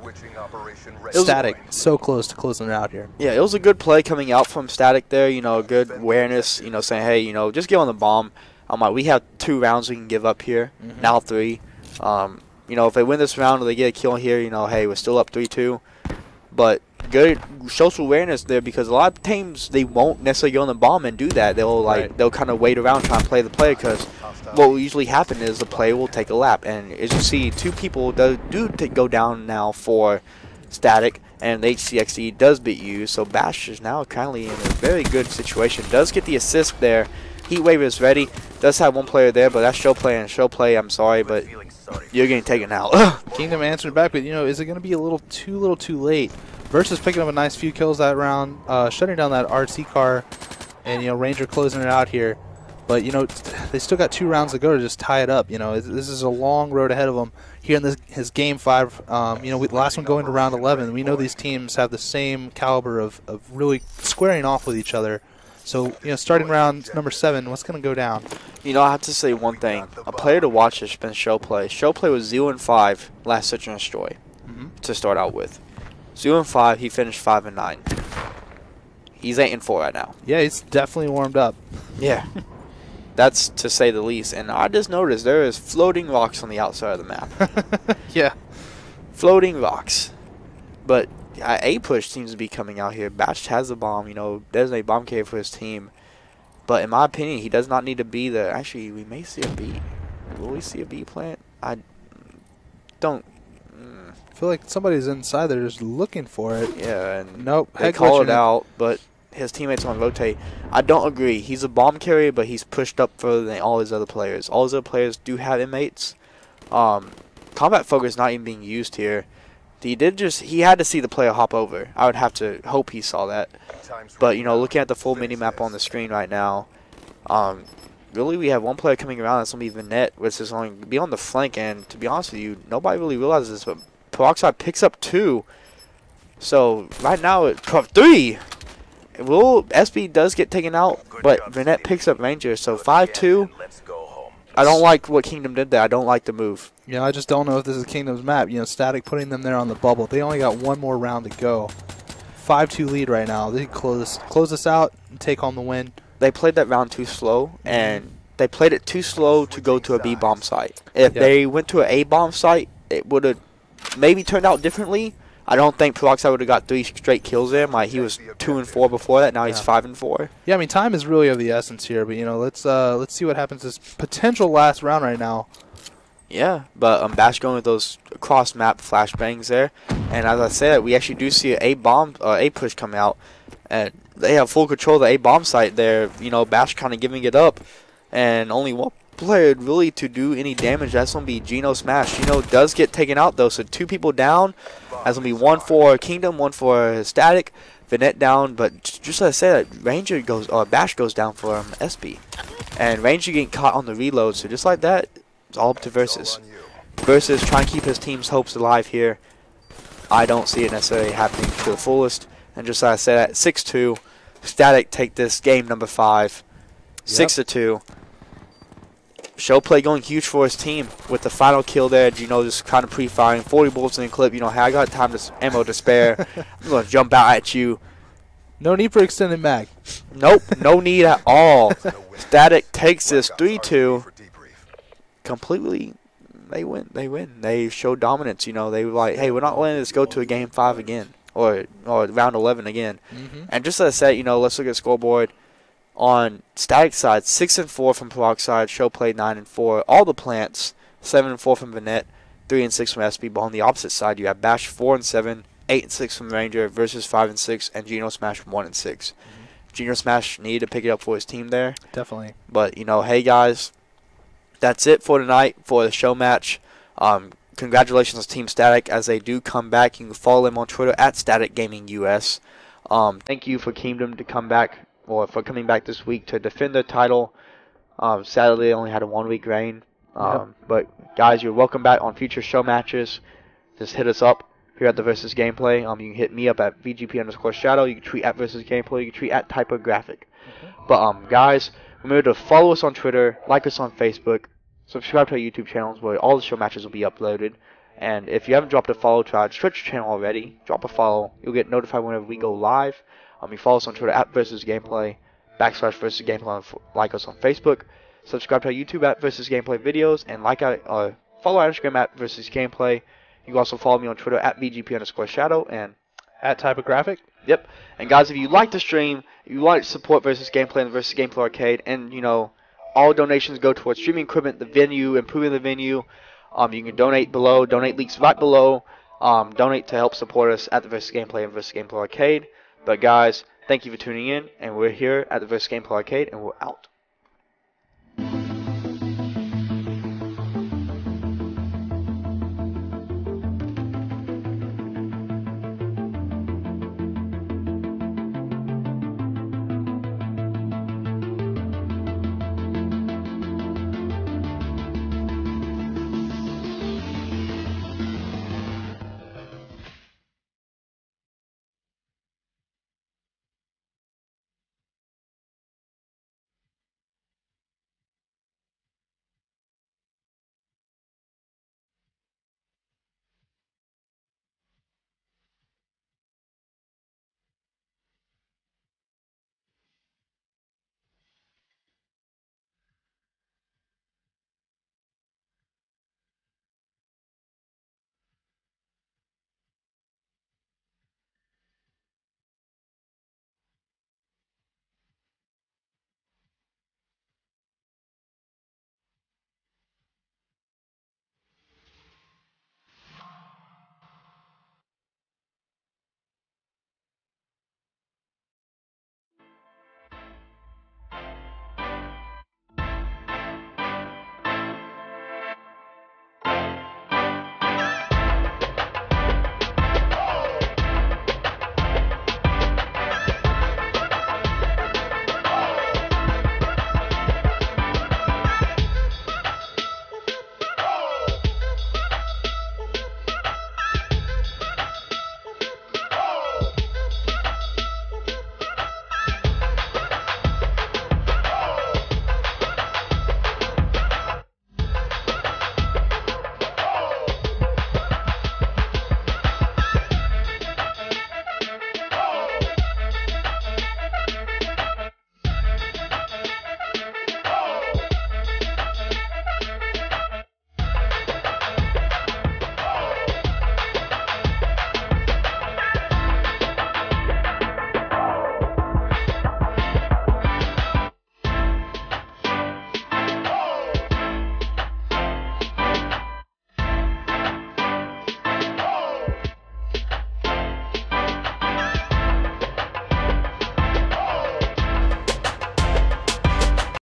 Static so close to closing it out here. Yeah, it was a good play coming out from Static there. good awareness. Saying, hey, just get on the bomb. I'm like, we have 2 rounds we can give up here. Now 3. If they win this round or they get a kill here, hey, we're still up 3-2. But good social awareness there, because a lot of teams, they won't necessarily go on the bomb and do that. They'll kind of wait around trying to play the play, because what will usually happen is the play will take a lap. And as you see, 2 people do go down now for Static, and HCXD does beat you. So Bash is now currently in a very good situation. Does get the assist there. Heat Wave is ready. Does have 1 player there, but that's Showplay, and Showplay, I'm sorry, but you're getting taken out. Kingdom answered back, but is it going to be a little too late? Versus picking up a nice few kills that round, shutting down that RC car, and Ranger closing it out here. But they still got 2 rounds to go to just tie it up. This is a long road ahead of them here in his game 5. The last one going to round 11. We know these teams have the same caliber of really squaring off with each other. So, starting round number 7, what's going to go down? I have to say one thing. A player to watch has been Showplay. Showplay was 0-5 last Search and Destroy to start out with. 0-5, he finished 5-9. He's 8-4 right now. Yeah, he's definitely warmed up. Yeah. That's to say the least. And I just noticed there is floating rocks on the outside of the map. Yeah. Floating rocks. But A-Push seems to be coming out here. Bash has the bomb, designated bomb carrier for his team. But in my opinion, he does not need to be there. Actually, we may see a B. Will we see a B plant? I don't. I feel like somebody's inside there just looking for it. Yeah, and nope. They call it out, but his teammates on rotate. I don't agree. He's a bomb carrier, but he's pushed up further than all his other players. All his other players do have inmates. Combat focus not even being used here. He had to see the player hop over. I would have to hope he saw that. But, looking at the full mini-map on the screen right now, really we have 1 player coming around. That's going to be Vinette, which is going to be on the flank. And to be honest with you, nobody really realizes this, but Peroxide picks up 2. So, right now, it's 3. SB does get taken out, but Vinette picks up Ranger. So, 5-2. I don't like what Kingdom did there. I don't like the move. I just don't know if this is Kingdom's map. Static putting them there on the bubble. They only got 1 more round to go. 5-2 lead right now. They close this out and take home the win. They played that round too slow, and they played it too slow to go to a B bomb site. If they went to an A bomb site, it would have maybe turned out differently. I don't think Peroxide would have got 3 straight kills there. He was 2-4 before that. Now he's 5-4. Yeah, time is really of the essence here. But let's see what happens this potential last round right now. Yeah, but Bash going with those cross map flashbangs there, and as I said, we actually do see a bomb A push come out, and they have full control of the A bomb site there. Bash kind of giving it up, and only 1 player really to do any damage. That's going to be Geno Smash. Geno does get taken out though, so 2 people down. That's going to be 1 for Kingdom, 1 for Static. Vinette down, but just as I said, Bash goes down for SB, and Ranger getting caught on the reload. So just like that, it's all up to Versus. Versus trying to keep his team's hopes alive here. I don't see it necessarily happening to the fullest. And just like I said, at 6-2, Static take this game number 5, 6-2. Showplay going huge for his team with the final kill there. Just kind of pre-firing 40 bullets in the clip. Hey, I got ammo to spare. I'm going to jump out at you. No need for extended mag. Nope, no need at all. Static takes this 3-2. Completely, they win. They show dominance. They were like, hey, we're not letting this go to a game 5 again, or round 11 again. And just as I said, let's look at scoreboard. On Static side, 6-4 from Peroxide, Showplay 9-4. All the plants, 7-4 from Vinette, 3-6 from SB. But on the opposite side, you have Bash 4-7, 8-6 from Ranger, Versus 5-6, and Geno Smash 1-6. Geno Smash needed to pick it up for his team there. Definitely. But hey guys, that's it for tonight for the show match. Congratulations to Team Static as they do come back. You can follow them on Twitter at Static Gaming US. Thank you for Kingdom to come back, or for coming back this week to defend the title. Sadly, they only had a 1-week reign. But guys, you're welcome back on future show matches. Just hit us up here at the Versus Gameplay. You can hit me up at VGP_Shadow. You can tweet at Versus Gameplay. You can tweet at Typographic. But guys, remember to follow us on Twitter, like us on Facebook, subscribe to our YouTube channels where all the show matches will be uploaded. And if you haven't dropped a follow to our Twitch channel already, drop a follow. You'll get notified whenever we go live. You follow us on Twitter at Versus Gameplay, /Versus Gameplay. Like us on Facebook. Subscribe to our YouTube at Versus Gameplay videos, and follow our Instagram at Versus Gameplay. You can also follow me on Twitter at VGP_Shadow and At Typographic. Yep. And guys, if you like the stream, if you like to support Versus Gameplay and Versus Gameplay Arcade, and all donations go towards streaming equipment, the venue, improving the venue. You can donate below. Donate links right below. Donate to help support us at the Versus Gameplay and Versus Gameplay Arcade. But guys, thank you for tuning in, and we're here at the Versus Gameplay Arcade, and we're out.